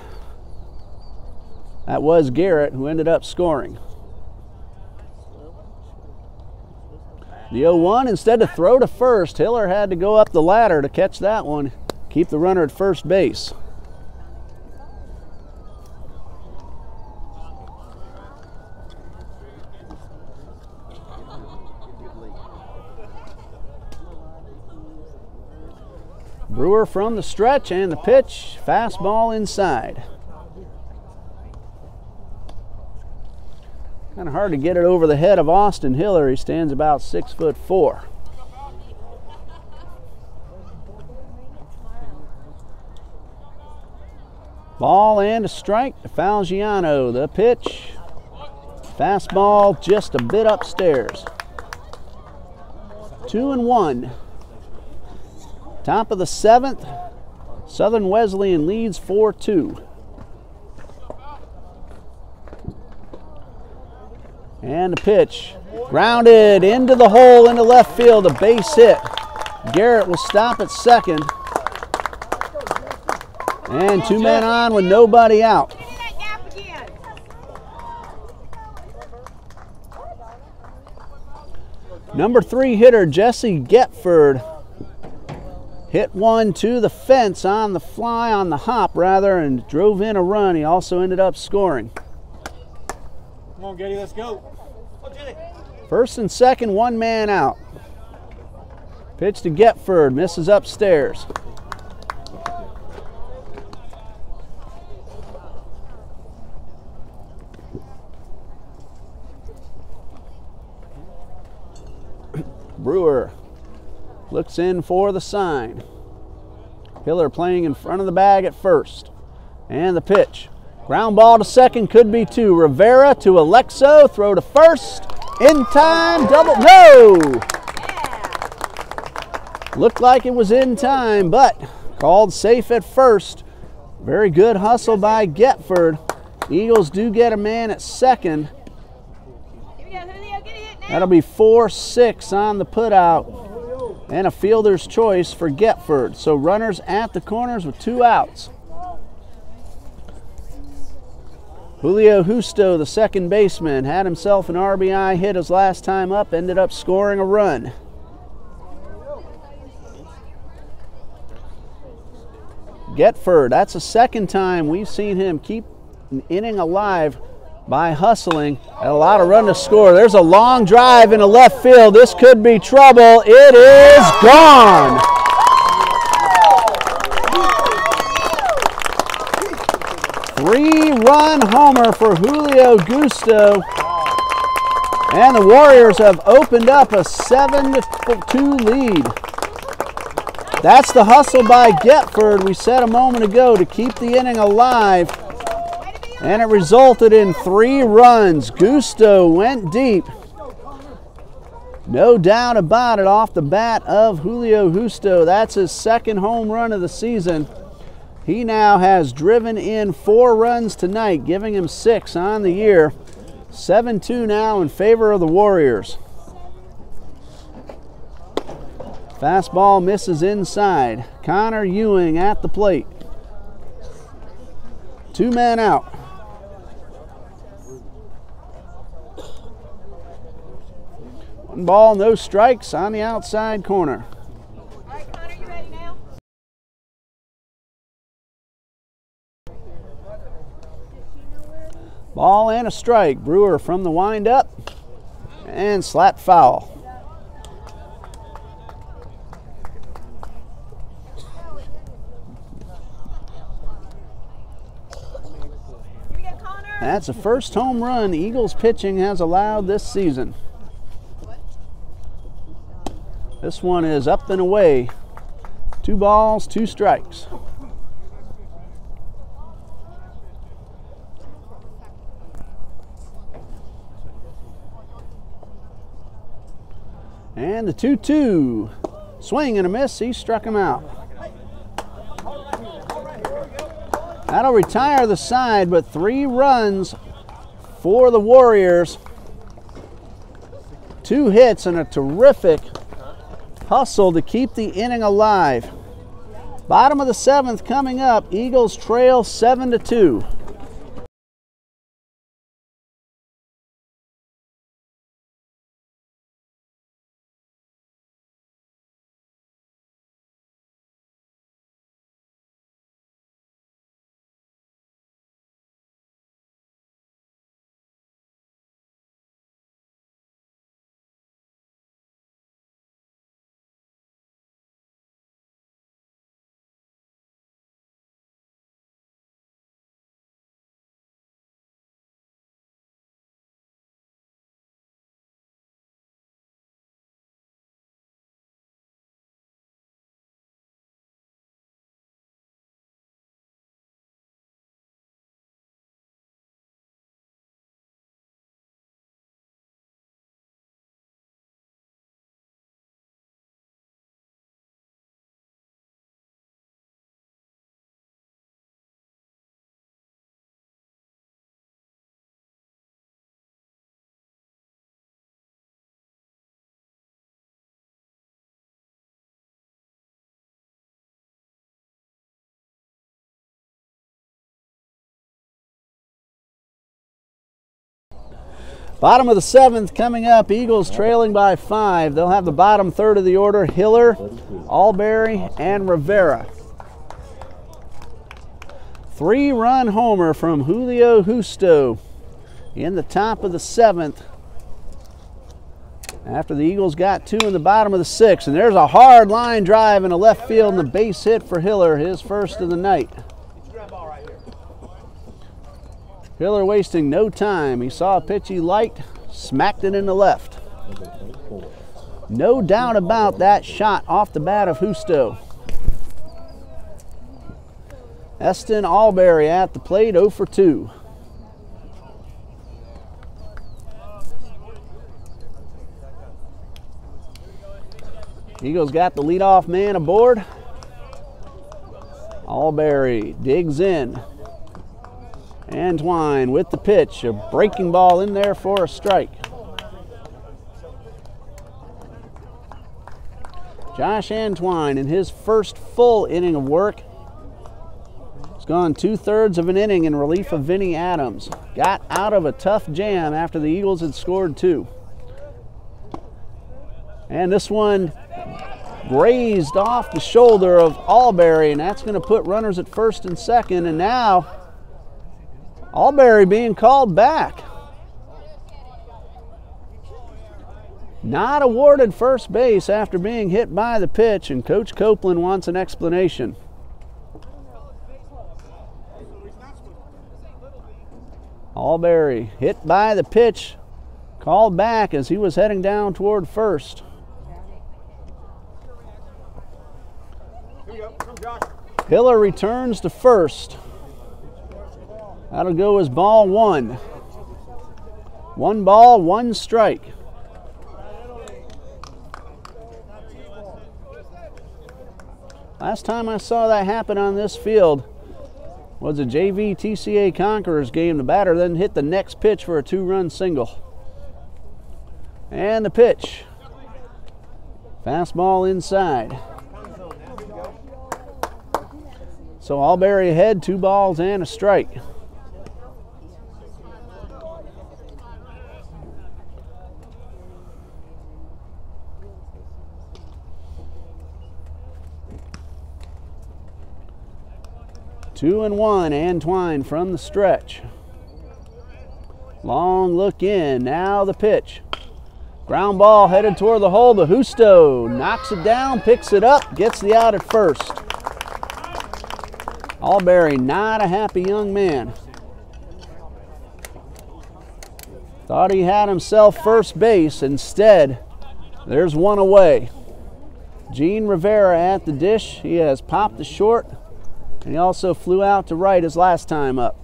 That was Garrett, who ended up scoring. The 0-1, instead to throw to first, Hiller had to go up the ladder to catch that one, keep the runner at first base. Brewer from the stretch, and the pitch, fastball inside. Kind of hard to get it over the head of Austin Hiller. He stands about 6'4". Ball and a strike to Falgiano. The pitch, fastball just a bit upstairs. 2-1. Top of the 7th, Southern Wesleyan leads 4-2. And the pitch, grounded into the hole into left field, a base hit. Garrett will stop at second. And 2 men on with nobody out. Number 3 hitter Jesse Getford hit one to the fence on the fly, on the hop rather, and drove in a run. He also ended up scoring. Come on, Getty, let's go. First and second, one man out. Pitch to Getford, misses upstairs. Brewer looks in for the sign. Hiller playing in front of the bag at first. And the pitch. Ground ball to second, could be two. Rivera to Alexo, throw to first. In time, double, no! Looked like it was in time, but called safe at first. Very good hustle by Getford. Eagles do get a man at second. That'll be 4-6 on the putout, and a fielder's choice for Getford. So runners at the corners with 2 outs. Julio Justo, the second baseman, had himself an RBI hit his last time up, ended up scoring a run. Getford, that's the second time we've seen him keep an inning alive by hustling. And a lot of run to score. There's a long drive into left field. This could be trouble. It is gone. Three-run homer for Julio Justo. And the Warriors have opened up a 7-2 lead. That's the hustle by Getford we said a moment ago to keep the inning alive. And it resulted in 3 runs. Justo went deep. No doubt about it, off the bat of Julio Justo. That's his second home run of the season. He now has driven in 4 runs tonight, giving him 6 on the year. 7-2 now in favor of the Warriors. Fastball misses inside. Connor Ewing at the plate. 2 men out. One ball, no strikes on the outside corner. All right, Connor, you ready now? Ball and a strike. Brewer from the windup and slap foul. Here we go, Connor. That's the first home run Eagles pitching has allowed this season. This one is up and away. 2 balls, 2 strikes. And the 2-2. Swing and a miss, he struck him out. That'll retire the side, but 3 runs for the Warriors. 2 hits and a terrific hustle to keep the inning alive. Bottom of the 7th coming up. Eagles trail 7-2. Bottom of the 7th coming up. Eagles trailing by 5. They'll have the bottom third of the order. Hiller, Alberry, and Rivera. 3-run homer from Julio Justo in the top of the 7th. After the Eagles got 2 in the bottom of the 6th. And there's a hard line drive in the left field and the base hit for Hiller, his first of the night. Hiller wasting no time. He saw a pitch he liked, smacked it in the left. No doubt about that shot off the bat of Justo. Eston Alberry at the plate, 0 for 2. Eagles got the leadoff man aboard. Alberry digs in. Antwine with the pitch, a breaking ball in there for a strike. Josh Antwine in his first full inning of work. He's gone 2/3 of an inning in relief of Vinny Adams. Got out of a tough jam after the Eagles had scored 2. And this one grazed off the shoulder of Alberry, and that's going to put runners at first and second. And now Alberry being called back. Not awarded first base after being hit by the pitch, and Coach Copeland wants an explanation. Alberry hit by the pitch, called back as he was heading down toward first. Hiller returns to first. That'll go as ball 1. 1 ball, 1 strike. Last time I saw that happen on this field was a JV TCA Conquerors game. The batter then hit the next pitch for a 2-run single. And the pitch. Fastball inside. So Alberry ahead, 2 balls and a strike. Two and 1, Antwine from the stretch. Long look in, now the pitch. Ground ball headed toward the hole, but Justo knocks it down, picks it up, gets the out at first. Alberry not a happy young man. Thought he had himself first base. Instead, there's one away. Gene Rivera at the dish. He has popped the short, and he also flew out to right his last time up.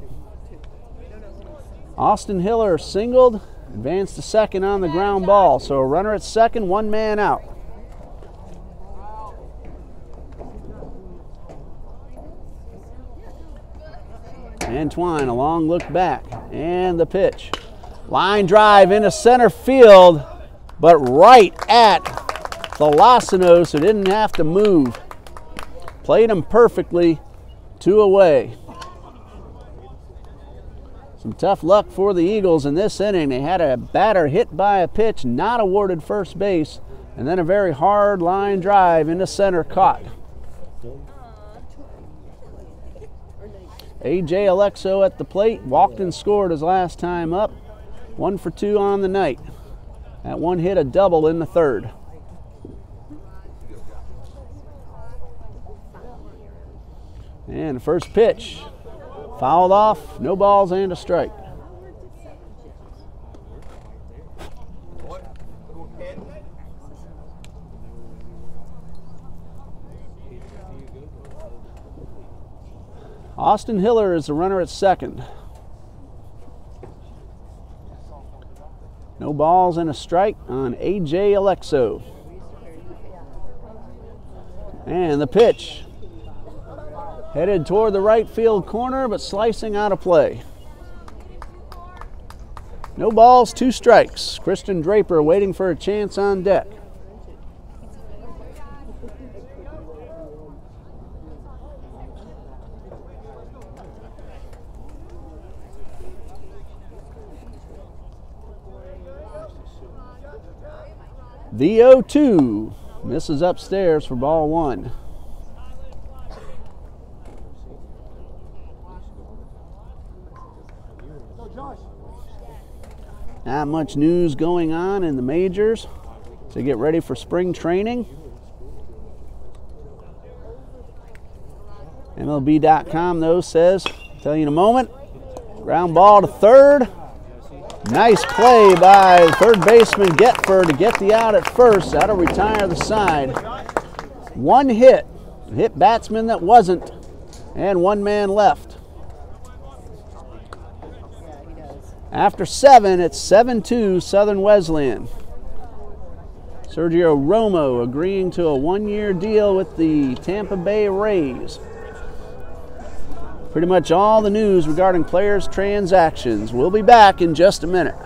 Austin Hiller singled, advanced to second on the ground ball. So a runner at second, 1 man out. Antwine, a long look back, and the pitch. Line drive into center field, but right at Tholosino, so didn't have to move. Played him perfectly, 2 away. Some tough luck for the Eagles in this inning. They had a batter hit by a pitch, not awarded first base, and then a very hard line drive into center caught. A.J. Alexo at the plate, walked and scored his last time up. 1 for 2 on the night. That one hit a double in the third. And the first pitch, fouled off, no balls and a strike. Austin Hiller is the runner at second. No balls and a strike on A.J. Alexo. And the pitch. Headed toward the right field corner, but slicing out of play. No balls, 2 strikes. Christian Draper waiting for a chance on deck. The 0-2 misses upstairs for ball one. Not much news going on in the majors to get ready for spring training. MLB.com, though, says, tell you in a moment, ground ball to third. Nice play by third baseman Getford to get the out at first. That'll retire the side. One hit batsman that wasn't, and one man left. After 7, it's 7-2 Southern Wesleyan. Sergio Romo agreeing to a one-year deal with the Tampa Bay Rays. Pretty much all the news regarding players' transactions. We'll be back in just a minute.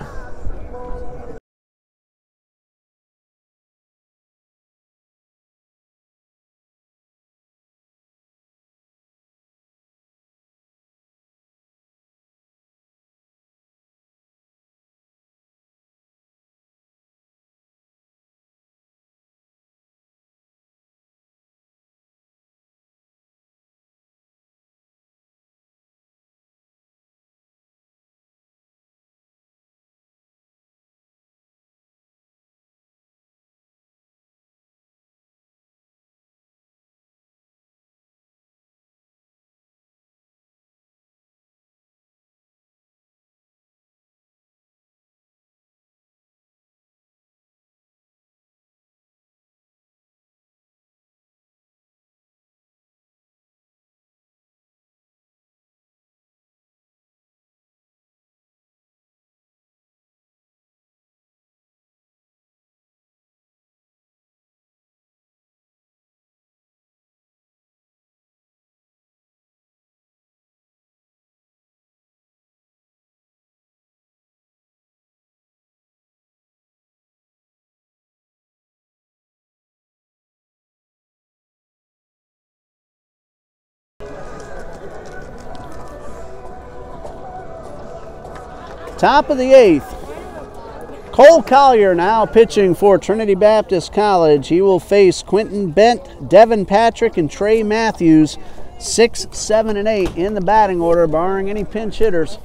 Top of the 8th. Cole Collier now pitching for Trinity Baptist College. He will face Quentin Bent, Devin Patrick, and Trey Matthews. 6, 7, and 8 in the batting order, barring any pinch hitters.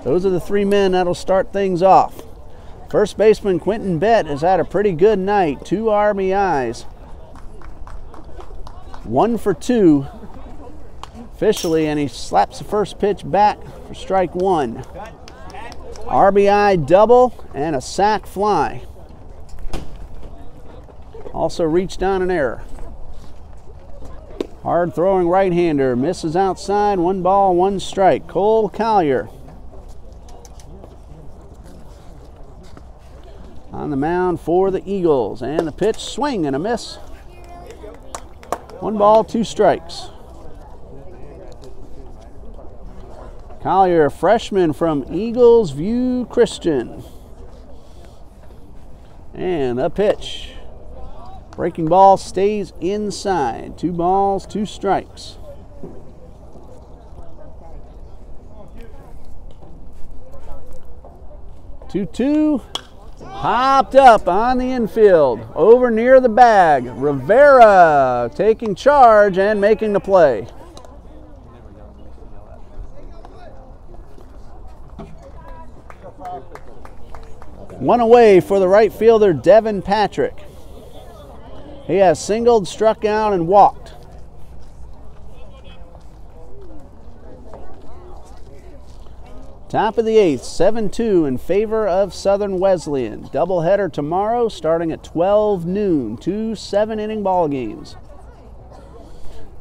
Those are the three men that'll start things off. First baseman Quentin Bent has had a pretty good night. 2 RBIs. 1 for 2 officially, and he slaps the first pitch back for strike 1. RBI double and a sac fly. Also reached on an error. Hard throwing right-hander misses outside. 1 ball, 1 strike. Cole Collier on the mound for the Eagles, and the pitch, swing and a miss. 1 ball, 2 strikes. Collier, a freshman from Eagles View Christian. And a pitch. Breaking ball stays inside. 2 balls, 2 strikes. Two. Popped up on the infield. Over near the bag. Rivera taking charge and making the play. One away for the right fielder, Devin Patrick. He has singled, struck out, and walked. Top of the 8th, 7-2 in favor of Southern Wesleyan. Doubleheader tomorrow starting at 12 noon. 2 7-inning ball games.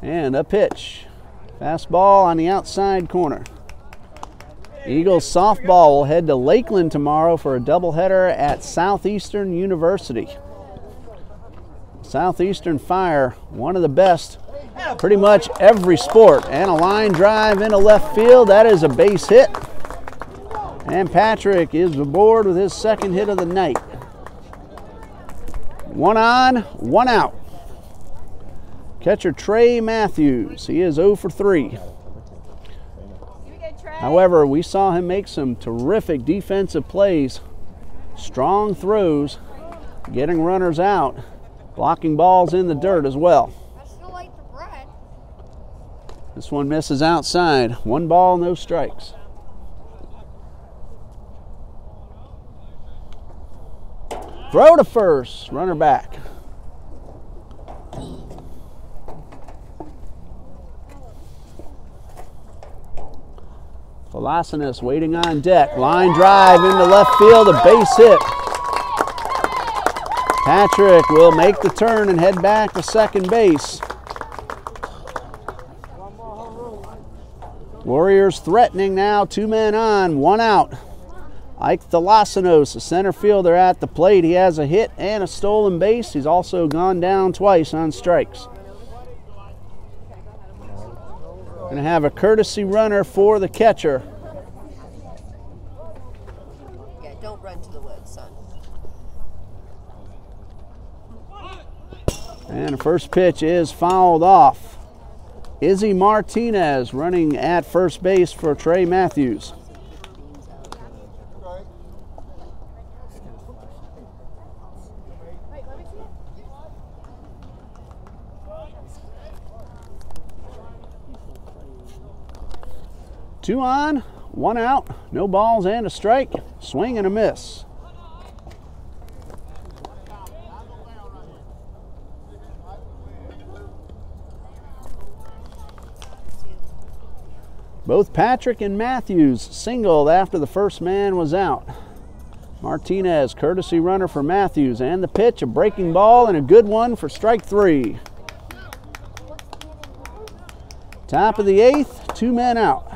And a pitch. Fastball on the outside corner. Eagles softball will head to Lakeland tomorrow for a doubleheader at Southeastern University. Southeastern Fire, one of the best, pretty much every sport. And a line drive into left field. That is a base hit. And Patrick is aboard with his second hit of the night. 1 on, 1 out. Catcher Trey Matthews, he is 0 for 3. However, we saw him make some terrific defensive plays, strong throws, getting runners out, blocking balls in the dirt as well. This one misses outside. 1 ball, no strikes. Throw to first, runner back. Velocinis waiting on deck. Line drive into left field, a base hit. Patrick will make the turn and head back to second base. Warriors threatening now, 2 men on, 1 out. Ike Velocinos, the center fielder at the plate. He has a hit and a stolen base. He's also gone down twice on strikes. Going to have a courtesy runner for the catcher. Yeah, don't run to the woods, son. And the first pitch is fouled off. Izzy Martinez running at first base for Trey Matthews. Two on, 1 out, no balls and a strike, swing and a miss. Both Patrick and Matthews singled after the first man was out. Martinez, courtesy runner for Matthews, and the pitch, a breaking ball and a good one for strike 3. Top of the 8th, 2 men out.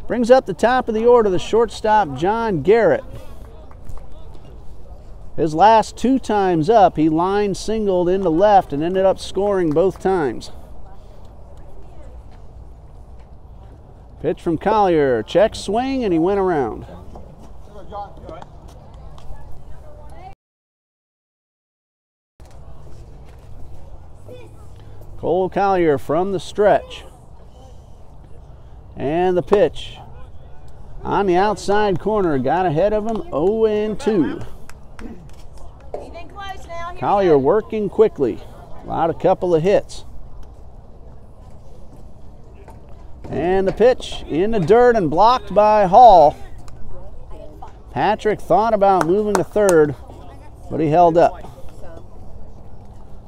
Brings up the top of the order the shortstop, John Garrett. His last 2 times up, he line singled into left and ended up scoring both times. Pitch from Collier, check swing, and he went around. Cole Collier from the stretch. And the pitch on the outside corner, got ahead of him, 0-2. Collier working quickly, allowed a couple of hits. And the pitch in the dirt and blocked by Hall. Patrick thought about moving to third, but he held up.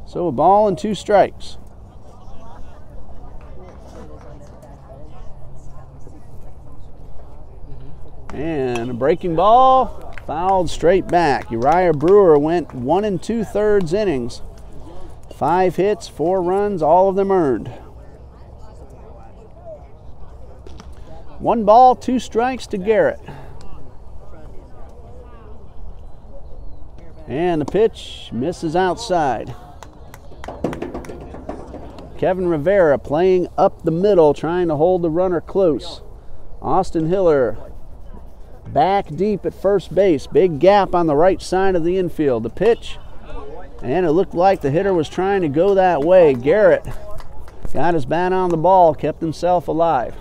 So a ball and 2 strikes. And a breaking ball, fouled straight back. Uriah Brewer went 1 2/3 innings. 5 hits, 4 runs, all of them earned. 1 ball, 2 strikes to Garrett. And the pitch misses outside. Kevin Rivera playing up the middle, trying to hold the runner close. Austin Hiller back deep at first base. Big gap on the right side of the infield. The pitch, and it looked like the hitter was trying to go that way. Garrett got his bat on the ball, kept himself alive.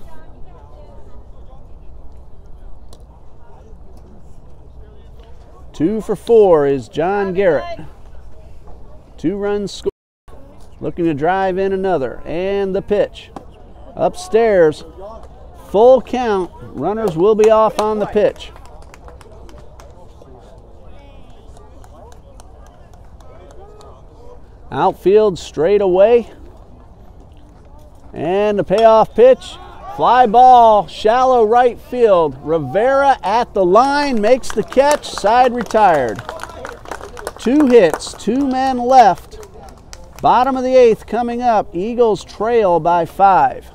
Two for 4 is John Garrett. 2 runs scored. Looking to drive in another. And the pitch. Upstairs. Full count. Runners will be off on the pitch. Outfield straight away. And the payoff pitch. Fly ball, shallow right field. Rivera at the line, makes the catch, side retired. 2 hits, 2 men left. Bottom of the 8th coming up. Eagles trail by 5.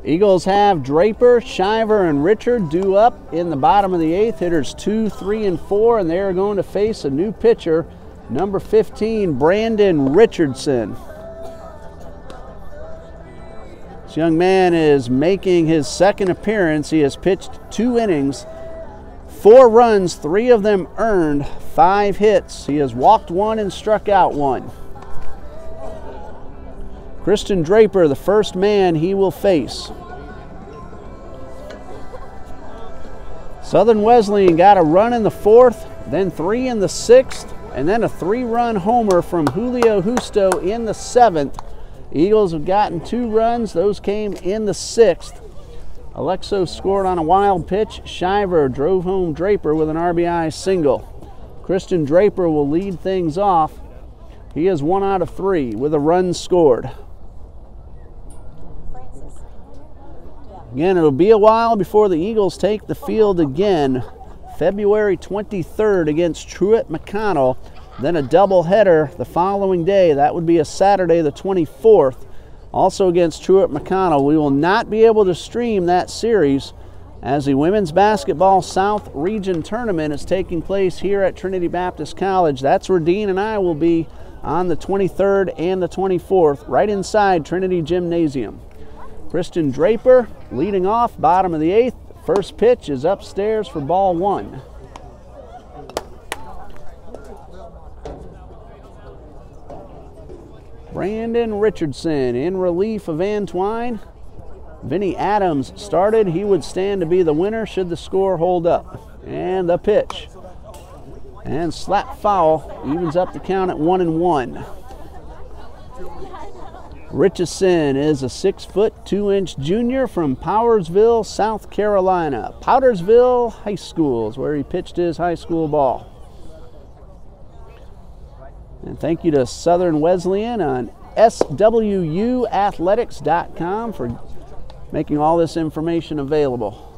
Eagles have Draper, Shiver, and Richard due up in the bottom of the 8th. Hitters 2, 3, and 4, and they are going to face a new pitcher, number 15, Brandon Richardson. This young man is making his second appearance. He has pitched 2 innings, 4 runs, 3 of them earned, 5 hits. He has walked 1 and struck out 1. Christian Draper, the first man he will face. Southern Wesleyan got a run in the 4th, then 3 in the 6th, and then a 3-run homer from Julio Justo in the 7th. Eagles have gotten 2 runs. Those came in the 6th. Alexo scored on a wild pitch. Shiver drove home Draper with an RBI single. Christian Draper will lead things off. He is 1 out of 3 with a run scored. Again, it'll be a while before the Eagles take the field again. February 23rd against Truett McConnell. Then a doubleheader the following day. That would be a Saturday the 24th. Also against Truett McConnell. We will not be able to stream that series as the Women's Basketball South Region Tournament is taking place here at Trinity Baptist College. That's where Dean and I will be on the 23rd and the 24th, right inside Trinity Gymnasium. Christian Draper leading off, bottom of the 8th. First pitch is upstairs for ball 1. Brandon Richardson in relief of Antwine. Vinny Adams started. He would stand to be the winner should the score hold up. And the pitch. And slap foul evens up the count at 1-1. Richardson is a 6-foot 2-inch junior from Powersville, South Carolina. Powdersville High School is where he pitched his high school ball. And thank you to Southern Wesleyan on swuathletics.com for making all this information available.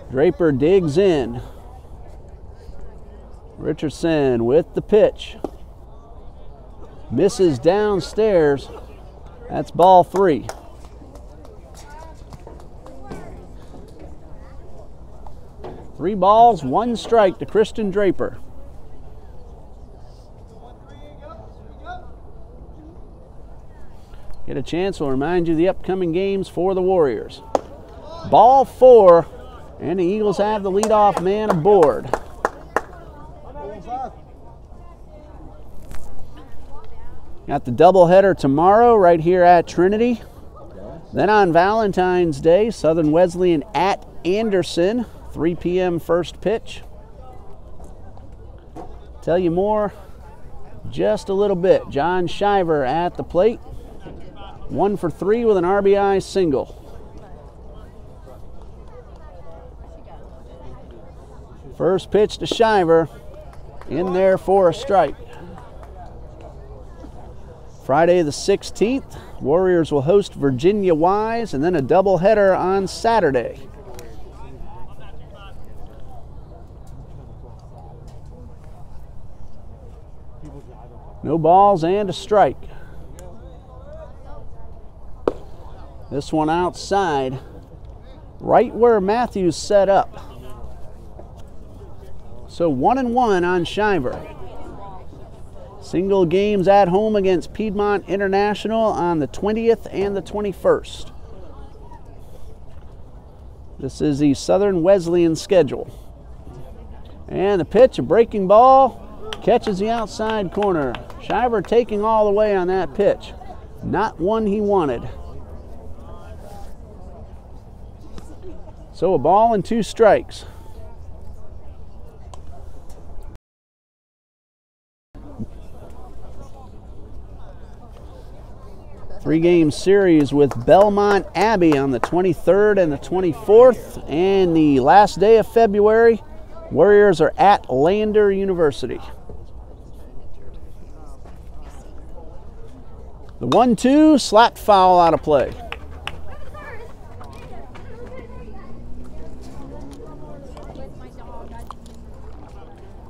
Draper digs in. Richardson with the pitch. Misses downstairs. That's ball 3. Three balls, 1 strike to Christian Draper. Get a chance, we'll remind you of the upcoming games for the Warriors. Ball 4, and the Eagles have the leadoff man aboard. Got the doubleheader tomorrow right here at Trinity. Then on Valentine's Day, Southern Wesleyan at Anderson, 3 p.m. first pitch. Tell you more just a little bit. John Shiver at the plate. 1 for 3 with an RBI single. First pitch to Shiver. In there for a strike. Friday the 16th, Warriors will host Virginia Wise, and then a doubleheader on Saturday. No balls and a strike. This one outside, right where Matthews set up. So 1-1 on Shiver. Single games at home against Piedmont International on the 20th and the 21st. This is the Southern Wesleyan schedule. And the pitch, a breaking ball, catches the outside corner. Shiver taking all the way on that pitch. Not one he wanted. So a ball and 2 strikes. Three-game series with Belmont Abbey on the 23rd and the 24th. And the last day of February, Warriors are at Lander University. The 1-2, slap foul out of play.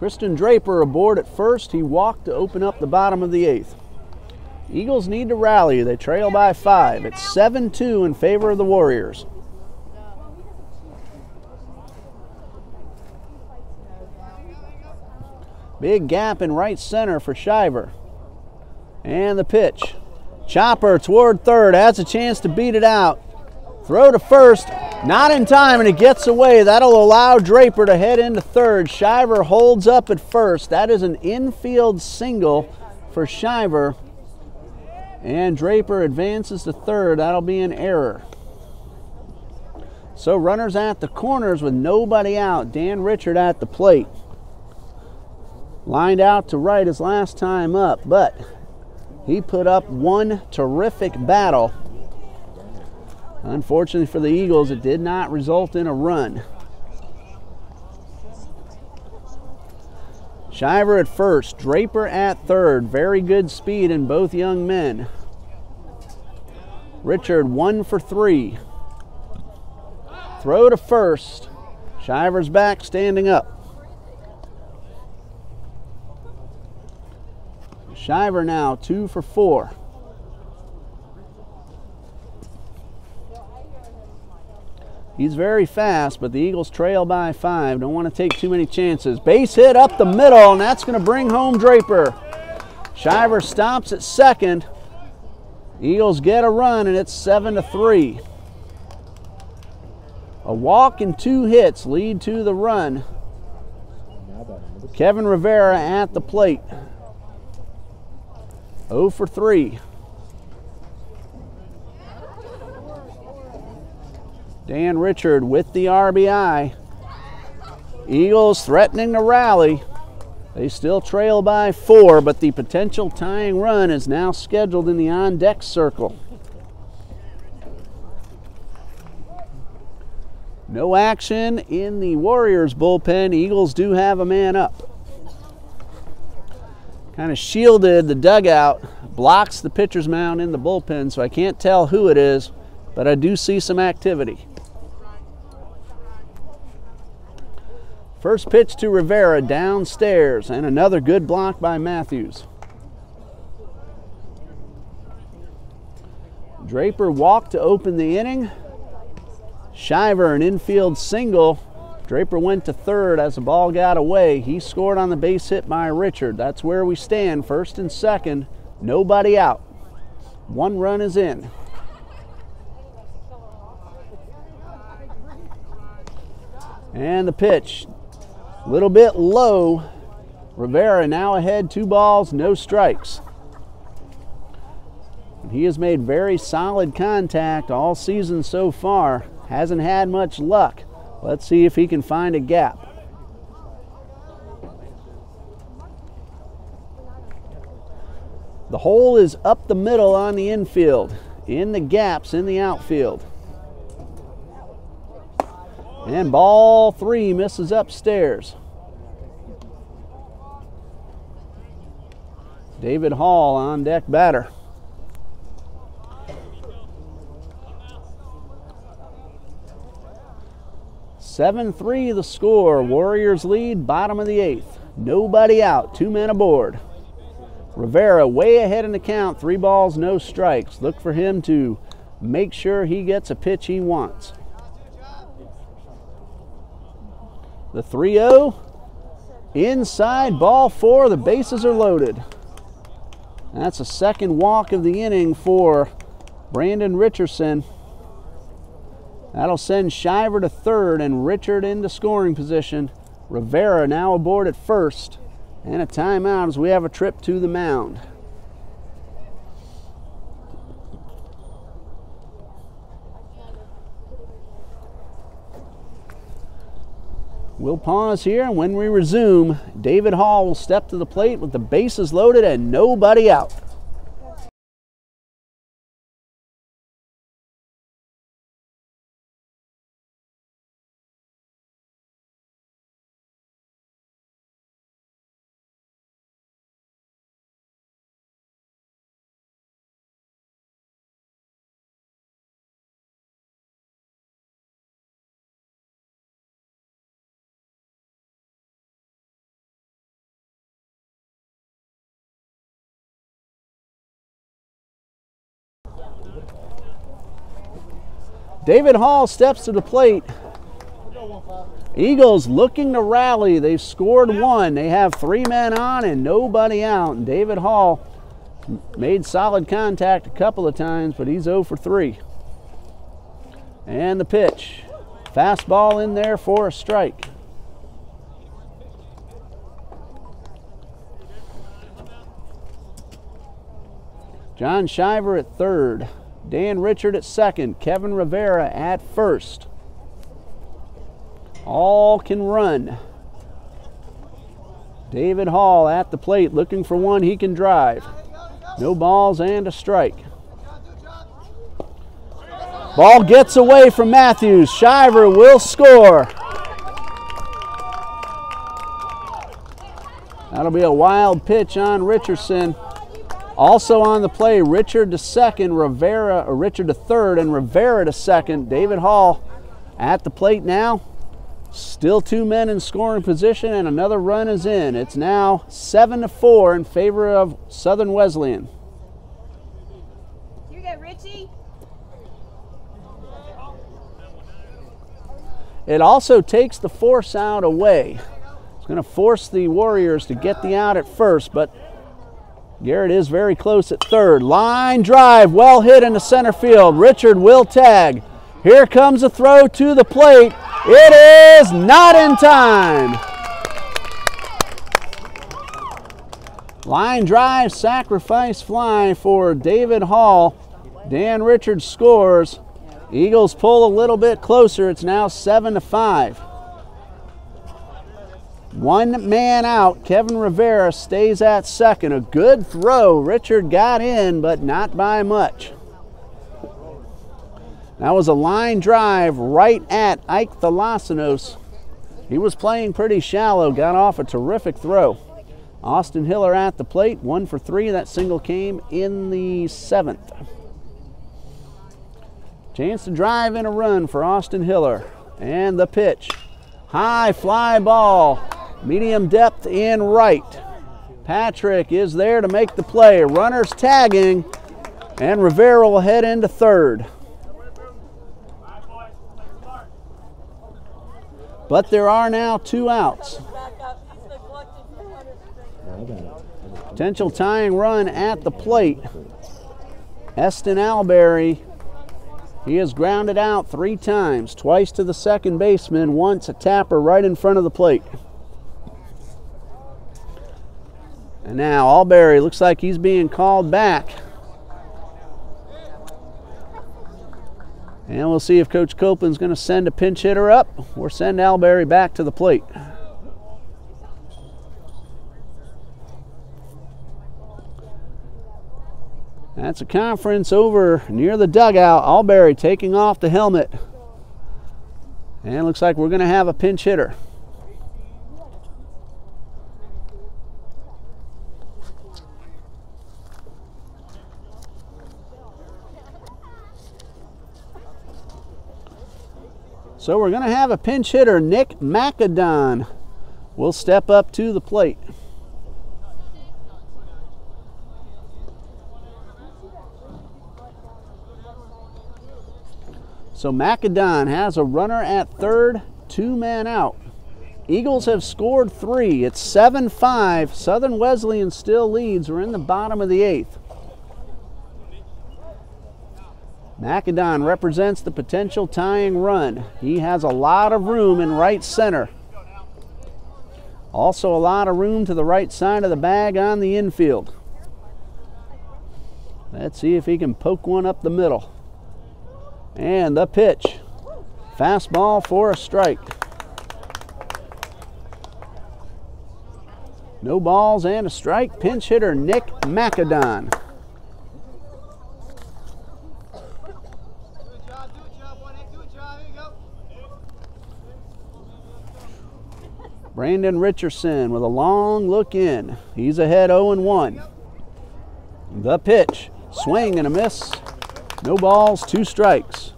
Kristen Draper aboard at first. He walked to open up the bottom of the 8th. Eagles need to rally. They trail by 5. It's 7-2 in favor of the Warriors. Big gap in right center for Shiver. And the pitch. Chopper toward third. Has a chance to beat it out. Throw to first. Not in time, and it gets away. That'll allow Draper to head into third. Shiver holds up at first. That is an infield single for Shiver. And Draper advances to third. That'll be an error. So runners at the corners with nobody out. Dan Richard at the plate. Lined out to right his last time up, but he put up one terrific battle. Unfortunately for the Eagles, it did not result in a run. Shiver at first, Draper at third. Very good speed in both young men. Richard 1 for 3. Throw to first. Shiver's back, standing up. Shiver now 2 for 4. He's very fast, but the Eagles trail by 5. Don't want to take too many chances. Base hit up the middle, and that's going to bring home Draper. Shiver stops at second. Eagles get a run, and it's 7-3. A walk and 2 hits lead to the run. Kevin Rivera at the plate. 0 for 3. Dan Richard with the RBI. Eagles threatening to rally. They still trail by 4, but the potential tying run is now scheduled in the on-deck circle. No action in the Warriors bullpen. Eagles do have a man up. Kind of shielded the dugout, blocks the pitcher's mound in the bullpen, so I can't tell who it is, but I do see some activity. First pitch to Rivera downstairs, and another good block by Matthews. Draper walked to open the inning. Shiver, an infield single. Draper went to third as the ball got away. He scored on the base hit by Richard. That's where we stand, first and second. Nobody out. 1 run is in. And the pitch, a little bit low. Rivera now ahead, 2 balls, no strikes. He has made very solid contact all season so far. Hasn't had much luck. Let's see if he can find a gap. The hole is up the middle on the infield, in the gaps in the outfield. And ball 3 misses upstairs. David Hall on deck batter. (7-3) the score. Warriors lead, bottom of the 8th. Nobody out, 2 men aboard. Rivera way ahead in the count, 3 balls, no strikes. Look for him to make sure he gets a pitch he wants. The 3-0, inside, ball 4, the bases are loaded. That's a second walk of the inning for Brandon Richardson. That'll send Shiver to third and Richard into scoring position. Rivera now aboard at first, and a timeout as we have a trip to the mound. We'll pause here, and when we resume, David Hall will step to the plate with the bases loaded and nobody out. David Hall steps to the plate. Eagles looking to rally. They've scored one. They have 3 men on and nobody out. And David Hall made solid contact a couple of times, but he's 0 for 3. And the pitch. Fastball in there for a strike. John Shiver at third. Dan Richard at second. Kevin Rivera at first. All can run. David Hall at the plate looking for one he can drive. No balls and a strike. Ball gets away from Matthews. Shiver will score. That'll be a wild pitch on Richardson. Also on the play, Richard to second, Richard to third, and Rivera to second. David Hall at the plate now. Still 2 men in scoring position, and another run is in. It's now 7-4 in favor of Southern Wesleyan. Here you go, Richie. It also takes the force out away. It's going to force the Warriors to get the out at first, but Garrett is very close at third. Line drive, well hit into center field. Richard will tag. Here comes a throw to the plate. It is not in time. Line drive, sacrifice fly for David Hall. Dan Richards scores. Eagles pull a little bit closer. It's now 7-5. 1 man out. Kevin Rivera stays at second. A good throw. Richard got in, but not by much. That was a line drive right at Ike Thalassinos. He was playing pretty shallow, got off a terrific throw. Austin Hiller at the plate, 1 for 3. That single came in the 7th. Chance to drive in a run for Austin Hiller. And the pitch. High fly ball. Medium depth in right. Patrick is there to make the play. Runners tagging. And Rivera will head into third. But there are now 2 outs. Potential tying run at the plate. Eston Alberry. He has grounded out 3 times, twice to the second baseman, once a tapper right in front of the plate. And now Alberry looks like he's being called back. And we'll see if Coach Copeland's going to send a pinch hitter up or send Alberry back to the plate. That's a conference over near the dugout. Alberry taking off the helmet. And it looks like we're going to have a pinch hitter. So we're going to have a pinch hitter. Nick McAdon will step up to the plate. So McAdon has a runner at third, 2 men out. Eagles have scored 3. It's 7-5. Southern Wesleyan still leads. We're in the bottom of the 8th. McAdon represents the potential tying run. He has a lot of room in right center. Also a lot of room to the right side of the bag on the infield. Let's see if he can poke one up the middle. And the pitch. Fastball for a strike. No balls and a strike. Pinch hitter Nick McAdon. Brandon Richardson with a long look in. He's ahead 0-1. The pitch. Swing and a miss. No balls, 2 strikes.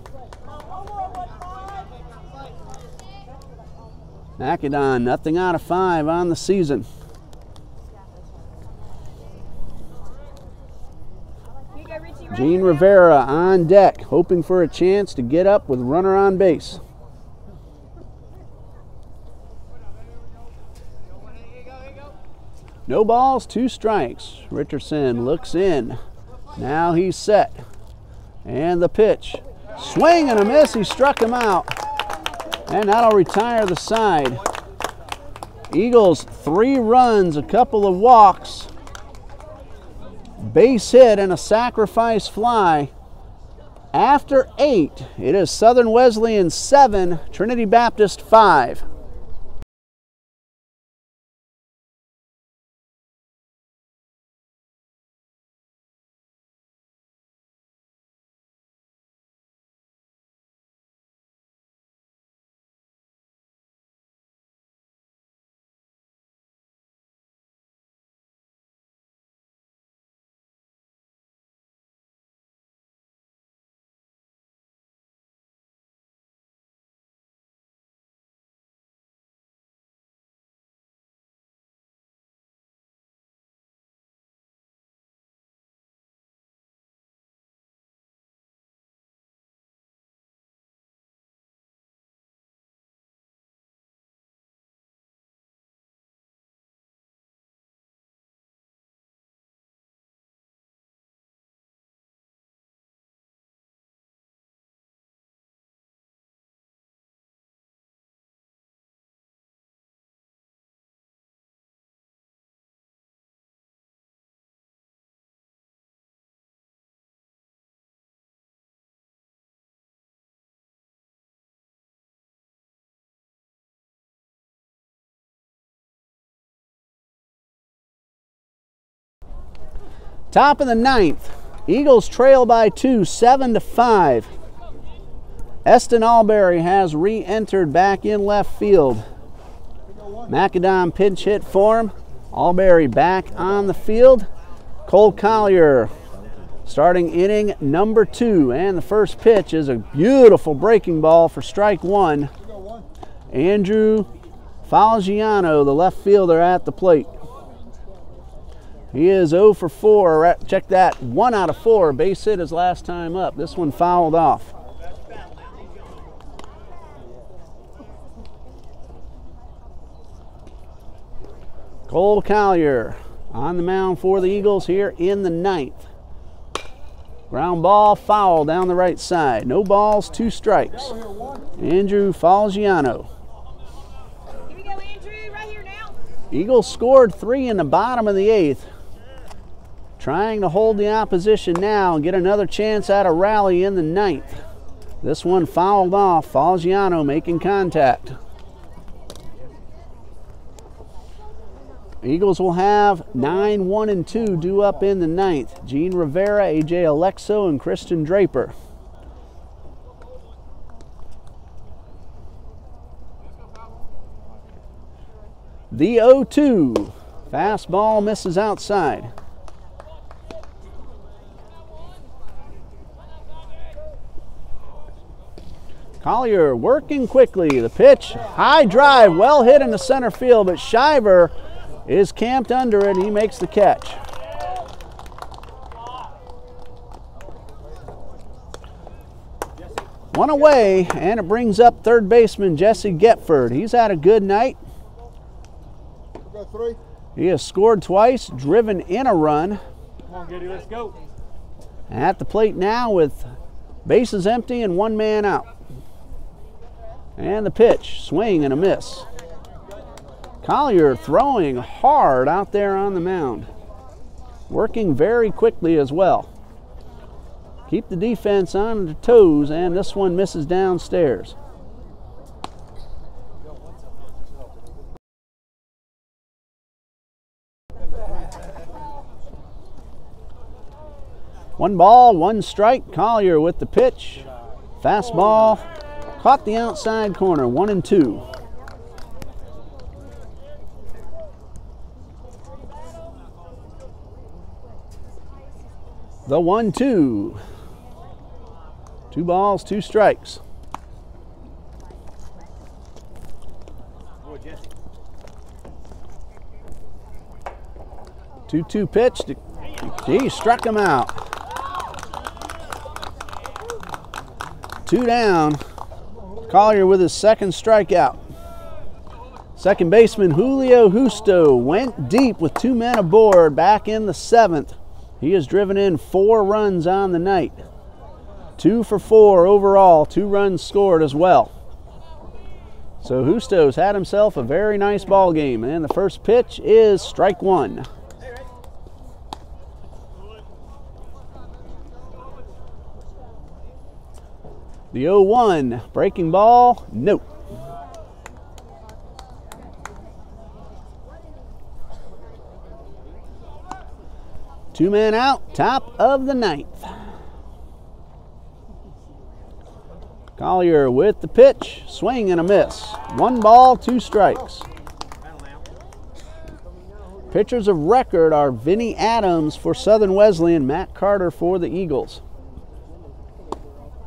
McAdon, nothing out of 5 on the season. Gene Rivera on deck, hoping for a chance to get up with runner on base. No balls, 2 strikes. Richardson looks in. Now he's set. And the pitch. Swing and a miss. He struck him out. And that'll retire the side. Eagles 3 runs, a couple of walks, base hit, and a sacrifice fly. After 8, it is Southern Wesleyan 7, Trinity Baptist 5. Top of the 9th, Eagles trail by 2, 7-5. Eston Alberry has re-entered back in left field. Macadam pinch hit for him. Alberry back on the field. Cole Collier starting inning number 2, and the first pitch is a beautiful breaking ball for strike 1. Andrew Falgiano, the left fielder, at the plate. He is 0 for 4. Check that, 1 out of 4. Base hit his last time up. This one fouled off. Cole Collier on the mound for the Eagles here in the 9th. Ground ball, foul down the right side. No balls, 2 strikes. Andrew Falgiano. Here we go, Andrew, right here now. Eagles scored 3 in the bottom of the 8th. Trying to hold the opposition now and get another chance at a rally in the 9th. This one fouled off. Falgiano making contact. Eagles will have 9, 1, and 2 due up in the 9th. Gene Rivera, A.J. Alexo, and Christian Draper. The 0-2. Fastball misses outside. Collier working quickly. The pitch, high drive, well hit in the center field, but Shiver is camped under it, and he makes the catch. One away, and it brings up third baseman Jesse Getford. He's had a good night. He has scored twice, driven in a run. Come on, Giddy, let's go. At the plate now with bases empty and 1 man out. And the pitch, swing and a miss. Collier throwing hard out there on the mound. Working very quickly as well. Keep the defense on their toes, and this one misses downstairs. One ball, 1 strike. Collier with the pitch. Fastball. Caught the outside corner, 1-2. The 1-2. 2 balls, 2 strikes. 2-2 pitch. He struck him out. 2 down. Collier with his second strikeout. Second baseman Julio Justo went deep with 2 men aboard back in the 7th. He has driven in 4 runs on the night. 2 for 4 overall, 2 runs scored as well. So Justo's had himself a very nice ball game, and the first pitch is strike 1. The 0-1, breaking ball, nope. Two men out, top of the 9th. Collier with the pitch, swing and a miss. 1 ball, 2 strikes. Pitchers of record are Vinny Adams for Southern Wesleyan, Matt Carter for the Eagles.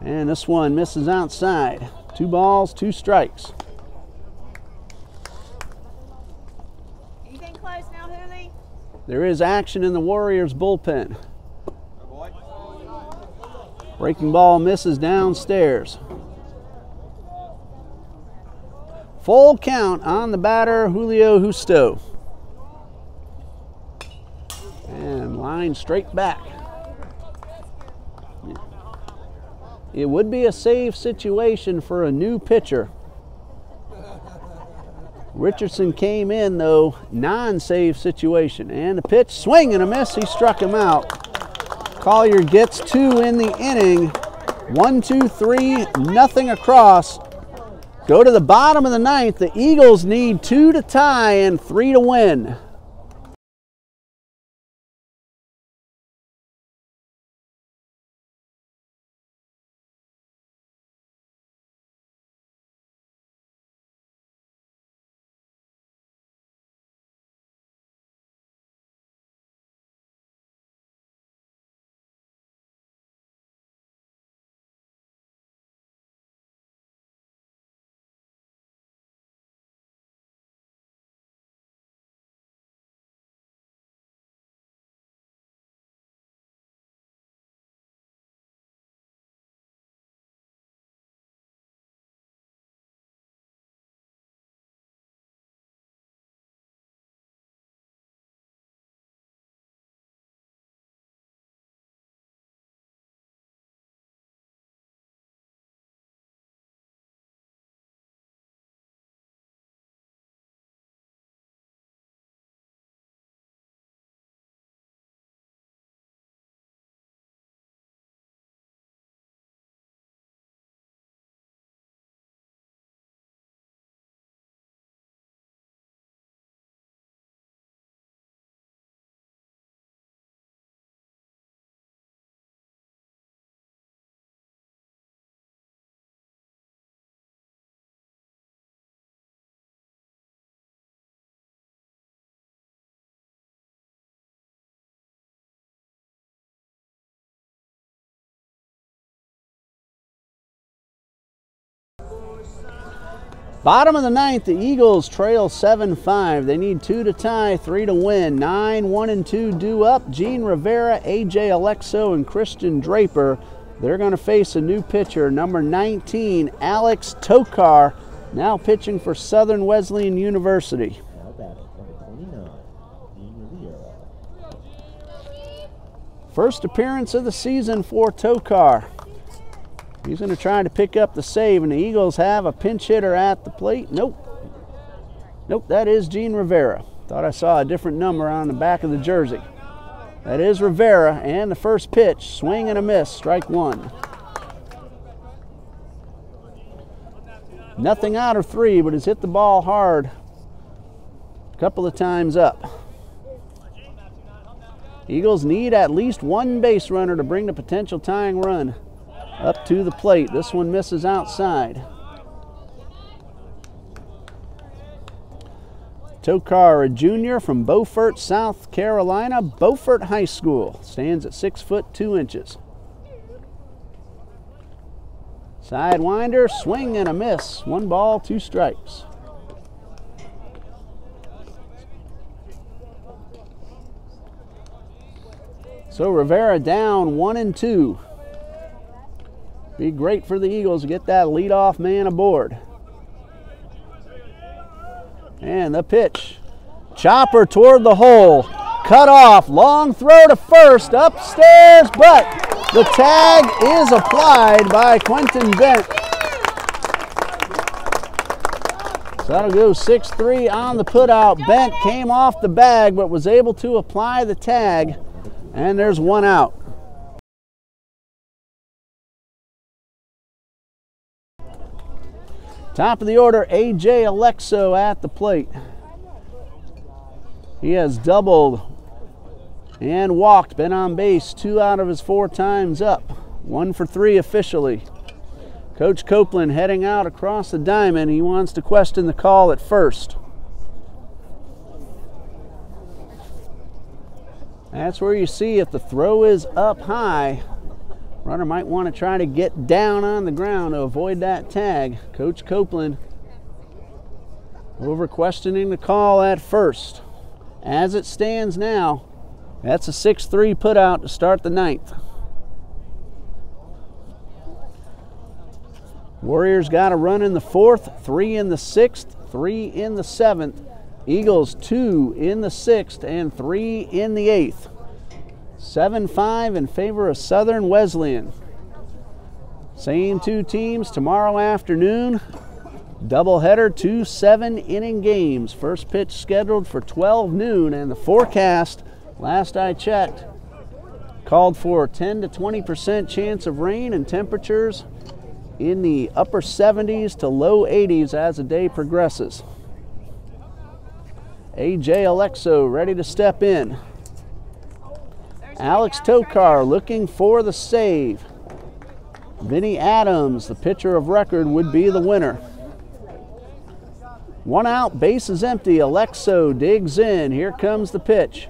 And this one misses outside. 2 balls, 2 strikes. Anything close now, Hooley? There is action in the Warriors bullpen. Breaking ball misses downstairs. Full count on the batter, Julio Justo. And line straight back. It would be a save situation for a new pitcher. Richardson came in, though, non-save situation. And the pitch, swing and a miss, he struck him out. Collier gets 2 in the inning. 1, 2, 3, nothing across. Go to the bottom of the 9th. The Eagles need 2 to tie and 3 to win. Bottom of the 9th, the Eagles trail 7-5. They need 2 to tie, 3 to win. 9, 1 and 2 due up. Gene Rivera, AJ Alexo, and Christian Draper. They're going to face a new pitcher, number 19, Alex Tokar, now pitching for Southern Wesleyan University. Now batting, number 29, Gene Rivera. First appearance of the season for Tokar. He's going to try to pick up the save, and the Eagles have a pinch hitter at the plate. Nope. Nope, that is Gene Rivera. Thought I saw a different number on the back of the jersey. That is Rivera, and the first pitch, swing and a miss, strike 1. Nothing out of 3, but has hit the ball hard a couple of times up. Eagles need at least 1 base runner to bring the potential tying run up to the plate. This one misses outside. Tokar, a junior from Beaufort, South Carolina, Beaufort High School. Stands at 6 foot 2 inches. Sidewinder, swing and a miss. 1 ball, 2 strikes. So Rivera down 1 and 2. Be great for the Eagles to get that leadoff man aboard. And the pitch. Chopper toward the hole. Cut off. Long throw to first. Upstairs, but the tag is applied by Quentin Bent. So that'll go 6-3 on the putout. Bent came off the bag but was able to apply the tag. And there's one out. Top of the order, A.J. Alexo at the plate. He has doubled and walked, been on base 2 out of his 4 times up. 1 for 3 officially. Coach Copeland heading out across the diamond. He wants to question the call at first. That's where you see if the throw is up high, runner might want to try to get down on the ground to avoid that tag. Coach Copeland over questioning the call at first. As it stands now, that's a 6-3 putout to start the 9th. Warriors got a run in the 4th, 3 in the 6th, 3 in the 7th. Eagles 2 in the 6th and 3 in the 8th. 7-5 in favor of Southern Wesleyan. Same 2 teams tomorrow afternoon. Doubleheader, 2 7-inning games. First pitch scheduled for 12 noon, and the forecast, last I checked, called for 10 to 20% chance of rain and temperatures in the upper 70s to low 80s as the day progresses. A.J. Alexo ready to step in. Alex Tokar looking for the save. Vinny Adams, the pitcher of record, would be the winner. 1 out, base is empty. Alexo digs in. Here comes the pitch.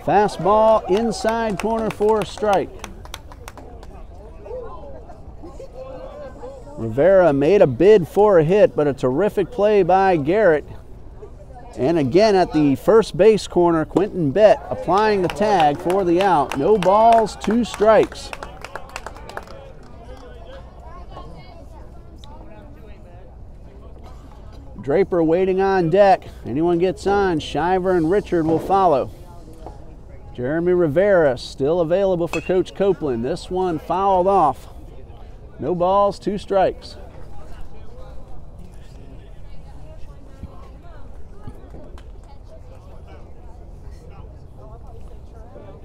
Fastball inside corner for a strike. Rivera made a bid for a hit, but a terrific play by Garrett. And again at the first base corner, Quentin Bett applying the tag for the out. No balls, 2 strikes. Draper waiting on deck. Anyone gets on, Shiver and Richard will follow. Jeremy Rivera still available for Coach Copeland. This one fouled off. No balls, 2 strikes.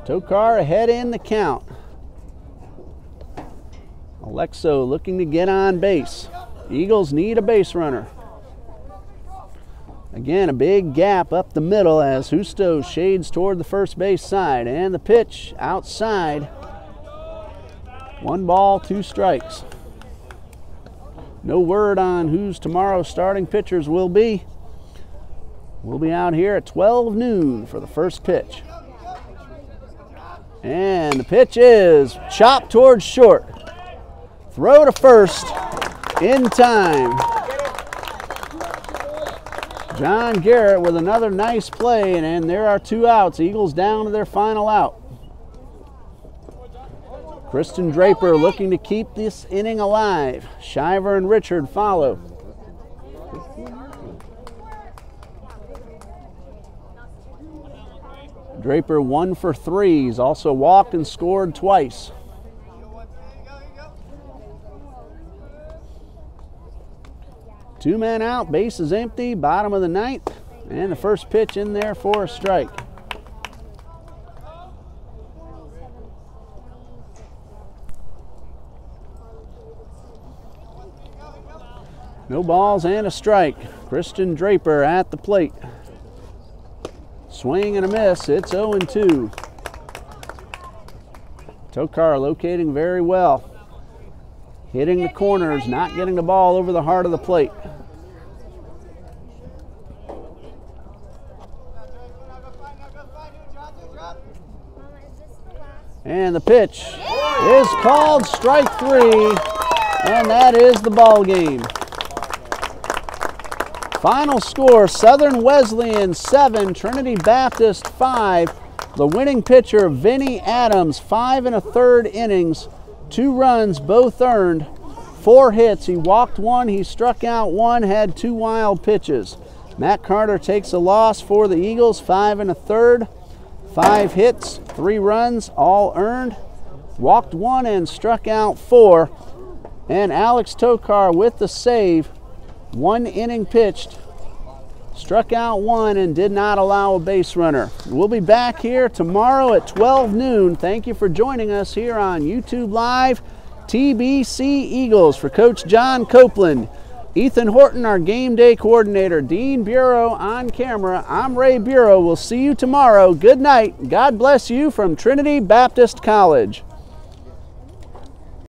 Tokar ahead in the count. Alexo looking to get on base. Eagles need a base runner. Again, a big gap up the middle as Justo shades toward the first base side. And the pitch outside. 1 ball, 2 strikes. No word on whose tomorrow's starting pitchers will be. We'll be out here at 12 noon for the first pitch. And the pitch is chopped towards short. Throw to first in time. John Garrett with another nice play, and there are 2 outs. Eagles down to their final out. Kristen Draper looking to keep this inning alive. Shiver and Richard follow. Draper 1 for 3. He's also walked and scored twice. Two men out, base is empty, bottom of the 9th, and the first pitch in there for a strike. No balls and a strike. Christian Draper at the plate. Swing and a miss, it's 0-2. Tokar locating very well. Hitting the corners, not getting the ball over the heart of the plate. And the pitch is called strike 3, and that is the ball game. Final score, Southern Wesleyan 7, Trinity Baptist 5. The winning pitcher, Vinny Adams, 5 1/3 innings, 2 runs, both earned, 4 hits. He walked 1, he struck out 1, had 2 wild pitches. Matt Carter takes a loss for the Eagles, 5 1/3, 5 hits, 3 runs, all earned, walked 1 and struck out 4. And Alex Tokar with the save, 1 inning pitched, struck out 1 and did not allow a base runner. We'll be back here tomorrow at 12 noon. Thank you for joining us here on YouTube Live. TBC Eagles for Coach John Copeland. Ethan Horton, our game day coordinator. Dean Bureau on camera. I'm Ray Bureau. We'll see you tomorrow. Good night. God bless you from Trinity Baptist College.